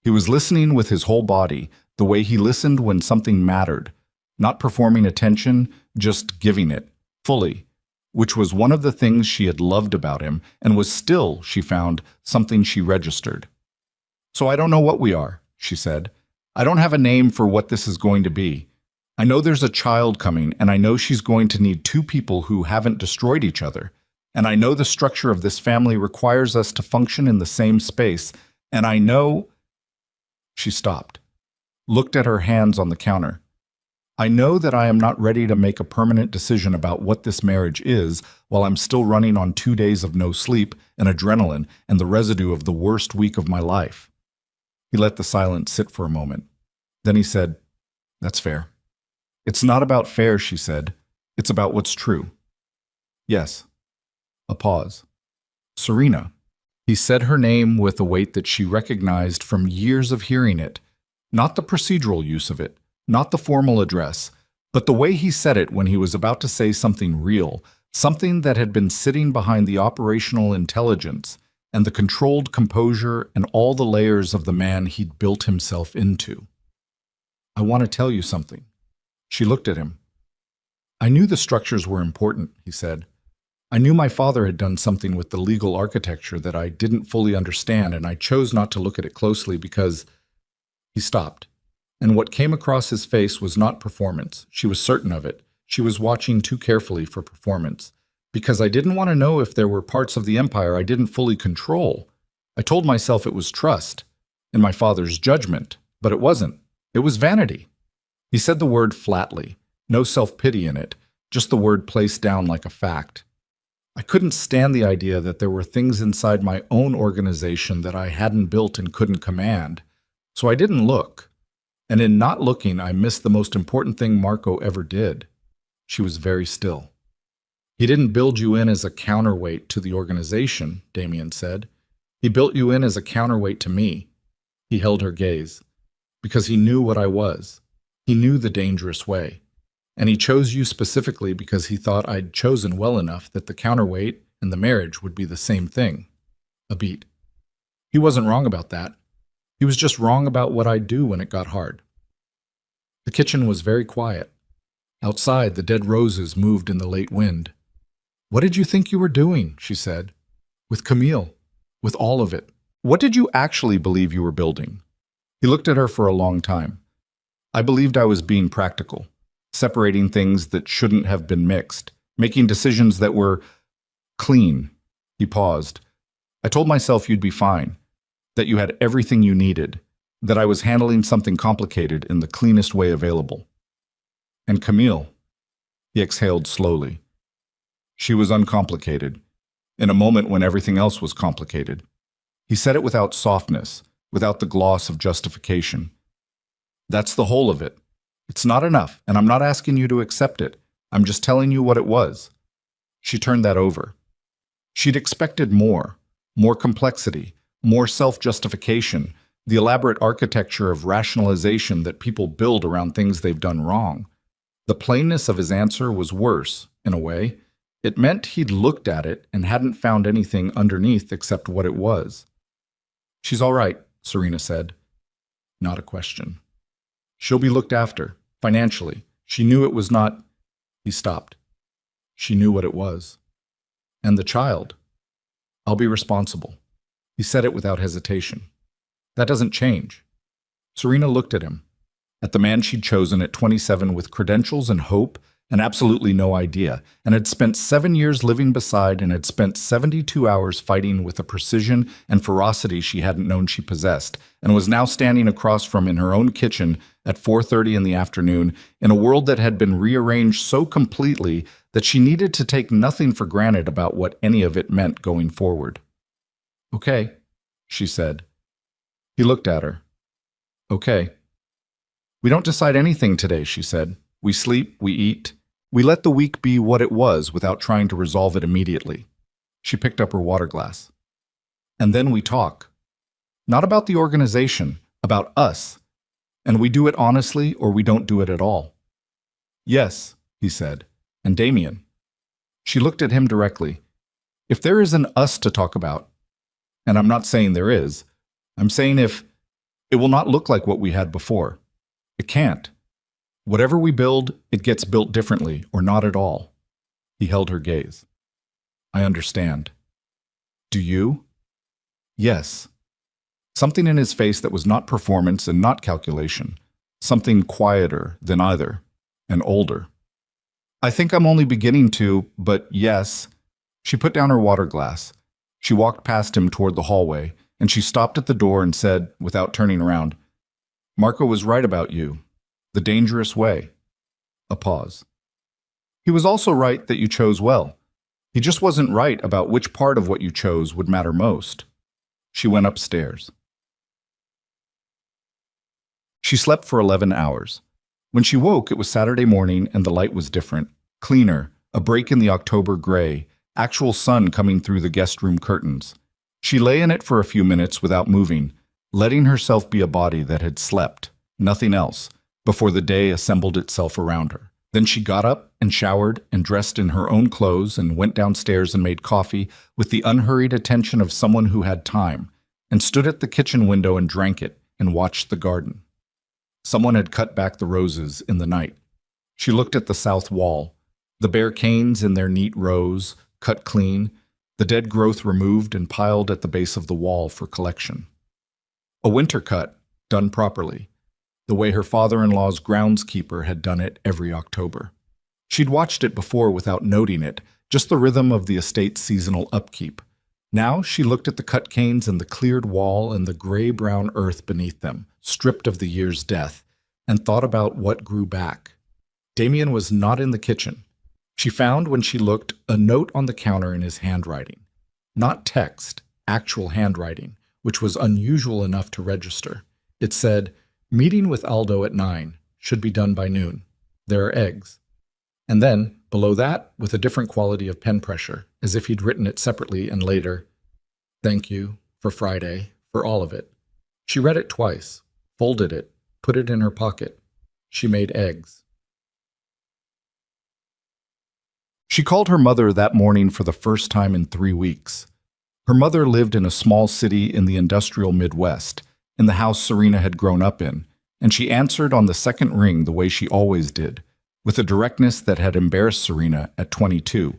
He was listening with his whole body, the way he listened when something mattered, not performing attention, just giving it, fully, which was one of the things she had loved about him, and was still, she found, something she registered. So I don't know what we are, she said. I don't have a name for what this is going to be. I know there's a child coming, and I know she's going to need 2 people who haven't destroyed each other. And I know the structure of this family requires us to function in the same space. And I know... She stopped, looked at her hands on the counter. I know that I am not ready to make a permanent decision about what this marriage is while I'm still running on 2 days of no sleep and adrenaline and the residue of the worst week of my life. He let the silence sit for a moment. Then he said, "That's fair." "It's not about fair," she said. "It's about what's true." "Yes." A pause. "Serena." He said her name with a weight that she recognized from years of hearing it. Not the procedural use of it, not the formal address, but the way he said it when he was about to say something real, something that had been sitting behind the operational intelligence and the controlled composure and all the layers of the man he'd built himself into. "I want to tell you something." She looked at him. "I knew the structures were important," he said. "I knew my father had done something with the legal architecture that I didn't fully understand, and I chose not to look at it closely because—" He stopped, and what came across his face was not performance. She was certain of it. She was watching too carefully for performance. "Because I didn't want to know if there were parts of the empire I didn't fully control. I told myself it was trust, and my father's judgment, but it wasn't. It was vanity." He said the word flatly, no self-pity in it, just the word placed down like a fact. "I couldn't stand the idea that there were things inside my own organization that I hadn't built and couldn't command. So I didn't look. And in not looking, I missed the most important thing Marco ever did." She was very still. "He didn't build you in as a counterweight to the organization," Damien said. "He built you in as a counterweight to me." He held her gaze. "Because he knew what I was. He knew the dangerous way. And he chose you specifically because he thought I'd chosen well enough that the counterweight and the marriage would be the same thing." A beat. "He wasn't wrong about that. He was just wrong about what I'd do when it got hard." The kitchen was very quiet. Outside, the dead roses moved in the late wind. "What did you think you were doing?" she said. "With Camille. With all of it. What did you actually believe you were building?" He looked at her for a long time. "I believed I was being practical, separating things that shouldn't have been mixed, making decisions that were clean." He paused. "I told myself you'd be fine, that you had everything you needed, that I was handling something complicated in the cleanest way available. And Camille," he exhaled slowly. "She was uncomplicated, in a moment when everything else was complicated." He said it without softness, without the gloss of justification. "That's the whole of it. It's not enough, and I'm not asking you to accept it. I'm just telling you what it was." She turned that over. She'd expected more complexity, more self-justification, the elaborate architecture of rationalization that people build around things they've done wrong. The plainness of his answer was worse, in a way. It meant he'd looked at it and hadn't found anything underneath except what it was. "She's all right," Serena said. Not a question. "She'll be looked after, financially. She knew it was not—" He stopped. "She knew what it was. And the child. I'll be responsible." He said it without hesitation. "That doesn't change." Serena looked at him, at the man she'd chosen at 27 with credentials and hope and absolutely no idea, and had spent 7 years living beside and had spent 72 hours fighting with a precision and ferocity she hadn't known she possessed, and was now standing across from in her own kitchen at 4:30 in the afternoon in a world that had been rearranged so completely that she needed to take nothing for granted about what any of it meant going forward. "Okay," she said. He looked at her. "Okay." "We don't decide anything today," she said. "We sleep, we eat. We let the week be what it was without trying to resolve it immediately." She picked up her water glass. "And then we talk. Not about the organization, about us. And we do it honestly or we don't do it at all." "Yes," he said. "And Damien." She looked at him directly. "If there is an us to talk about, and I'm not saying there is, I'm saying if, it will not look like what we had before. It can't. Whatever we build, it gets built differently or not at all." He held her gaze. "I understand." "Do you?" "Yes." Something in his face that was not performance and not calculation. Something quieter than either, and older. "I think I'm only beginning to, but yes." She put down her water glass. She walked past him toward the hallway, and she stopped at the door and said, without turning around, "Marco was right about you. The dangerous way." A pause. "He was also right that you chose well. He just wasn't right about which part of what you chose would matter most." She went upstairs. She slept for 11 hours. When she woke, it was Saturday morning and the light was different, cleaner, a break in the October gray, actual sun coming through the guest room curtains. She lay in it for a few minutes without moving, letting herself be a body that had slept, nothing else, before the day assembled itself around her. Then she got up and showered and dressed in her own clothes and went downstairs and made coffee with the unhurried attention of someone who had time, and stood at the kitchen window and drank it and watched the garden. Someone had cut back the roses in the night. She looked at the south wall, the bare canes in their neat rows, cut clean, the dead growth removed and piled at the base of the wall for collection. A winter cut, done properly, the way her father-in-law's groundskeeper had done it every October. She'd watched it before without noting it, just the rhythm of the estate's seasonal upkeep. Now she looked at the cut canes and the cleared wall and the gray-brown earth beneath them, stripped of the year's death, and thought about what grew back. Damien was not in the kitchen. She found, when she looked, a note on the counter in his handwriting. Not text, actual handwriting, which was unusual enough to register. It said, "Meeting with Aldo at 9, should be done by noon. There are eggs." And then, below that, with a different quality of pen pressure, as if he'd written it separately and later, "Thank you, for Friday, for all of it." She read it twice, folded it, put it in her pocket. She made eggs. She called her mother that morning for the first time in 3 weeks. Her mother lived in a small city in the industrial Midwest, in the house Serena had grown up in, and she answered on the second ring the way she always did, with a directness that had embarrassed Serena at 22,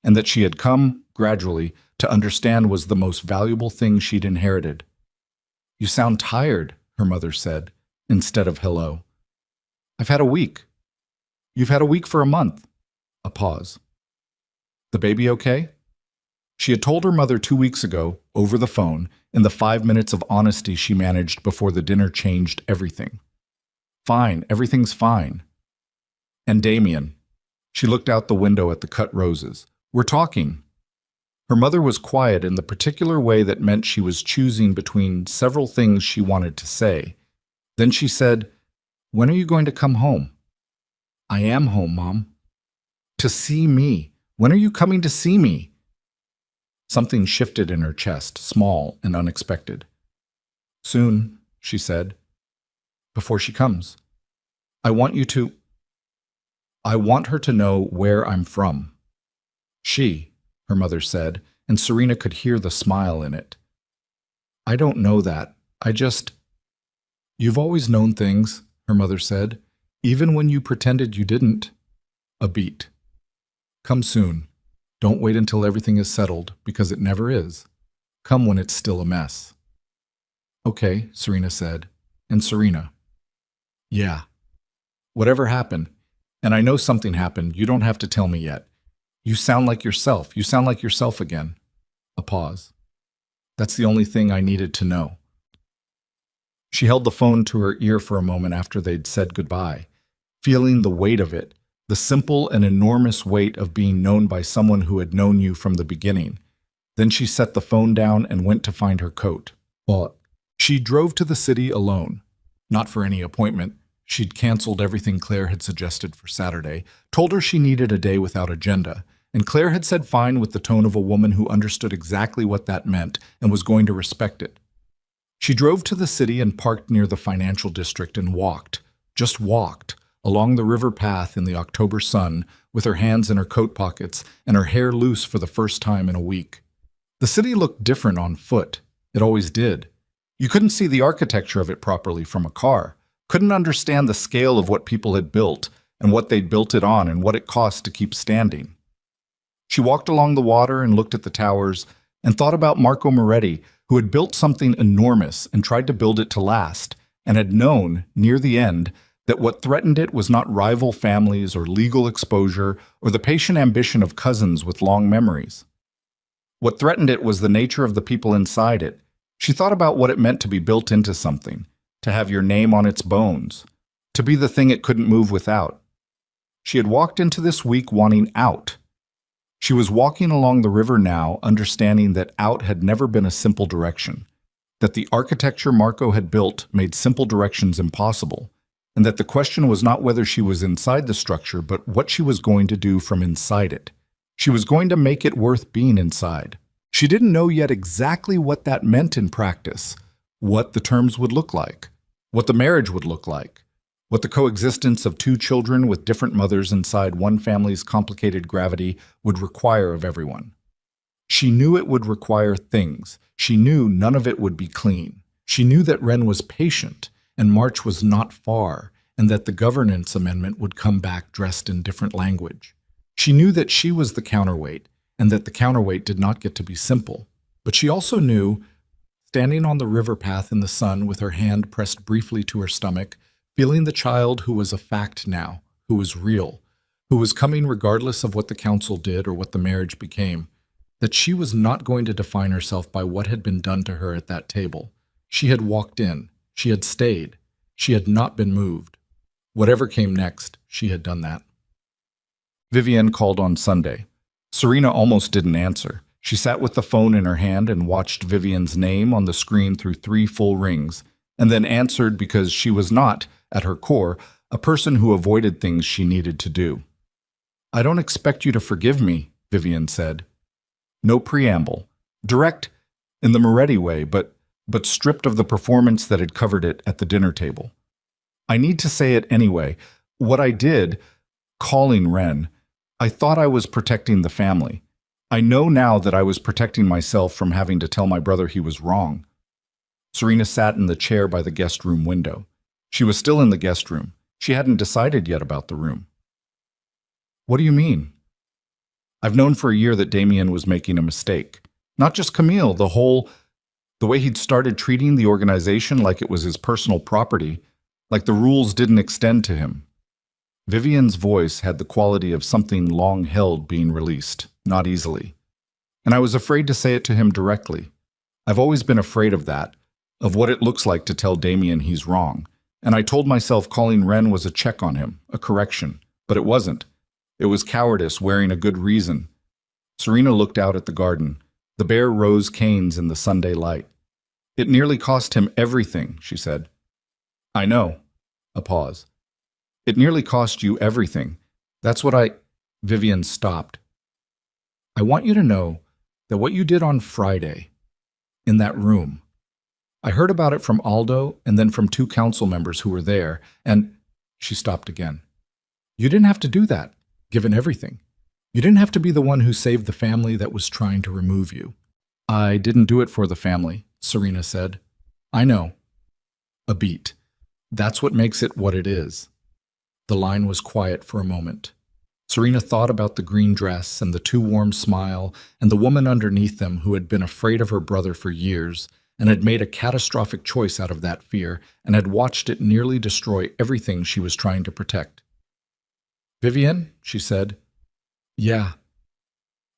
and that she had come, gradually, to understand was the most valuable thing she'd inherited. "You sound tired," her mother said, instead of hello. "I've had a week." "You've had a week for a month." A pause. "The baby okay?" She had told her mother 2 weeks ago, over the phone, in the 5 minutes of honesty she managed before the dinner changed everything. "Fine, everything's fine." "And Damien." She looked out the window at the cut roses. "We're talking." Her mother was quiet in the particular way that meant she was choosing between several things she wanted to say. Then she said, "When are you going to come home?" "I am home, Mom." "To see me. When are you coming to see me?" Something shifted in her chest, small and unexpected. "Soon," she said. "Before she comes. I want her to know where I'm from." "She," her mother said, and Serena could hear the smile in it. "I don't know that. You've always known things," her mother said, "even when you pretended you didn't." A beat. "Come soon. Don't wait until everything is settled, because it never is. Come when it's still a mess." "Okay," Serena said. And Serena. "Yeah. Whatever happened, and I know something happened, you don't have to tell me yet. You sound like yourself. You sound like yourself again." A pause. "That's the only thing I needed to know." She held the phone to her ear for a moment after they'd said goodbye, feeling the weight of it, the simple and enormous weight of being known by someone who had known you from the beginning. Then she set the phone down and went to find her coat. She drove to the city alone. Not for any appointment. She'd canceled everything Claire had suggested for Saturday, told her she needed a day without agenda, and Claire had said fine with the tone of a woman who understood exactly what that meant and was going to respect it. She drove to the city and parked near the financial district and walked, just walked, along the river path in the October sun, with her hands in her coat pockets and her hair loose for the first time in a week. The city looked different on foot. It always did. You couldn't see the architecture of it properly from a car, couldn't understand the scale of what people had built and what they'd built it on and what it cost to keep standing. She walked along the water and looked at the towers and thought about Marco Moretti, who had built something enormous and tried to build it to last, and had known, near the end, that what threatened it was not rival families or legal exposure or the patient ambition of cousins with long memories. What threatened it was the nature of the people inside it. She thought about what it meant to be built into something, to have your name on its bones, to be the thing it couldn't move without. She had walked into this week wanting out. She was walking along the river now, understanding that out had never been a simple direction. that the architecture Marco had built made simple directions impossible, and that the question was not whether she was inside the structure, but what she was going to do from inside it. She was going to make it worth being inside. She didn't know yet exactly what that meant in practice, what the terms would look like, what the marriage would look like, what the coexistence of two children with different mothers inside one family's complicated gravity would require of everyone. She knew it would require things. She knew none of it would be clean. She knew that Ren was patient and March was not far, and that the governance amendment would come back dressed in different language. She knew that she was the counterweight, and that the counterweight did not get to be simple. But she also knew, standing on the river path in the sun with her hand pressed briefly to her stomach, feeling the child who was a fact now, who was real, who was coming regardless of what the council did or what the marriage became, that she was not going to define herself by what had been done to her at that table. She had walked in. She had stayed. She had not been moved. Whatever came next, she had done that. Vivienne called on Sunday. Serena almost didn't answer. She sat with the phone in her hand and watched Vivienne's name on the screen through 3 full rings, and then answered because she was not, at her core, a person who avoided things she needed to do. "I don't expect you to forgive me," Vivienne said. No preamble. Direct in the Moretti way, but stripped of the performance that had covered it at the dinner table. "I need to say it anyway. What I did, calling Ren, I thought I was protecting the family. I know now that I was protecting myself from having to tell my brother he was wrong." Serena sat in the chair by the guest room window. She was still in the guest room. She hadn't decided yet about the room. "What do you mean?" "I've known for a year that Damien was making a mistake. Not just Camille, the way he'd started treating the organization like it was his personal property, like the rules didn't extend to him." Vivienne's voice had the quality of something long held being released, not easily. "And I was afraid to say it to him directly. I've always been afraid of that, of what it looks like to tell Damien he's wrong. And I told myself calling Ren was a check on him, a correction. But it wasn't. It was cowardice wearing a good reason." Serena looked out at the garden, the bare rose canes in the Sunday light. "It nearly cost him everything," she said. "I know." A pause. "It nearly cost you everything. That's what I—" Vivienne stopped. "I want you to know that what you did on Friday, in that room, I heard about it from Aldo and then from 2 council members who were there, and—" She stopped again. "You didn't have to do that, given everything. You didn't have to be the one who saved the family that was trying to remove you." "I didn't do it for the family," Serena said. "I know." A beat. "That's what makes it what it is." The line was quiet for a moment. Serena thought about the green dress and the too warm smile and the woman underneath them who had been afraid of her brother for years and had made a catastrophic choice out of that fear and had watched it nearly destroy everything she was trying to protect. "Vivienne," she said. "Yeah.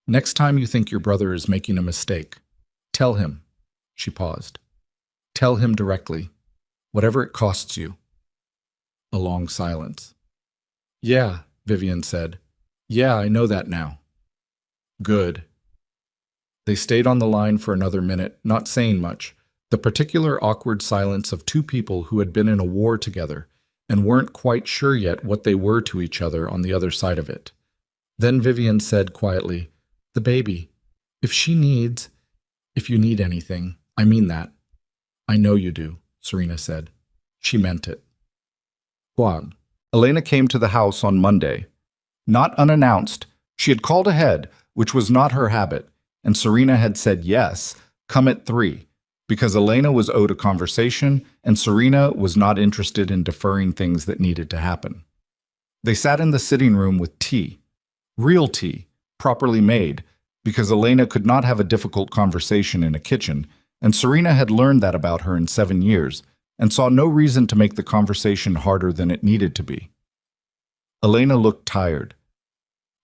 Next time you think your brother is making a mistake, tell him." She paused. "Tell him directly, whatever it costs you." A long silence. "Yeah," Vivienne said. "Yeah, I know that now." "Good." They stayed on the line for another minute, not saying much, the particular awkward silence of 2 people who had been in a war together and weren't quite sure yet what they were to each other on the other side of it. Then Vivienne said quietly, "The baby. If you need anything, I mean that." "I know you do," Serena said. She meant it. Juan. Elena came to the house on Monday. Not unannounced. She had called ahead, which was not her habit, and Serena had said yes, come at 3, because Elena was owed a conversation and Serena was not interested in deferring things that needed to happen. They sat in the sitting room with tea. Real tea, properly made, because Elena could not have a difficult conversation in a kitchen, and Serena had learned that about her in 7 years, and saw no reason to make the conversation harder than it needed to be. Elena looked tired.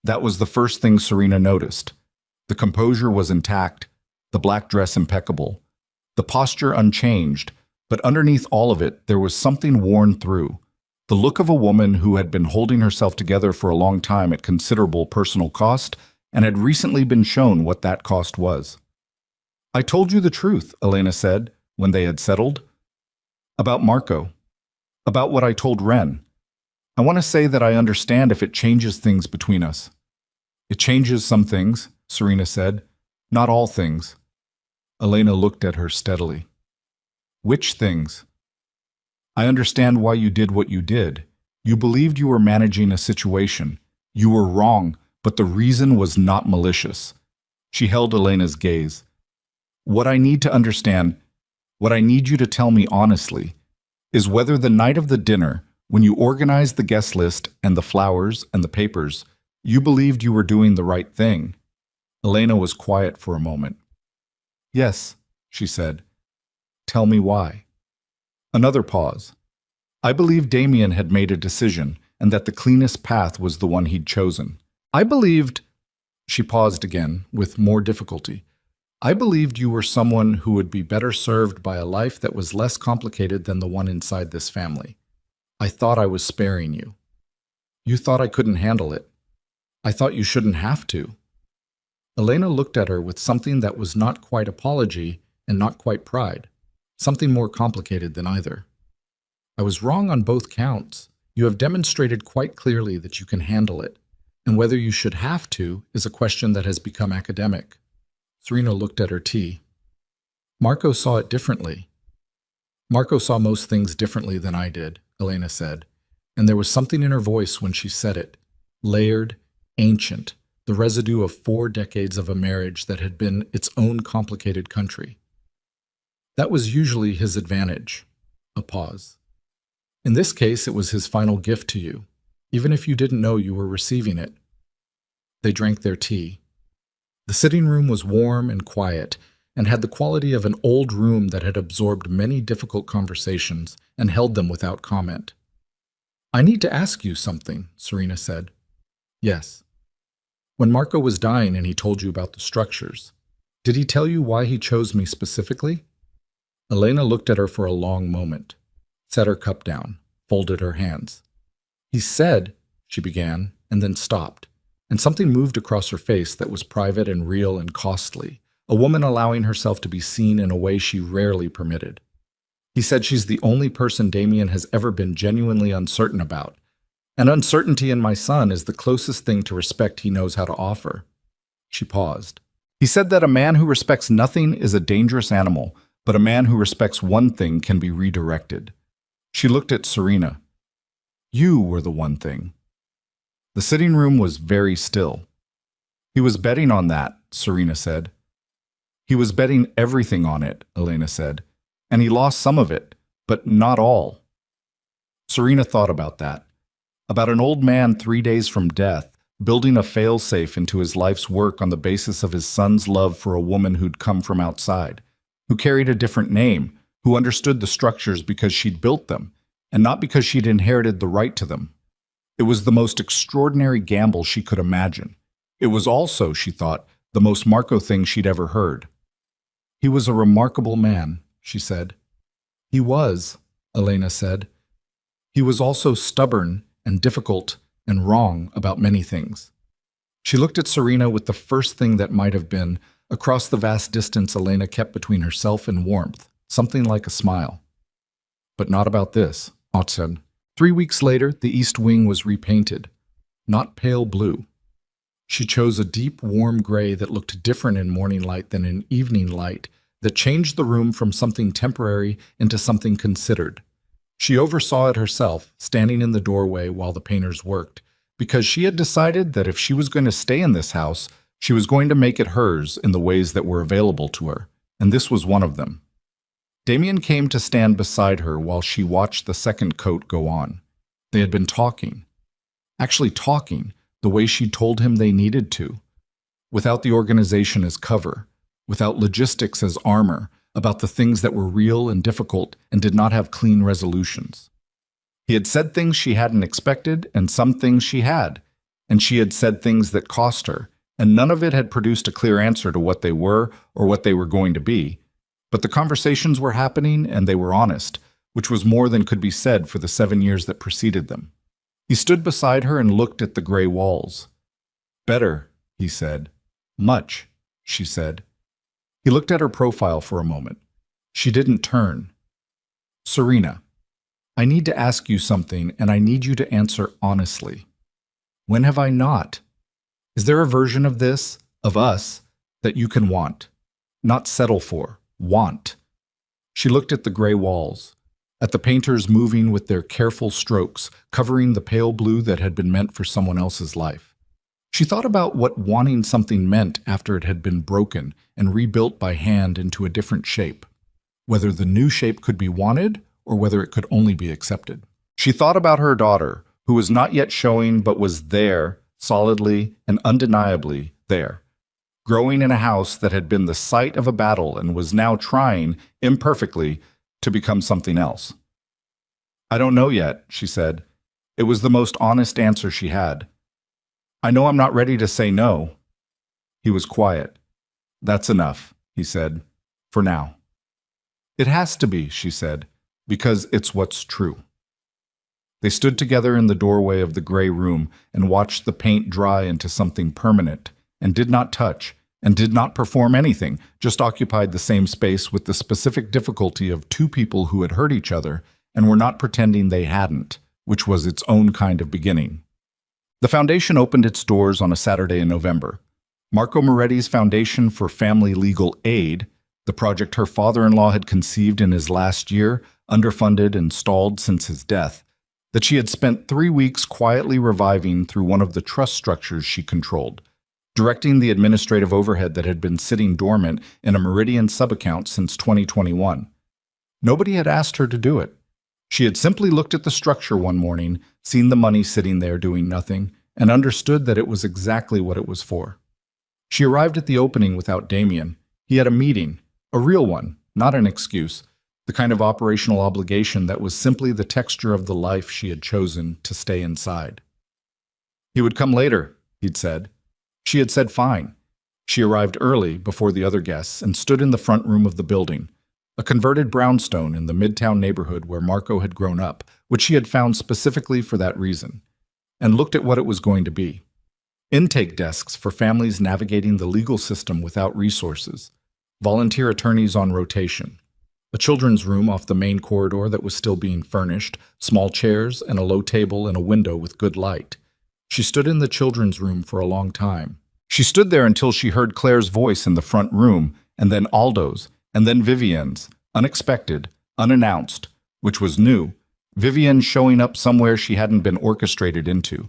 That was the first thing Serena noticed. The composure was intact, the black dress impeccable, the posture unchanged, but underneath all of it there was something worn through, the look of a woman who had been holding herself together for a long time at considerable personal cost and had recently been shown what that cost was. "I told you the truth," Elena said, when they had settled. About Marco. About what I told Ren. I want to say that I understand if it changes things between us. It changes some things, Serena said. Not all things. Elena looked at her steadily. Which things? I understand why you did what you did. You believed you were managing a situation. You were wrong, but the reason was not malicious. She held Elena's gaze. What I need to understand, what I need you to tell me honestly, is whether the night of the dinner, when you organized the guest list and the flowers and the papers, you believed you were doing the right thing. Elena was quiet for a moment. Yes, she said. Tell me why. Another pause. I believed Damien had made a decision and that the cleanest path was the one he'd chosen. I believed... She paused again, with more difficulty. I believed you were someone who would be better served by a life that was less complicated than the one inside this family. I thought I was sparing you. You thought I couldn't handle it. I thought you shouldn't have to. Elena looked at her with something that was not quite apology and not quite pride, something more complicated than either. I was wrong on both counts. You have demonstrated quite clearly that you can handle it, and whether you should have to is a question that has become academic. Serena looked at her tea. Marco saw it differently. Marco saw most things differently than I did, Elena said, and there was something in her voice when she said it, layered, ancient, the residue of 4 decades of a marriage that had been its own complicated country. That was usually his advantage. A pause. In this case, it was his final gift to you, even if you didn't know you were receiving it. They drank their tea. The sitting room was warm and quiet, and had the quality of an old room that had absorbed many difficult conversations and held them without comment. I need to ask you something, Serena said. Yes. When Marco was dying and he told you about the structures, did he tell you why he chose me specifically? Elena looked at her for a long moment, set her cup down, folded her hands. He said, she began, and then stopped, and something moved across her face that was private and real and costly, a woman allowing herself to be seen in a way she rarely permitted. He said she's the only person Damien has ever been genuinely uncertain about, and uncertainty in my son is the closest thing to respect he knows how to offer. She paused. He said that a man who respects nothing is a dangerous animal, but a man who respects one thing can be redirected. She looked at Serena. You were the one thing. The sitting room was very still. He was betting on that, Serena said. He was betting everything on it, Elena said, and he lost some of it, but not all. Serena thought about that. About an old man 3 days from death, building a failsafe into his life's work on the basis of his son's love for a woman who'd come from outside, who carried a different name, who understood the structures because she'd built them, and not because she'd inherited the right to them. It was the most extraordinary gamble she could imagine. It was also, she thought, the most Marco thing she'd ever heard. He was a remarkable man, she said. He was, Elena said. He was also stubborn and difficult and wrong about many things. She looked at Serena with the first thing that might have been, across the vast distance Elena kept between herself and warmth, something like a smile. But not about this, Ott said. 3 weeks later, the east wing was repainted, not pale blue. She chose a deep, warm gray that looked different in morning light than in evening light, that changed the room from something temporary into something considered. She oversaw it herself, standing in the doorway while the painters worked, because she had decided that if she was going to stay in this house, she was going to make it hers in the ways that were available to her, and this was one of them. Damien came to stand beside her while she watched the second coat go on. They had been talking. Actually talking, the way she told him they needed to. Without the organization as cover, without logistics as armor, about the things that were real and difficult and did not have clean resolutions. He had said things she hadn't expected and some things she had, and she had said things that cost her, and none of it had produced a clear answer to what they were or what they were going to be. But the conversations were happening and they were honest, which was more than could be said for the 7 years that preceded them. He stood beside her and looked at the gray walls. Better, he said. Much, she said. He looked at her profile for a moment. She didn't turn. Serena, I need to ask you something, and I need you to answer honestly. When have I not? Is there a version of this, of us, that you can want? Not settle for, want. She looked at the gray walls, at the painters moving with their careful strokes, covering the pale blue that had been meant for someone else's life. She thought about what wanting something meant after it had been broken and rebuilt by hand into a different shape, whether the new shape could be wanted or whether it could only be accepted. She thought about her daughter, who was not yet showing but was there, solidly and undeniably there, growing in a house that had been the site of a battle and was now trying, imperfectly, to become something else. I don't know yet, she said. It was the most honest answer she had. I know I'm not ready to say no. He was quiet. That's enough, he said, for now. It has to be, she said, because it's what's true. They stood together in the doorway of the gray room and watched the paint dry into something permanent, and did not touch, and did not perform anything, just occupied the same space with the specific difficulty of two people who had hurt each other and were not pretending they hadn't, which was its own kind of beginning. The foundation opened its doors on a Saturday in November. Marco Moretti's Foundation for Family Legal Aid, the project her father-in-law had conceived in his last year, underfunded and stalled since his death, that she had spent 3 weeks quietly reviving through one of the trust structures she controlled, directing the administrative overhead that had been sitting dormant in a Meridian subaccount since 2021. Nobody had asked her to do it. She had simply looked at the structure one morning, seen the money sitting there doing nothing, and understood that it was exactly what it was for. She arrived at the opening without Damien. He had a meeting, a real one, not an excuse, the kind of operational obligation that was simply the texture of the life she had chosen to stay inside. He would come later, he'd said. She had said fine. She arrived early, before the other guests, and stood in the front room of the building, a converted brownstone in the Midtown neighborhood where Marco had grown up, which she had found specifically for that reason, and looked at what it was going to be. Intake desks for families navigating the legal system without resources, volunteer attorneys on rotation, a children's room off the main corridor that was still being furnished, small chairs and a low table and a window with good light. She stood in the children's room for a long time. She stood there until she heard Claire's voice in the front room, and then Aldo's, and then Vivian's, unexpected, unannounced, which was new, Vivian showing up somewhere she hadn't been orchestrated into.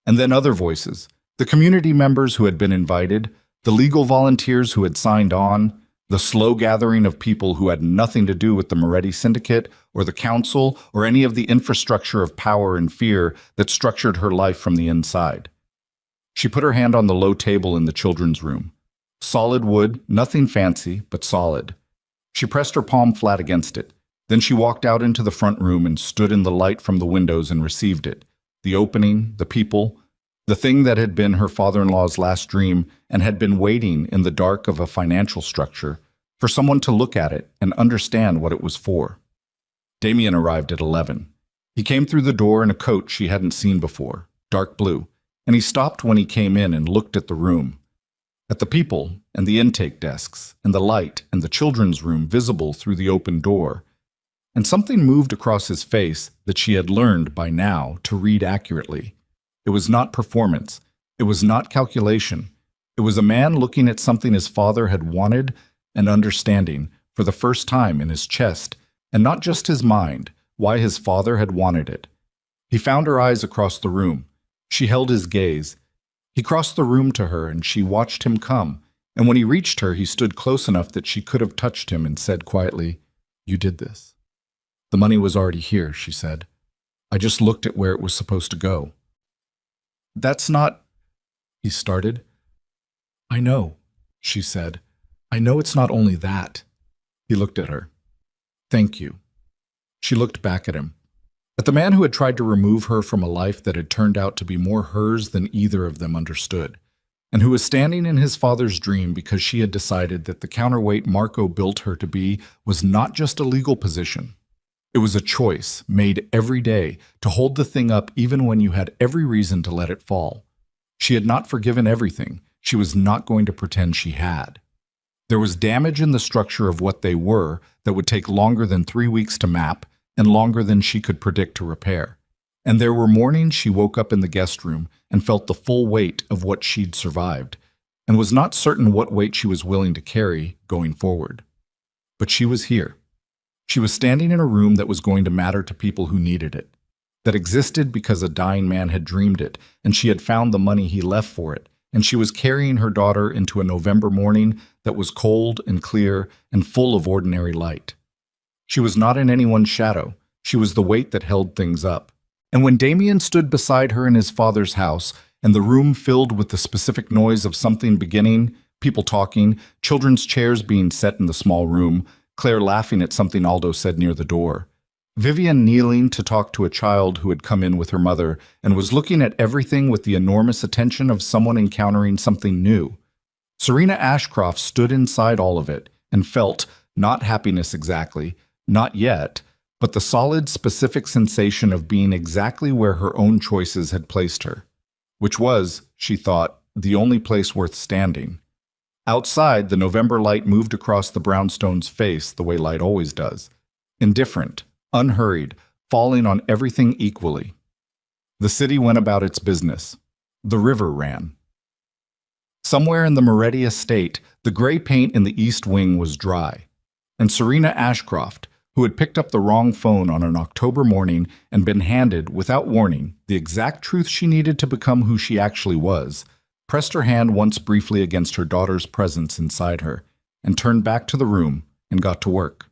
And then other voices, the community members who had been invited, the legal volunteers who had signed on, the slow gathering of people who had nothing to do with the Moretti Syndicate or the council or any of the infrastructure of power and fear that structured her life from the inside. She put her hand on the low table in the children's room. Solid wood, nothing fancy, but solid. She pressed her palm flat against it. Then she walked out into the front room and stood in the light from the windows and received it. The opening, the people, the thing that had been her father-in-law's last dream and had been waiting in the dark of a financial structure for someone to look at it and understand what it was for. Damien arrived at 11. He came through the door in a coat she hadn't seen before, dark blue, and he stopped when he came in and looked at the room, at the people and the intake desks and the light and the children's room visible through the open door. And something moved across his face that she had learned by now to read accurately. It was not performance. It was not calculation. It was a man looking at something his father had wanted and understanding for the first time in his chest, and not just his mind, why his father had wanted it. He found her eyes across the room. She held his gaze. He crossed the room to her, and she watched him come, and when he reached her, he stood close enough that she could have touched him and said quietly, "You did this." "The money was already here," she said. "I just looked at where it was supposed to go." "That's not—" he started. "I know," she said. "I know it's not only that." He looked at her. "Thank you." She looked back at him. At the man who had tried to remove her from a life that had turned out to be more hers than either of them understood, and who was standing in his father's dream because she had decided that the counterweight Marco built her to be was not just a legal position. It was a choice, made every day, to hold the thing up even when you had every reason to let it fall. She had not forgiven everything. She was not going to pretend she had. There was damage in the structure of what they were that would take longer than 3 weeks to map and longer than she could predict to repair. And there were mornings she woke up in the guest room and felt the full weight of what she'd survived, and was not certain what weight she was willing to carry going forward. But she was here. She was standing in a room that was going to matter to people who needed it, that existed because a dying man had dreamed it, and she had found the money he left for it, and she was carrying her daughter into a November morning that was cold and clear and full of ordinary light. She was not in anyone's shadow. She was the weight that held things up. And when Damien stood beside her in his father's house, and the room filled with the specific noise of something beginning, people talking, children's chairs being set in the small room, Claire laughing at something Aldo said near the door, Vivian kneeling to talk to a child who had come in with her mother and was looking at everything with the enormous attention of someone encountering something new, Serena Ashcroft stood inside all of it and felt, not happiness exactly, not yet, but the solid, specific sensation of being exactly where her own choices had placed her, which was, she thought, the only place worth standing. Outside, the November light moved across the brownstone's face the way light always does, indifferent, unhurried, falling on everything equally. The city went about its business. The river ran. Somewhere in the Moretti estate, the gray paint in the east wing was dry, and Serena Ashcroft, who had picked up the wrong phone on an October morning and been handed, without warning, the exact truth she needed to become who she actually was, pressed her hand once briefly against her daughter's presence inside her, and turned back to the room and got to work.